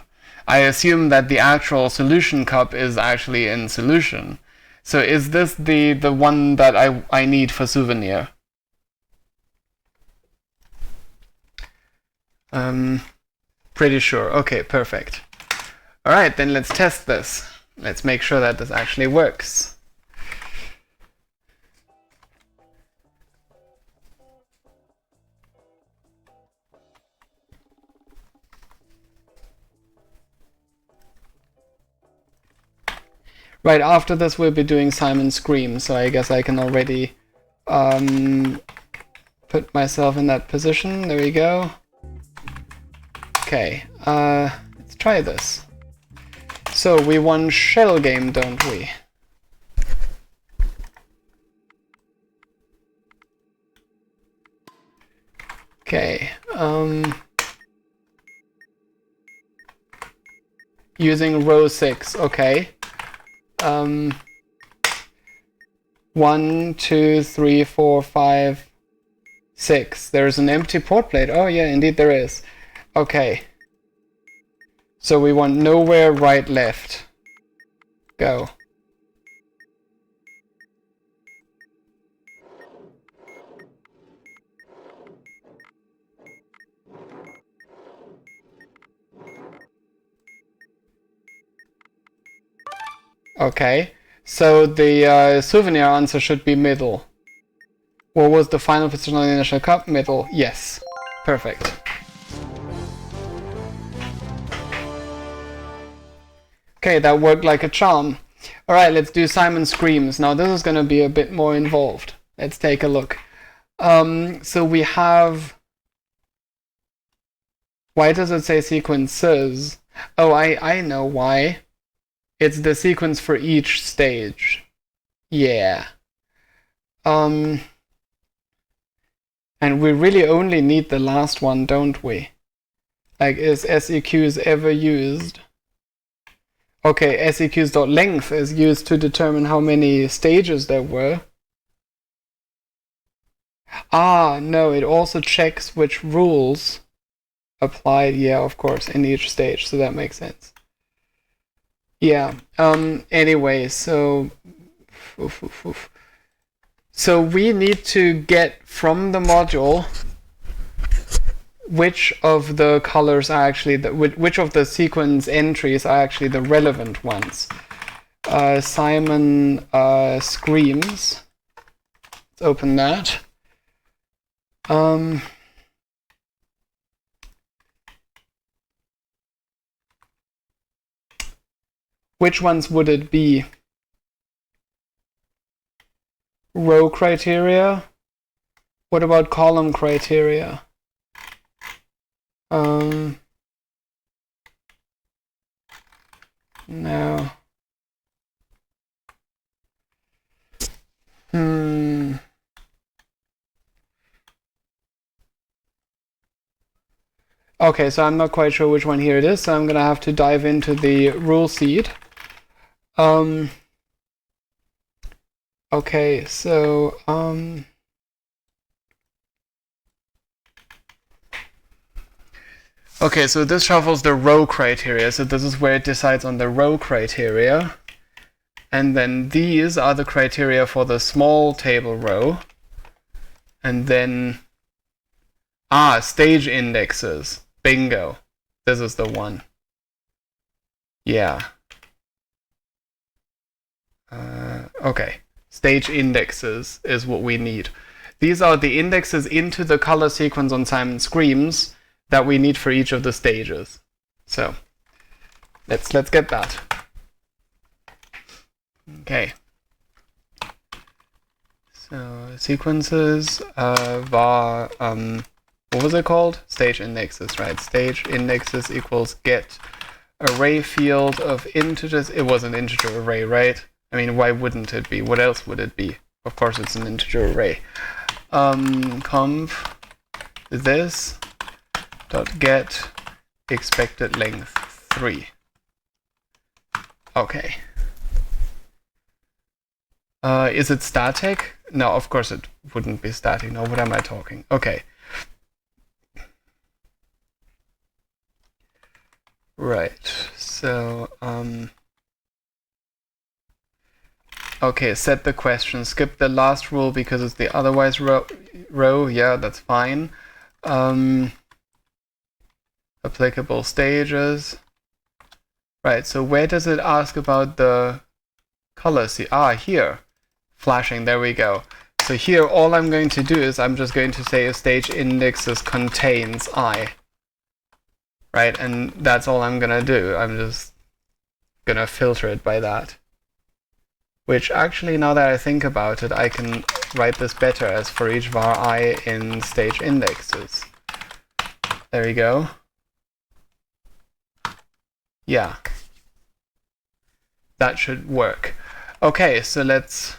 I assume that the actual solution cup is actually in solution. So is this the one that I need for Souvenir? Pretty sure. Okay, perfect. Alright, then let's test this. Let's make sure that this actually works. Right, after this we'll be doing Simon Screams, so I guess I can already put myself in that position. There we go. Okay, let's try this. So we won Shell Game, don't we? Okay, using row 6, okay. 1, 2, 3, 4, 5, 6. There's an empty port plate. Oh yeah, indeed there is. Okay. So we want nowhere, right, left. Go. Okay. So the Souvenir answer should be middle. What was the final position on the initial cup? Middle. Yes. Perfect. Okay, that worked like a charm. Alright, let's do Simon Screams. Now this is going to be a bit more involved. Let's take a look. So we have... Why does it say sequences? Oh, I know why. It's the sequence for each stage. Yeah. And we really only need the last one, don't we? Like, is seqs ever used? Okay, seqs.length is used to determine how many stages there were. Ah, no, it also checks which rules applied, yeah, of course, in each stage, so that makes sense. Yeah, anyway, so we need to get from the module which of the colors are actually which of the sequence entries are actually the relevant ones. Simon Screams. Let's open that. Which ones would it be? Row criteria? What about column criteria? No. Okay, so I'm not quite sure which one here it is, so I'm gonna have to dive into the rule seed. Okay, so okay, so this shuffles the row criteria, so this is where it decides on the row criteria. And then these are the criteria for the small table row. And then, stage indexes. Bingo. This is the one. Yeah. Okay. Stage indexes is what we need. These are the indexes into the color sequence on Simon Screams that we need for each of the stages. So, Let's get that. Okay. So sequences var what was it called? Stage indexes, right? Stage indexes equals get array field of integers. It was an integer array, right? I mean, why wouldn't it be? What else would it be? Of course, it's an integer array. Conv this dot get expected length 3. Okay. Is it static? No, of course it wouldn't be static. No, what am I talking? Okay. Right. So, okay, set the question. Skip the last rule because it's the otherwise row. Yeah, that's fine. Applicable stages. Right, so where does it ask about the color? See, here. Flashing, there we go. So here, all I'm going to do is I'm just going to say a stage indexes contains I. Right, and that's all I'm gonna do. I'm just gonna filter it by that. Which actually, now that I think about it, I can write this better as for each var I in stage indexes. There we go. Yeah. That should work. Okay, so let's...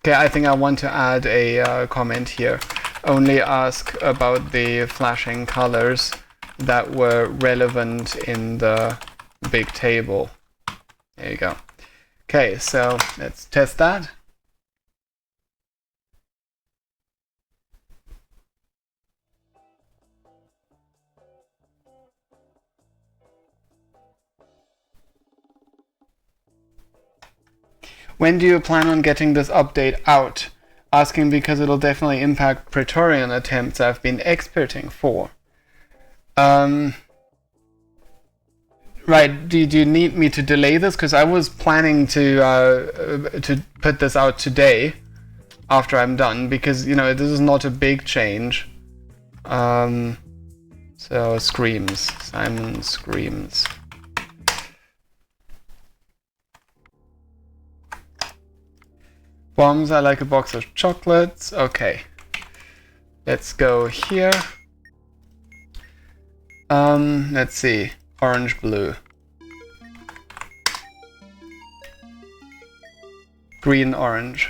Okay, I think I want to add a comment here. Only ask about the flashing colors that were relevant in the big table. There you go. Okay, so let's test that. When do you plan on getting this update out? Asking because it'll definitely impact Praetorian attempts I've been experting for. Right, do you need me to delay this? Because I was planning to put this out today after I'm done, because, you know, this is not a big change. So, Screams. Simon Screams. Bombs, I like a box of chocolates. Okay. Let's go here. Let's see. Orange, blue. Green, orange.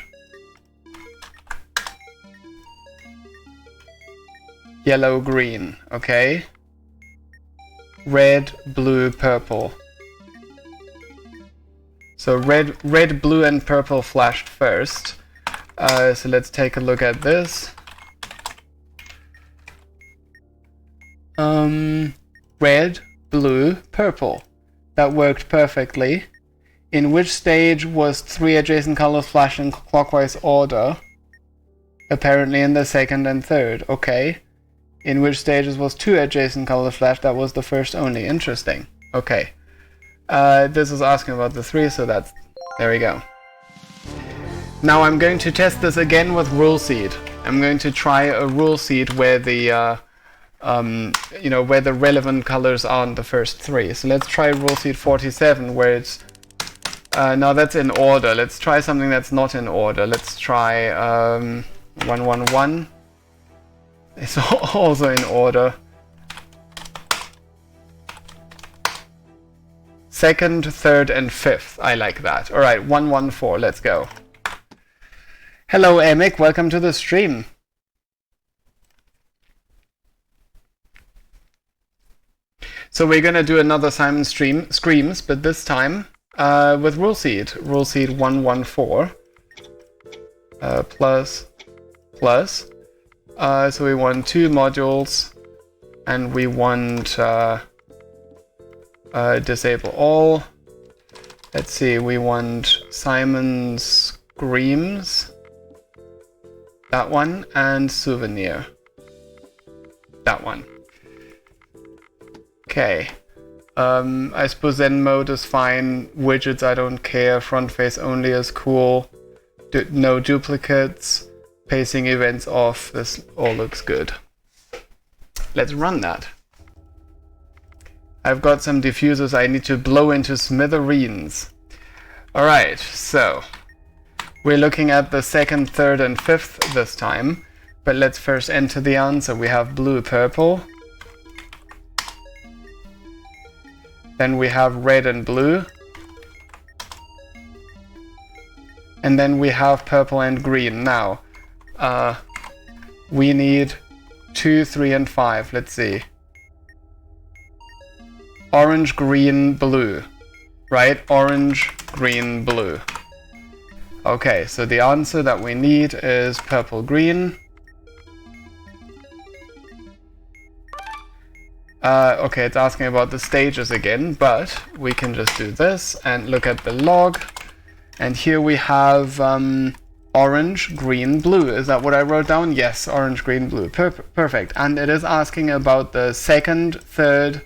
Yellow, green. Okay. Red, blue, purple. So red, blue, and purple flashed first. So let's take a look at this. Red, blue, purple. That worked perfectly. In which stage was 3 adjacent colors flashed in clockwise order? Apparently in the second and third. Okay. In which stages was 2 adjacent colors flashed? That was the first only. Interesting. Okay. This is asking about the 3, so that's... There we go. Now I'm going to test this again with rule seed. I'm going to try a rule seed where the, you know, where the relevant colors are in the first 3. So let's try rule seed 47, where it's... no, that's in order. Let's try something that's not in order. Let's try 111. It's also in order. Second, third, and fifth. I like that. Alright, 114. Let's go. Hello, Emic. Welcome to the stream. So we're going to do another Simon Screams, but this time with rule seed. Rule seed 114. Plus. So we want 2 modules, and we want disable all. Let's see, we want Simon Screams, that one, and Souvenir, that one. Okay. I suppose Zen mode is fine. Widgets, I don't care. Front face only is cool. No duplicates. Pacing events off. This all looks good. Let's run that. I've got some diffusers I need to blow into smithereens. Alright, so we're looking at the second, third, and fifth this time. But let's first enter the answer. We have blue, purple. Then we have red and blue. And then we have purple and green. Now, we need 2, 3, and 5. Let's see. Orange, green, blue. Right? Orange, green, blue. Okay, so the answer that we need is purple, green. Okay, it's asking about the stages again, but we can just do this and look at the log. And here we have orange, green, blue. Is that what I wrote down? Yes, orange, green, blue. Perfect. And it is asking about the second, third,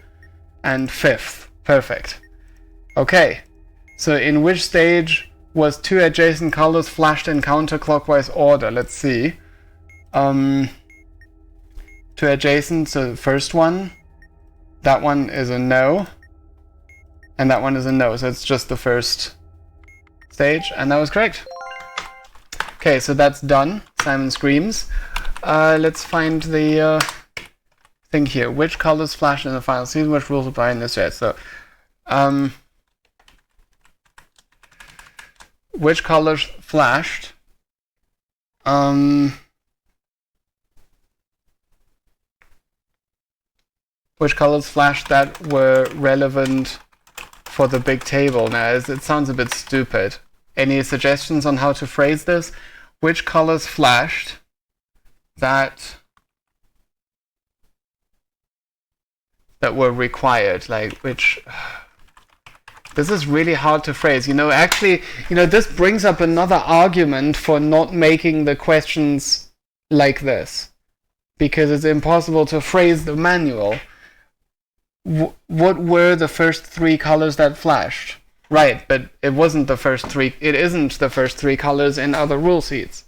and fifth. Perfect. Okay, so in which stage was 2 adjacent colors flashed in counterclockwise order? Let's see. 2 adjacent, so the first one. That one is a no. And that one is a no, so it's just the first stage, and that was correct. Okay, so that's done. Simon screams. Let's find the thing here. Which colors flashed in the final season? Which rules apply in this set? So, which colors flashed? Which colors flashed that were relevant for the big table? Now, it sounds a bit stupid. Any suggestions on how to phrase this? Which colors flashed that were required? Like, which... This is really hard to phrase. Actually, this brings up another argument for not making the questions like this. Because it's impossible to phrase the manual. What were the first 3 colors that flashed? Right, but it wasn't the first 3. It isn't the first 3 colors in other rule sheets.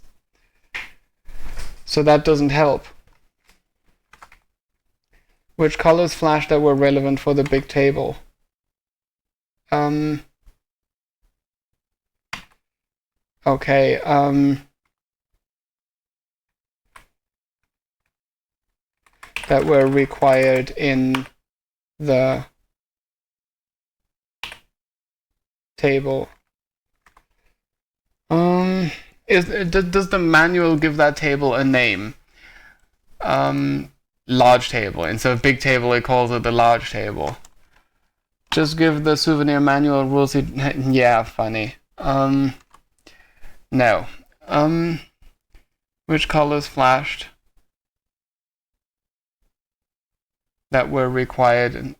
So that doesn't help. Which colors flashed that were relevant for the big table? Okay, that were required in the table. Does the manual give that table a name? Large table. Instead of big table, it calls it the large table. Just give the souvenir manual rules. Yeah, funny. No. Which colors flashed that were required?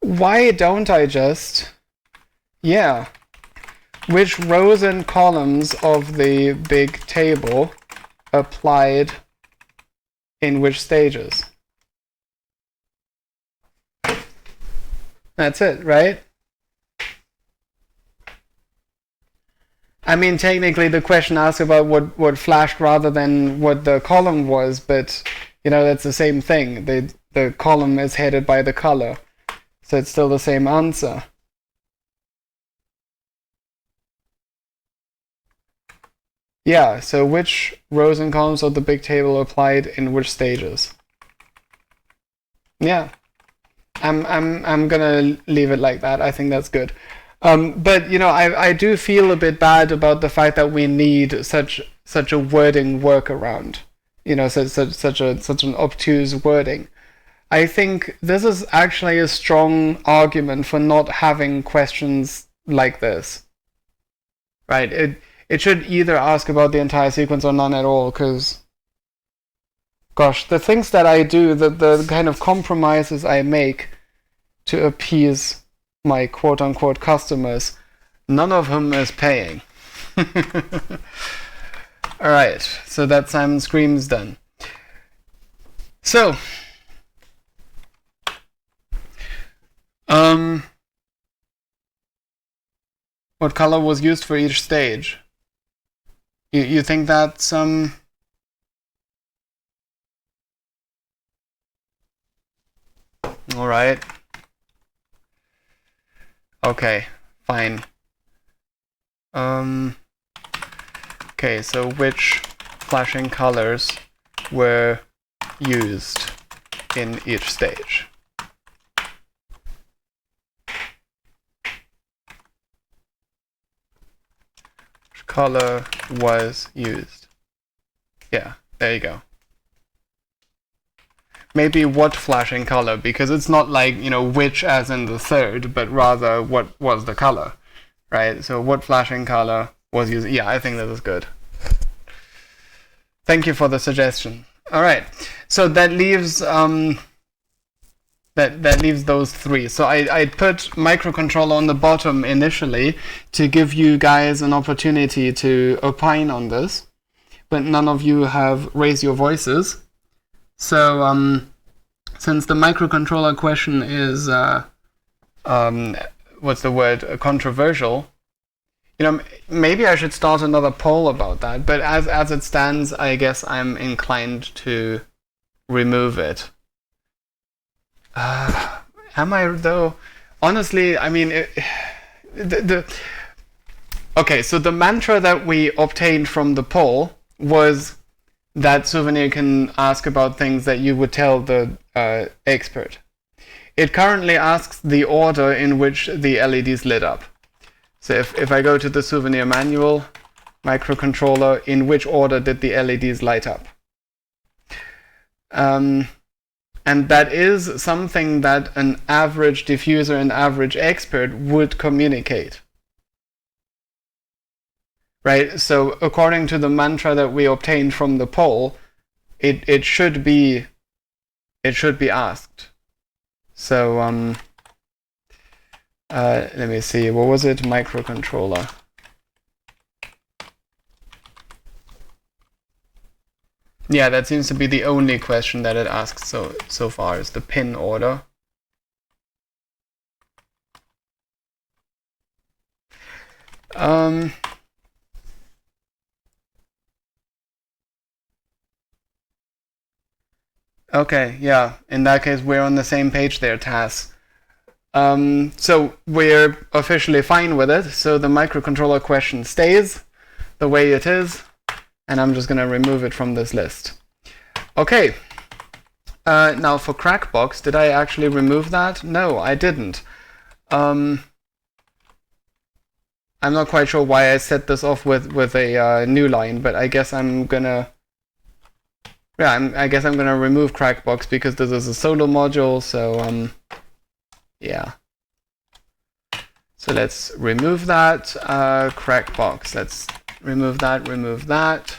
Why don't I just... Yeah. Which rows and columns of the big table applied in which stages? That's it, right? I mean, technically the question asks about what flashed rather than what the column was, but, that's the same thing. The column is headed by the color, so it's still the same answer. Yeah, so which rows and columns of the big table applied in which stages? Yeah. I'm gonna leave it like that. I think that's good. But I do feel a bit bad about the fact that we need such a wording workaround. Such an obtuse wording. I think this is actually a strong argument for not having questions like this. Right? It should either ask about the entire sequence or none at all, because, gosh, the things that I do, the kind of compromises I make to appease my quote-unquote customers, none of whom is paying. Alright, so that Simon Screams done. So, what color was used for each stage? You think that's all right? Okay, fine. Okay, so which flashing colors were used in each stage? Which color was used? Yeah, there you go. Maybe what flashing color, because it's not like, which as in the third, but rather what was the color, right? So what flashing color was used? Yeah, I think that is good. Thank you for the suggestion. All right, so that leaves that leaves those three. So I put microcontroller on the bottom initially to give you guys an opportunity to opine on this, but none of you have raised your voices. So since the microcontroller question is what's the word, controversial, maybe I should start another poll about that. But as it stands, I guess I'm inclined to remove it. Am I though? Honestly, I mean, okay. So the mantra that we obtained from the poll was that Souvenir can ask about things that you would tell the expert. It currently asks the order in which the LEDs lit up. So if I go to the Souvenir manual, microcontroller, in which order did the LEDs light up? And that is something that an average diffuser and average expert would communicate. Right? So according to the mantra that we obtained from the poll, it should be asked. So let me see, what was it? Microcontroller. Yeah, that seems to be the only question that it asks so far, is the pin order. Okay, yeah, in that case we're on the same page there, Taz. So we're officially fine with it, so the microcontroller question stays the way it is, and I'm just going to remove it from this list. Okay, now for Crackbox, did I actually remove that? No, I didn't. I'm not quite sure why I set this off with a new line, but I guess I'm gonna... Yeah, I guess I'm gonna remove Crackbox because this is a solo module, so yeah. So let's remove that. Crackbox, let's remove that, remove that,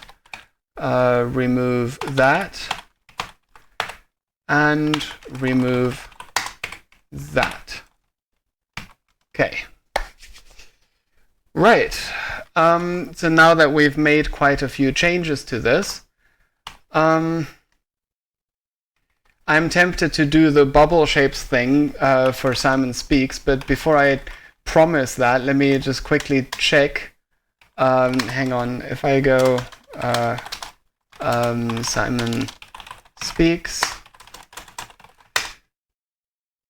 and remove that. Okay. Right. So now that we've made quite a few changes to this, I'm tempted to do the bubble shapes thing for Simon Speaks, but before I promise that, let me just quickly check. Hang on, if I go Simon Speaks.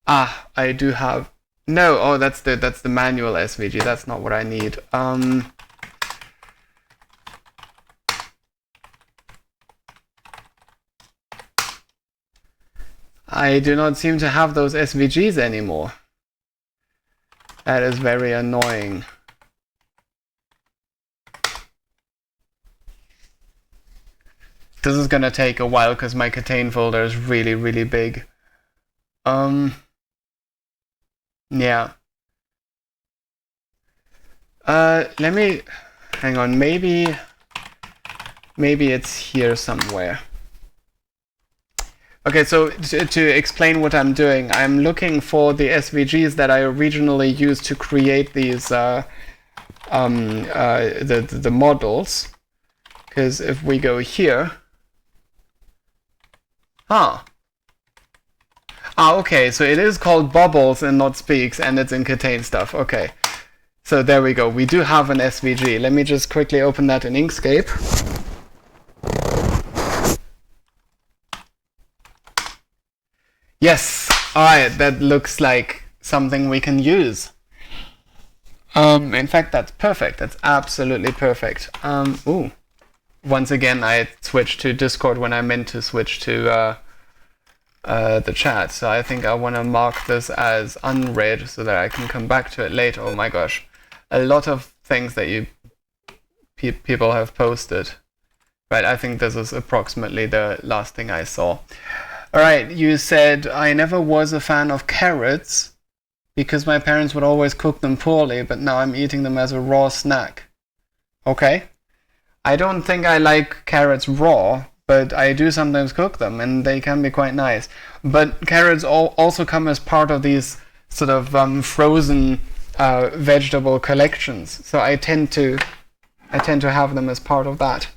I do have... No, oh, that's the manual SVG. That's not what I need. I do not seem to have those SVGs anymore. That is very annoying. This is gonna take a while because my KTANE folder is really, really big. Yeah. Let me... Hang on, maybe it's here somewhere. Okay, so to explain what I'm doing, I'm looking for the SVGs that I originally used to create these the models. Because if we go here... okay, so it is called Bubbles and not Speaks, and it's in KTANE stuff. Okay. So there we go. We do have an SVG. Let me just quickly open that in Inkscape. Yes. All right. That looks like something we can use. In fact, that's perfect. That's absolutely perfect. Ooh. Once again, I switched to Discord when I meant to switch to the chat. So I think I want to mark this as unread so that I can come back to it later. Oh my gosh. A lot of things that you people have posted. Right, I think this is approximately the last thing I saw. Alright, you said, I never was a fan of carrots because my parents would always cook them poorly, but now I'm eating them as a raw snack. Okay. I don't think I like carrots raw, but I do sometimes cook them, and they can be quite nice. But carrots also come as part of these sort of frozen vegetable collections, so I tend to have them as part of that.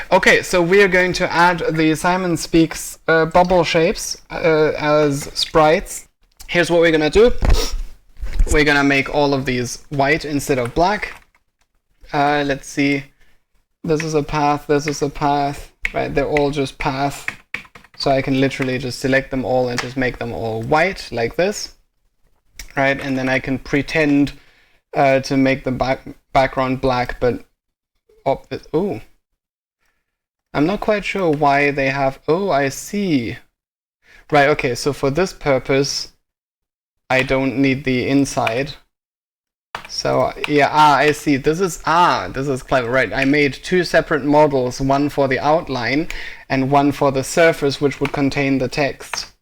Okay, so we are going to add the Simon Speaks bubble shapes as sprites. Here's what we're gonna do. We're gonna make all of these white instead of black. Let's see. This is a path, this is a path. Right, they're all just path. So I can literally just select them all and just make them all white like this. Right, and then I can pretend to make the background black, but oh, I'm not quite sure why they have. Oh, I see. Right. Okay. So for this purpose, I don't need the inside. So yeah. I see. This is clever. Right. I made two separate models, one for the outline and one for the surface, which would contain the text.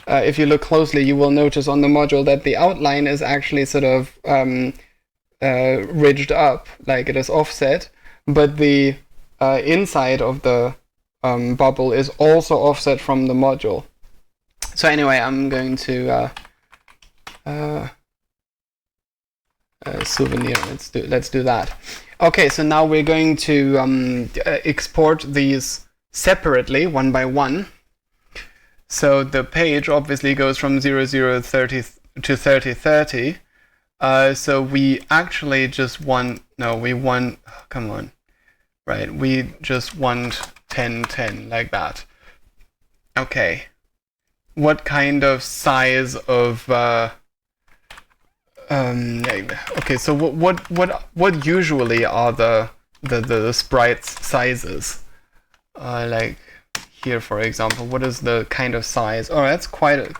If you look closely, you will notice on the module that the outline is actually sort of ridged up, like it is offset, but the inside of the bubble is also offset from the module. So anyway, I'm going to souvenir. Let's do that. Okay, so now we're going to export these separately, one by one. So the page obviously goes from 0030 to 3030. So we actually just want, no, we want, oh, come on. Right, we just want 1010 like that. Okay. What kind of size of okay, so what usually are the sprites sizes? Like here, for example, what is the kind of size? Oh, that's quite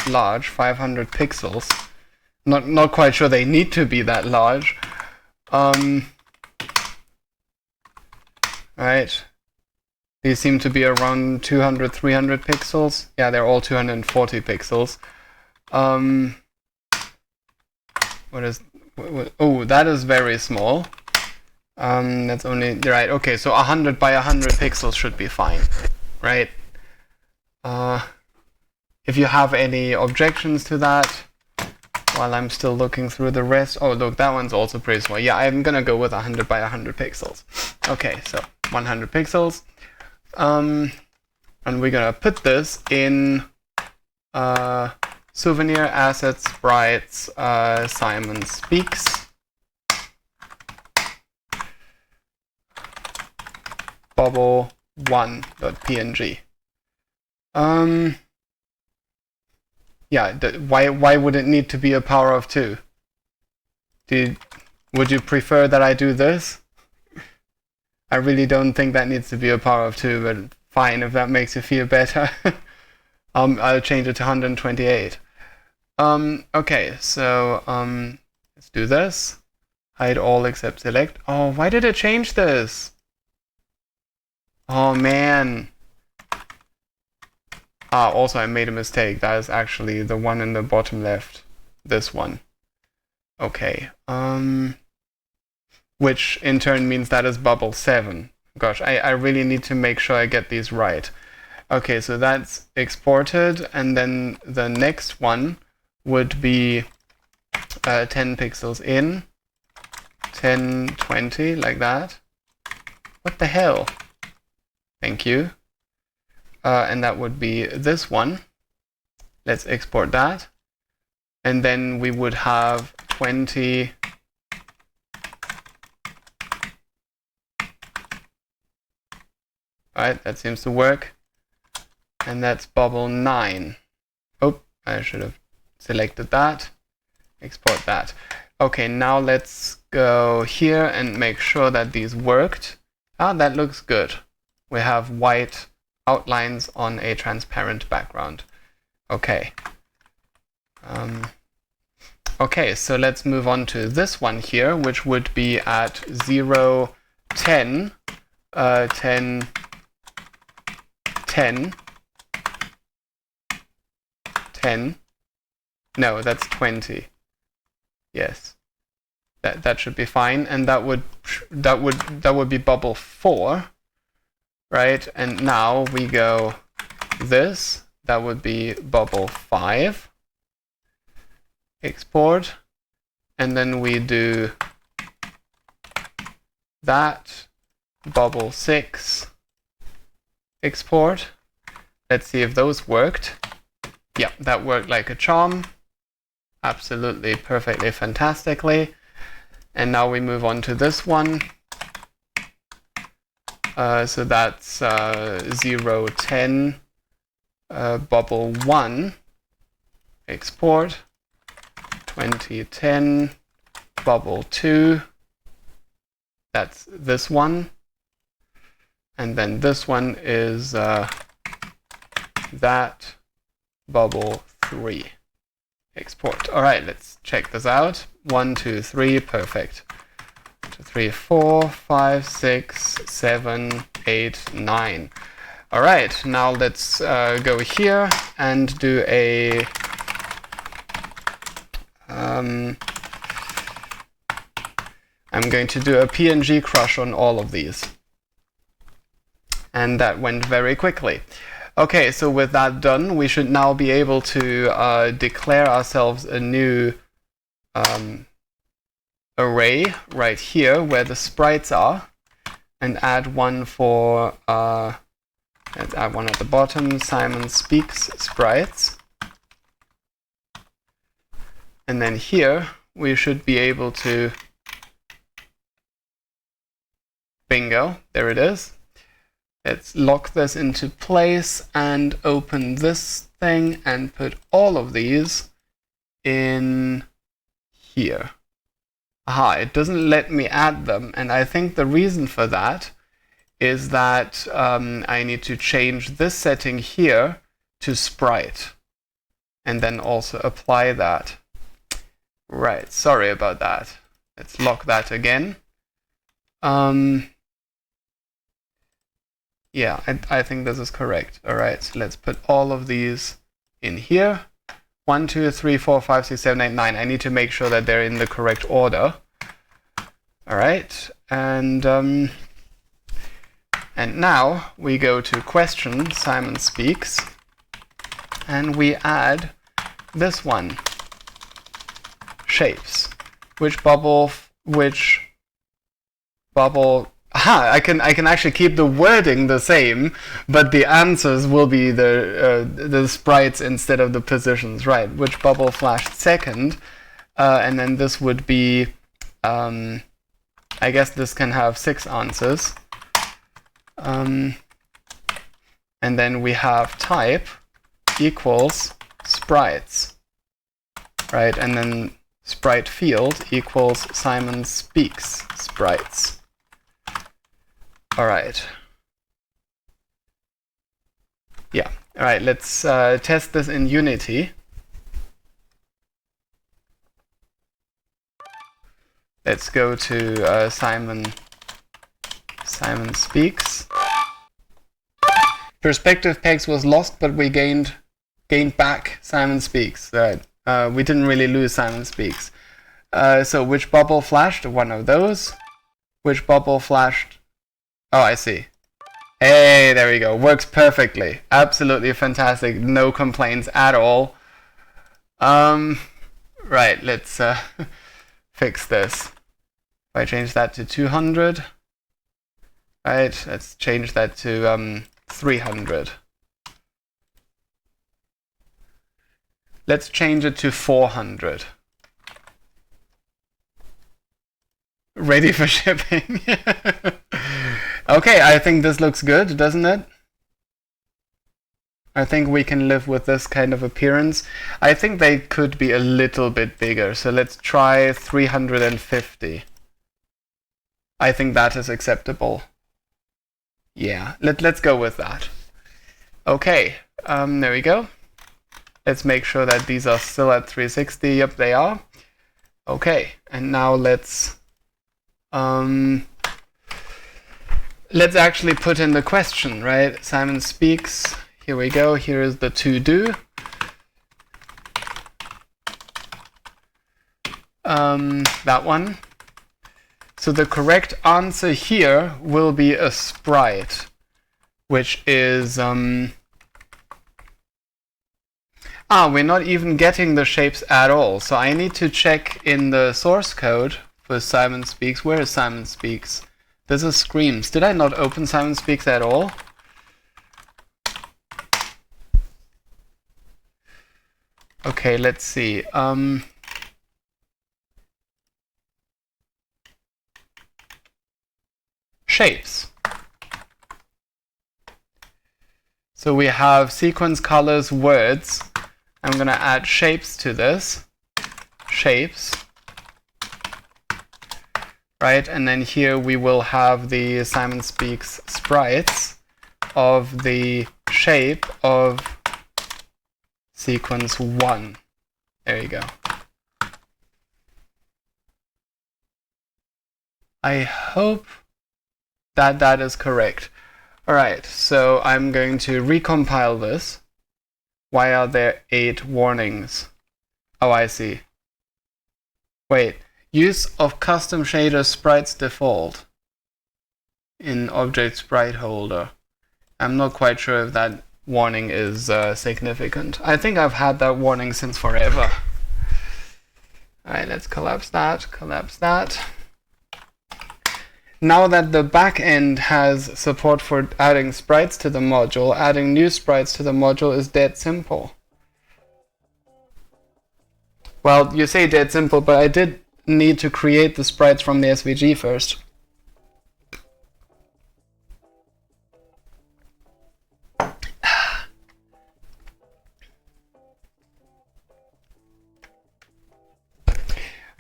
large, 500 pixels. Not quite sure they need to be that large. Right. These seem to be around 200, 300 pixels. Yeah, they're all 240 pixels. Oh, that is very small. That's only, right, okay, so 100 by 100 pixels should be fine, right? If you have any objections to that, while I'm still looking through the rest. Oh, look, that one's also pretty small. Yeah, I'm gonna go with 100 by 100 pixels. Okay, so 100 pixels. And we're gonna put this in Souvenir Assets Sprites Simon Speaks. Bubble 1.png. Yeah, why would it need to be a power of 2? Would you prefer that I do this? I really don't think that needs to be a power of 2, but fine, if that makes you feel better. I'll change it to 128. Okay, so let's do this. Hide all except select. Oh, why did it change this? Oh man. Also I made a mistake. That is actually the one in the bottom left. This one. Okay. Which in turn means that is bubble 7. Gosh, I really need to make sure I get these right. Okay, so that's exported, and then the next one would be 10 pixels in, 10, 20, like that. What the hell? Thank you. And that would be this one. Let's export that. And then we would have 20 Alright, that seems to work. And that's bubble 9. Oh, I should have selected that. Export that. Okay, now let's go here and make sure that these worked. Ah, that looks good. We have white outlines on a transparent background. Okay. Okay, so let's move on to this one here, which would be at 0, 10, 10, 10, 10. No, that's 20. Yes. That should be fine, and that would be bubble 4, right? And now we go this. That would be bubble 5. Export, and then we do that. Bubble 6. Export. Let's see if those worked. Yeah, that worked like a charm. Absolutely, perfectly, fantastically. And now we move on to this one. So that's 0, 10, bubble 1, export, 20, 10, bubble 2, that's this one. And then this one is that, bubble 3. Export. All right, let's check this out. 1, 2, 3, perfect. 2, 3, 4, 5, 6, 7, 8, 9. All right, now let's go here and do a I'm going to do a PNG crush on all of these. And that went very quickly. Okay, so with that done, we should now be able to declare ourselves a new array right here where the sprites are, and add one for, let's add one at the bottom, Simon Speaks Sprites. And then here, we should be able to, bingo, there it is. Let's lock this into place and open this thing and put all of these in here. Aha, it doesn't let me add them, and I think the reason for that is that I need to change this setting here to sprite and then also apply that. Right, sorry about that. Let's lock that again. Yeah, I think this is correct. All right, so let's put all of these in here. 1, 2, 3, 4, 5, 6, 7, 8, 9. I need to make sure that they're in the correct order. All right, and now we go to question, Simon Speaks, and we add this one, shapes. Which bubble? Aha, I can actually keep the wording the same, but the answers will be the sprites instead of the positions, right? Which bubble flashed second? And then this would be, I guess this can have 6 answers. And then we have type equals sprites, right? And then sprite field equals Simon Speaks Sprites. All right. Yeah. All right. Let's test this in Unity. Let's go to Simon Speaks. Perspective pegs was lost, but we gained back Simon Speaks. Right. We didn't really lose Simon Speaks. So which bubble flashed? One of those. Which bubble flashed? Oh, I see. Hey, there we go. Works perfectly. Absolutely fantastic. No complaints at all. Right, let's fix this. If I change that to 200. Right, let's change that to 300. Let's change it to 400. Ready for shipping. Okay, I think this looks good, doesn't it? I think we can live with this kind of appearance. I think they could be a little bit bigger, so let's try 350. I think that is acceptable. Yeah, let's go with that. Okay, there we go. Let's make sure that these are still at 360. Yep, they are. Okay, and now let's actually put in the question, right? Simon speaks. Here we go. Here is the to do. That one. So the correct answer here will be a sprite, which is we're not even getting the shapes at all. So I need to check in the source code for Simon Speaks. Where is Simon Speaks? This is Screams. Did I not open Simon Speaks at all? Okay, let's see. Shapes. So we have sequence, colors, words. I'm going to add shapes to this. Shapes. Right, and then here we will have the Simon Speaks sprites of the shape of sequence 1. There you go. I hope that that is correct. Alright, so I'm going to recompile this. Why are there 8 warnings? Oh, I see. Wait, use of custom shader sprites default in object sprite holder. I'm not quite sure if that warning is significant. I think I've had that warning since forever. Alright, let's collapse that, collapse that. Now that the backend has support for adding sprites to the module, adding new sprites to the module is dead simple. Well, you say dead simple, but I did need to create the sprites from the SVG first.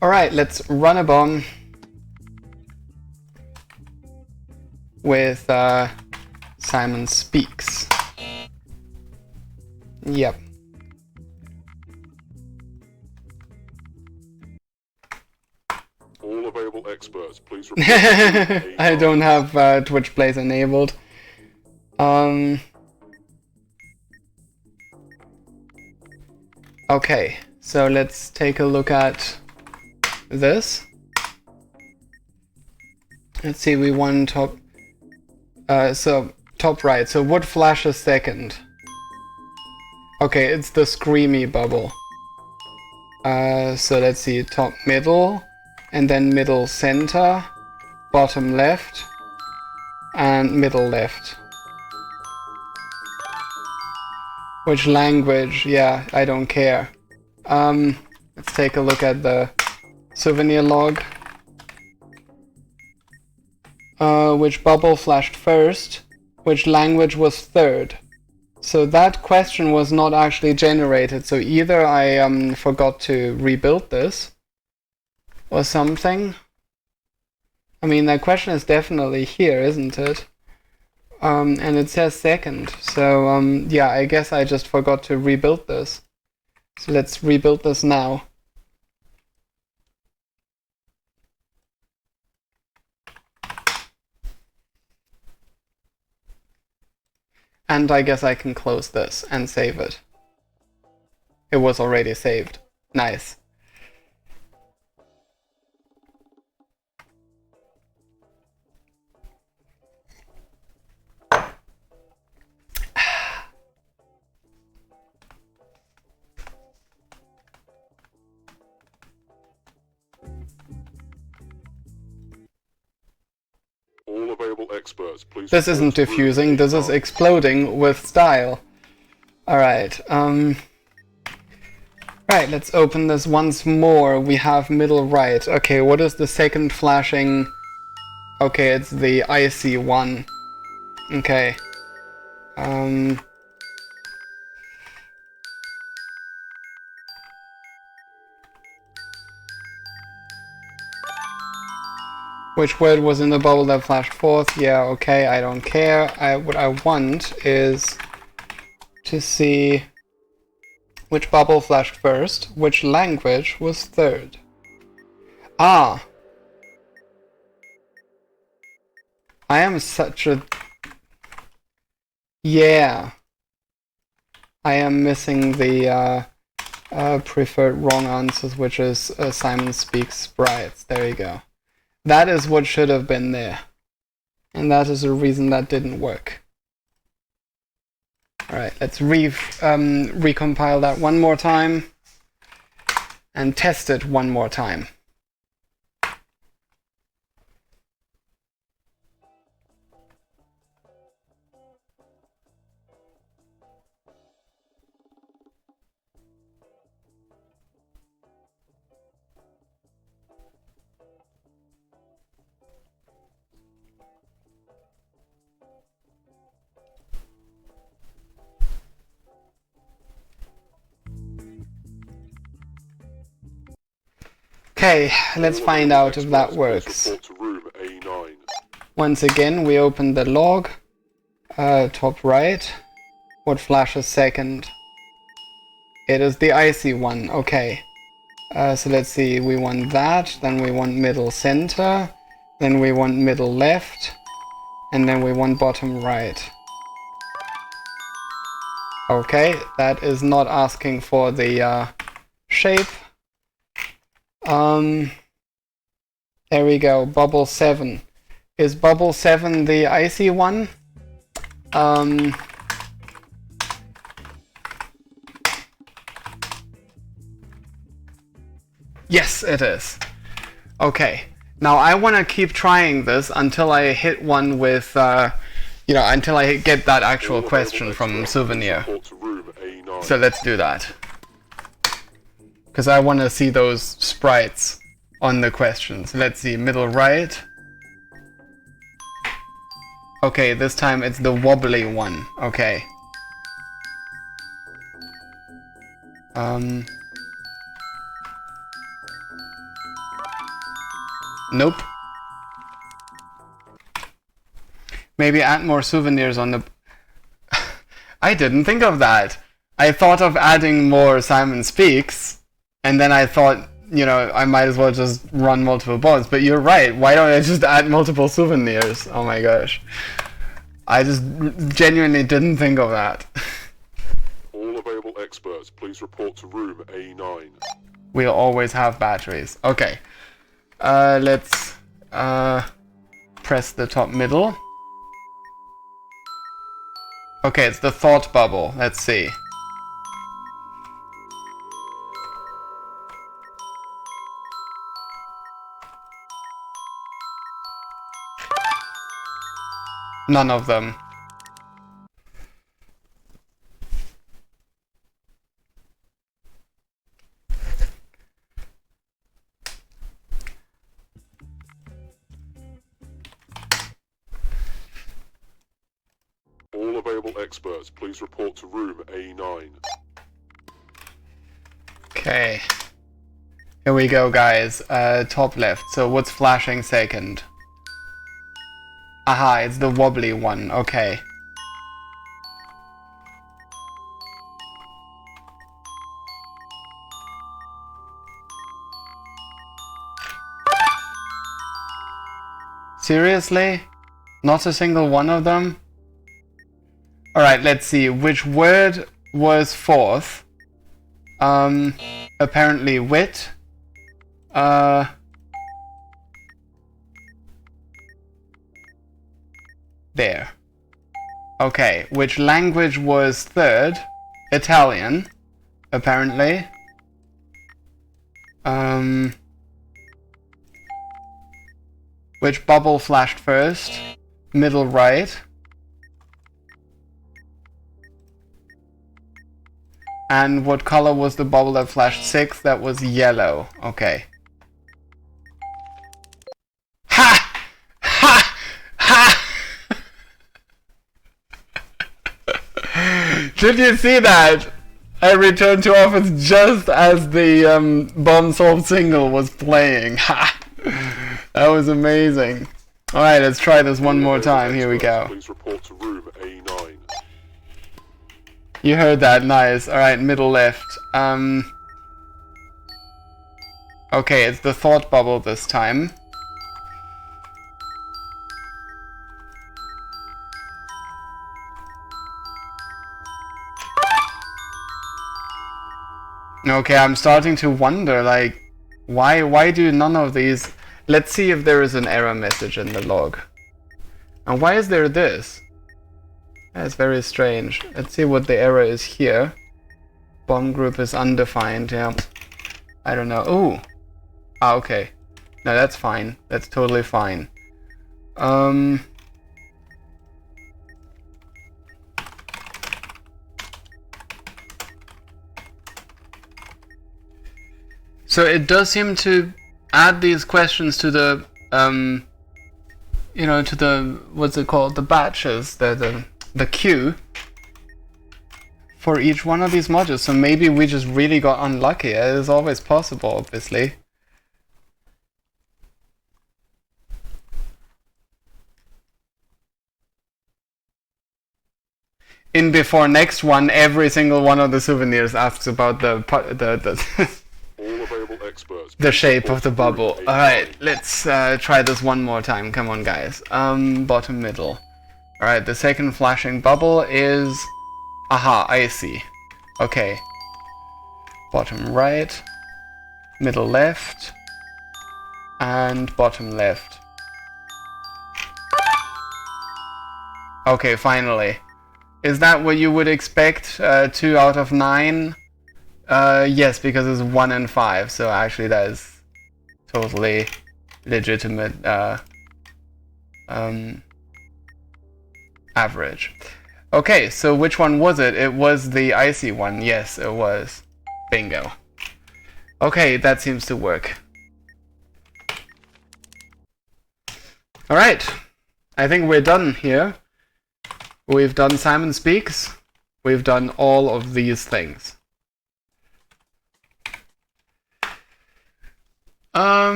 Alright, let's run a bomb with Simon Speaks. Yep. All available experts, please report. I don't have Twitch Plays enabled. Okay, so let's take a look at this. Let's see, we want top. So top right. So what flashes second? Okay, it's the screamy bubble. So let's see, top middle, and then middle center, bottom left, and middle left. Which language? Yeah, I don't care. Let's take a look at the souvenir log. Which bubble flashed first? Which language was third? So that question was not actually generated, so either I forgot to rebuild this or something. I mean, that question is definitely here, isn't it? And it says second, so yeah, I guess I just forgot to rebuild this. So let's rebuild this now. And I guess I can close this and save it. It was already saved. Nice. All available experts, please. This isn't diffusing, this is exploding with style. Alright, right, let's open this once more. We have middle right. Okay, what is the second flashing Okay, it's the icy one. Okay. Which word was in the bubble that flashed forth? Yeah, okay, I don't care. What I want is to see which bubble flashed first, which language was third. Ah! I am such a... Yeah. I am missing the preferred wrong answers, which is Simon Speaks Sprites. There you go. That is what should have been there. And that is the reason that didn't work. Alright, let's recompile that one more time. And test it one more time. Okay, let's find out if that works. Report to room A9. Once again, we open the log, top right. What flashes second? It is the icy one, okay. So let's see, we want that, then we want middle center, then we want middle left, and then we want bottom right. Okay, that is not asking for the shape. There we go, bubble 7. Is bubble 7 the icy one? Yes, it is. Okay, now I want to keep trying this until I hit one with, until I get that actual question from Souvenir. Report to room A9. So let's do that. Because I want to see those sprites on the questions. Let's see, middle right. Okay, this time it's the wobbly one. Okay. Nope. Maybe add more souvenirs on the... I didn't think of that. I thought of adding more Simon Speaks. And then I thought, I might as well just run multiple bots. But you're right. Why don't I just add multiple souvenirs? Oh my gosh. I just genuinely didn't think of that. All available experts, please report to room A9. We'll always have batteries. Okay. Let's press the top middle. Okay, it's the thought bubble. Let's see. None of them. All available experts, please report to room A9. Okay. Here we go, guys. Top left. So what's flashing second? Aha, it's the wobbly one. Okay. Seriously? Not a single one of them? Alright, let's see. Which word was fourth? Apparently wit. There. Okay, which language was third? Italian, apparently. Which bubble flashed first? Middle right. And what color was the bubble that flashed sixth? That was yellow. Okay. Ha! Ha! Did you see that? I returned to office just as the bomb solved single was playing. Ha! That was amazing. Alright, let's try this one more time. Here we go. Please report to room A9. You heard that, nice. Alright, middle left. Okay, it's the thought bubble this time. Okay, I'm starting to wonder, like, why do none of these... Let's see if there is an error message in the log. And why is there this? That's very strange. Let's see what the error is here. Bomb group is undefined, yeah. I don't know. Ooh! Ah, okay. No, that's fine. That's totally fine. So it does seem to add these questions to the, you know, to the, what's it called, the batches, the queue for each one of these modules. So maybe we just really got unlucky. It is always possible, obviously. In before next one, every single one of the souvenirs asks about the All available experts. the shape of the bubble. Alright, let's try this one more time. Come on, guys. Bottom middle. Alright, the second flashing bubble is... Aha, I see. Okay. Bottom right. Middle left. And bottom left. Okay, finally. Is that what you would expect? 2 out of 9? Yes, because it's 1 and 5, so actually that is totally legitimate average. Okay, so which one was it? It was the icy one. Yes, it was. Bingo. Okay, that seems to work. Alright, I think we're done here. We've done Simon Speaks. We've done all of these things.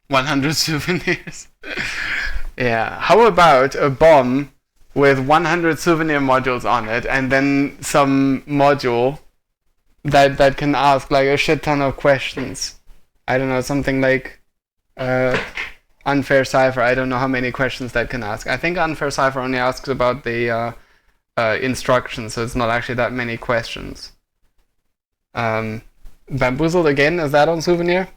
100 souvenirs. Yeah. How about a bomb with 100 souvenir modules on it, and then some module that can ask like a shit ton of questions? I don't know, something like Unfair Cipher. I don't know how many questions that can ask. I think Unfair Cipher only asks about the instructions, so it's not actually that many questions. Bamboozled again, is that on Souvenir?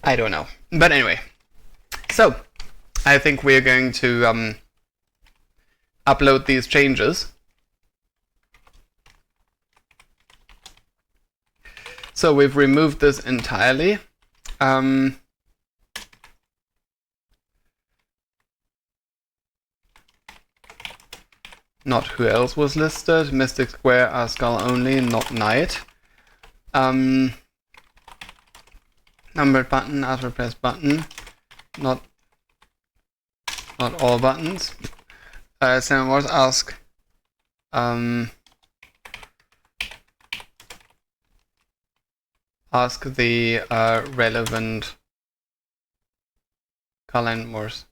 I don't know. But anyway, so I think we're going to upload these changes. So we've removed this entirely. Not who else was listed. Mystic Square, Ascal only, not Knight. Numbered button, as repressed button. Not all buttons. Sam was ask. Ask the relevant calendars.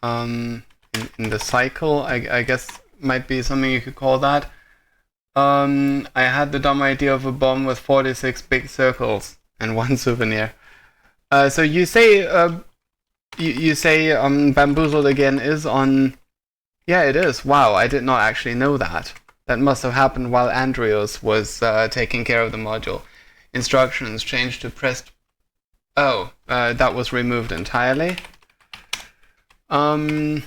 In the cycle, I guess might be something you could call that. I had the dumb idea of a bomb with 46 big circles and 1 souvenir. So you say you say Bamboozled again is on. Yeah, it is. Wow, I did not actually know that. That must have happened while Andreas was taking care of the module. Instructions changed to pressed. Oh, that was removed entirely. Simon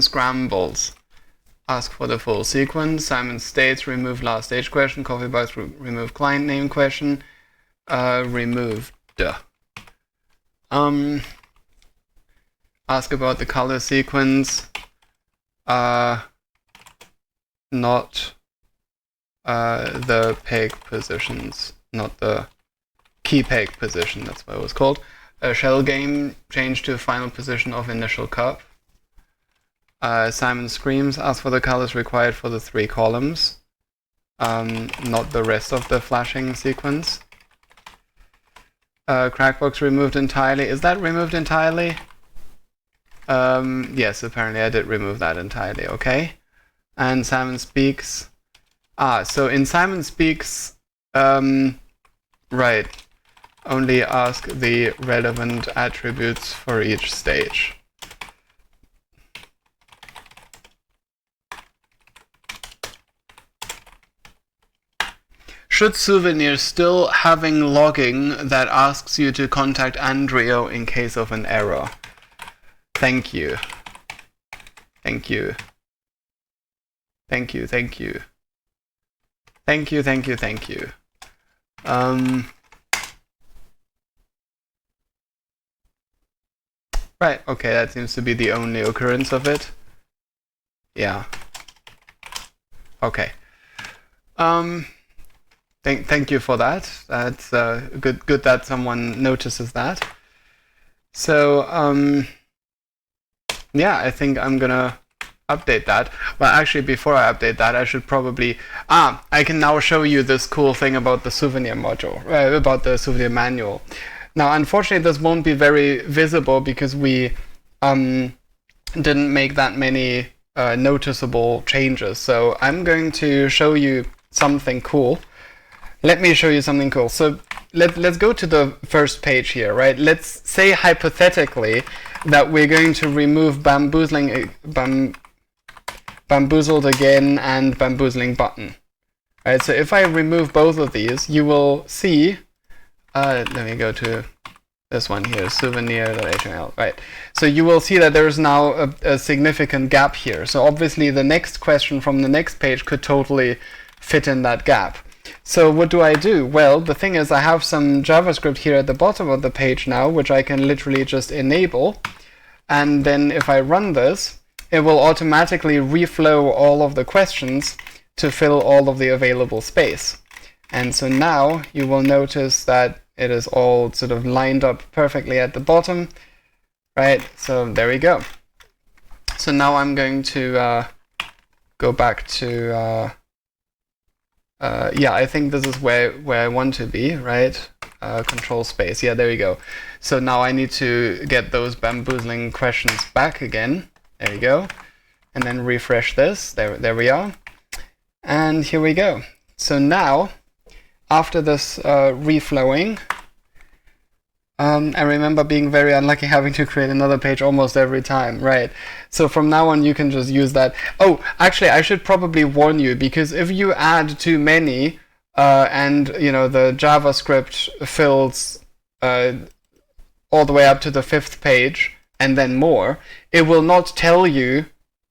scrambles. Ask for the full sequence. Simon states remove last stage question. Coffee box remove client name question. Removed. Ask about the color sequence. Not the peg positions. Not the key peg position, that's what it was called. Shell game, change to final position of initial cup. Simon screams, ask for the colors required for the 3 columns. Not the rest of the flashing sequence. Crackbox removed entirely. Is that removed entirely? Yes, apparently I did remove that entirely, okay. And Simon Speaks. So in Simon Speaks, right, only ask the relevant attributes for each stage. Should Souvenir still having logging that asks you to contact Andrio in case of an error? Thank you. Thank you. Thank you, thank you. Thank you, thank you, thank you. Right, okay, that seems to be the only occurrence of it. Yeah. Okay. Thank you for that. That's good that someone notices that. So, yeah, I think I'm gonna update that. Well, actually, before I update that, I should probably... I can now show you this cool thing about the Souvenir module, about the Souvenir manual. Now, unfortunately, this won't be very visible because we didn't make that many noticeable changes. So I'm going to show you something cool. Let me show you something cool. So let's go to the first page here, right? Let's say hypothetically that we're going to remove bamboozled again and bamboozling button. Right, so if I remove both of these, you will see, let me go to this one here, souvenir.html, right? So you will see that there is now a significant gap here. So obviously the next question from the next page could totally fit in that gap. So what do I do? Well, the thing is I have some JavaScript here at the bottom of the page now, which I can literally just enable. And then if I run this, it will automatically reflow all of the questions to fill all of the available space. And so now you will notice that it is all sort of lined up perfectly at the bottom, right? So there we go. So now I'm going to go back to, yeah, I think this is where I want to be, right? Control space, yeah, there we go. So now I need to get those bamboozling questions back again. There we go. And then refresh this, there we are. And here we go. So now, after this reflowing, I remember being very unlucky having to create another page almost every time, right? So from now on you can just use that. Oh, actually I should probably warn you, because if you add too many and you know the JavaScript fills all the way up to the 5th page and then more, it will not tell you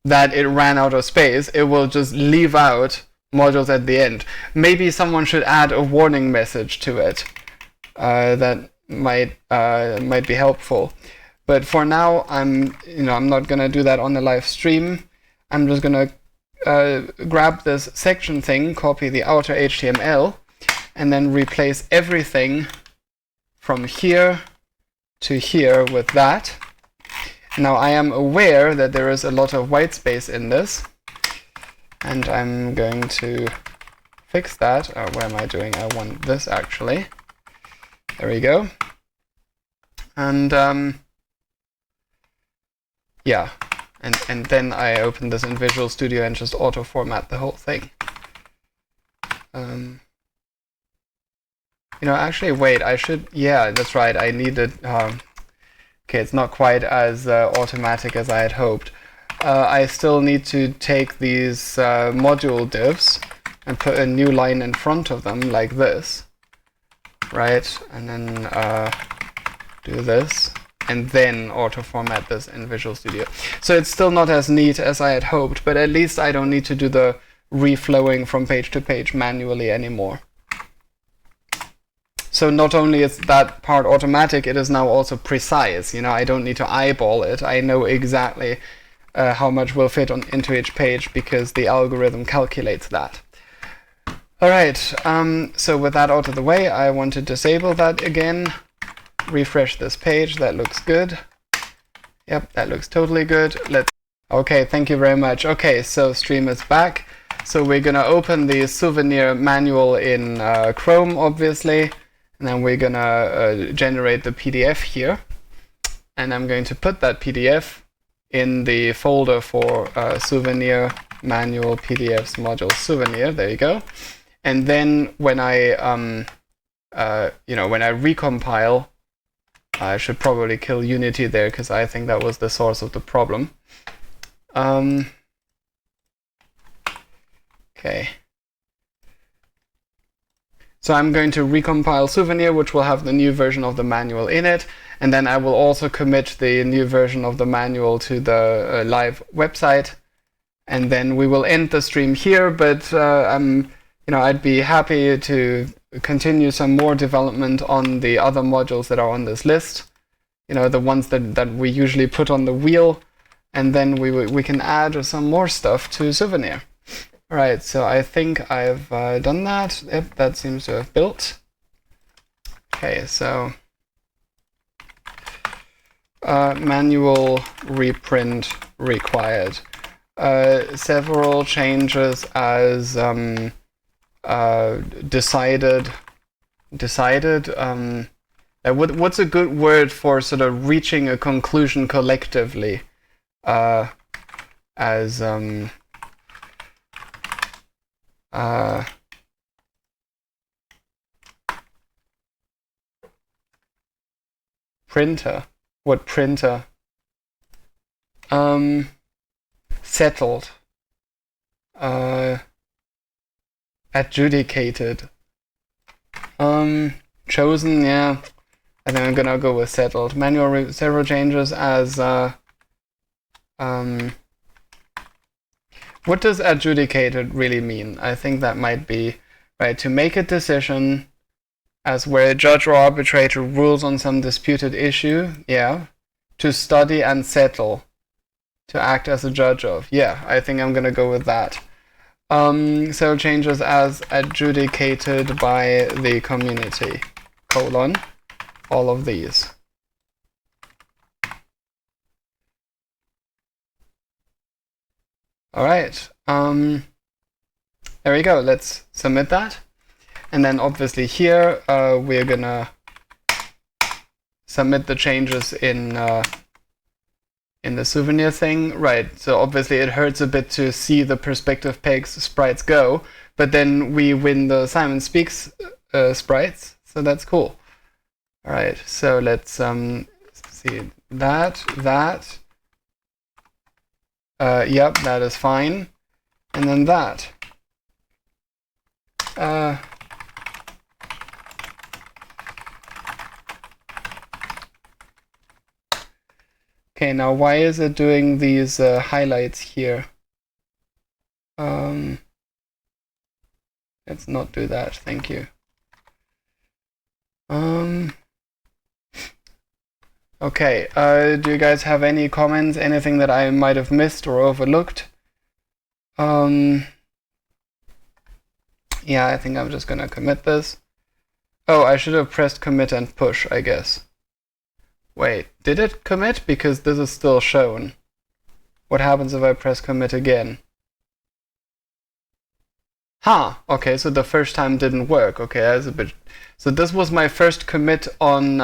that it ran out of space. It will just leave out modules at the end. Maybe someone should add a warning message to it that might be helpful. But for now, I'm not gonna do that on the live stream. I'm just gonna grab this section thing, copy the outer HTML, and then replace everything from here to here with that. Now I am aware that there is a lot of white space in this, and I'm going to fix that. What am I doing? I want this actually. There we go. And yeah, and then I open this in Visual Studio and just auto format the whole thing. Actually, wait, I should, yeah, that's right, I needed, okay, it's not quite as automatic as I had hoped. I still need to take these module divs and put a new line in front of them like this, right? And then do this, and then auto format this in Visual Studio. So it's still not as neat as I had hoped, but at least I don't need to do the reflowing from page to page manually anymore. So not only is that part automatic, it is now also precise. I don't need to eyeball it. I know exactly how much will fit into each page because the algorithm calculates that. Alright, so with that out of the way, I want to disable that again. Refresh this page, that looks good. Yep, that looks totally good. Okay, thank you very much. Okay, so stream is back. So we're gonna open the Souvenir manual in Chrome, obviously. And then we're gonna generate the PDF here. And I'm going to put that PDF in the folder for Souvenir manual PDFs module Souvenir. There you go. And then when I, when I recompile, I should probably kill Unity there because I think that was the source of the problem. Okay. So I'm going to recompile Souvenir, which will have the new version of the manual in it, and then I will also commit the new version of the manual to the live website, and then we will end the stream here. But I'd be happy to continue some more development on the other modules that are on this list. The ones that we usually put on the wheel, and then we can add some more stuff to Souvenir. Alright, so I think I've done that. Yep, that seems to have built. Okay, so manual reprint required. Several changes as decided. What's a good word for sort of reaching a conclusion collectively? Printer. What printer? Settled. Adjudicated. Chosen, yeah. I think I'm gonna go with settled. Manual several changes as what does adjudicated really mean? I think that might be right to make a decision as where a judge or arbitrator rules on some disputed issue, yeah. To study and settle. To act as a judge of. Yeah, I think I'm gonna go with that. So changes as adjudicated by the community, colon, all of these. Alright, there we go, let's submit that. And then obviously here, we're gonna submit the changes in the Souvenir thing. Right, so obviously it hurts a bit to see the perspective pegs sprites go, but then we win the Simon Speaks sprites, so that's cool. Alright, so let's see that. Yep, that is fine. And then that. Okay, now why is it doing these highlights here? Let's not do that, thank you. Okay, do you guys have any comments, anything that I might have missed or overlooked? Yeah, I think I'm just gonna commit this. Oh, I should have pressed commit and push, I guess. Wait, did it commit? Because this is still shown. What happens if I press commit again? Huh, okay, so the first time didn't work. Okay, that's a bit... So this was my first commit on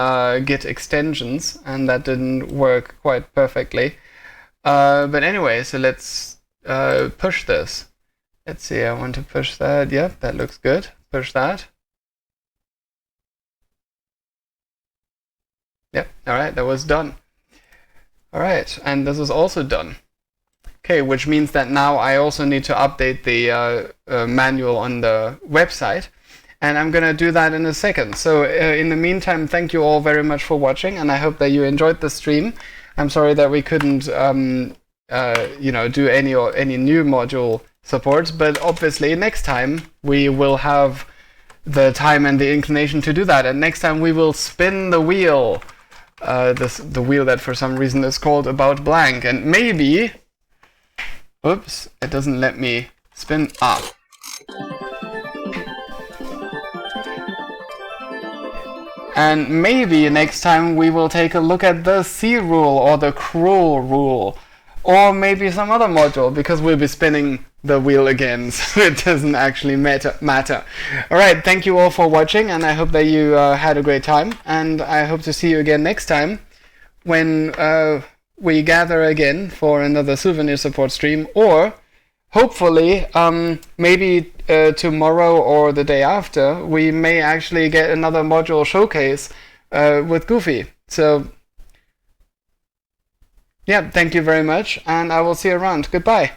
Git extensions, and that didn't work quite perfectly. But anyway, so let's push this. Let's see, I want to push that. Yep, that looks good. Push that. Yep, alright, that was done. Alright, and this is also done. Okay, which means that now I also need to update the manual on the website. And I'm gonna do that in a second. So in the meantime, thank you all very much for watching, and I hope that you enjoyed the stream. I'm sorry that we couldn't, do any new module supports, but obviously next time we will have the time and the inclination to do that. And next time we will spin the wheel, the wheel that for some reason is called about blank, and maybe, oops, it doesn't let me spin up. And maybe next time we will take a look at the C rule or the cruel rule, or maybe some other module, because we'll be spinning the wheel again, so it doesn't actually matter. Alright, thank you all for watching, and I hope that you had a great time, and I hope to see you again next time when we gather again for another souvenir support stream, or hopefully maybe tomorrow or the day after we may actually get another module showcase with Goofy. So yeah, thank you very much, and I will see you around. Goodbye.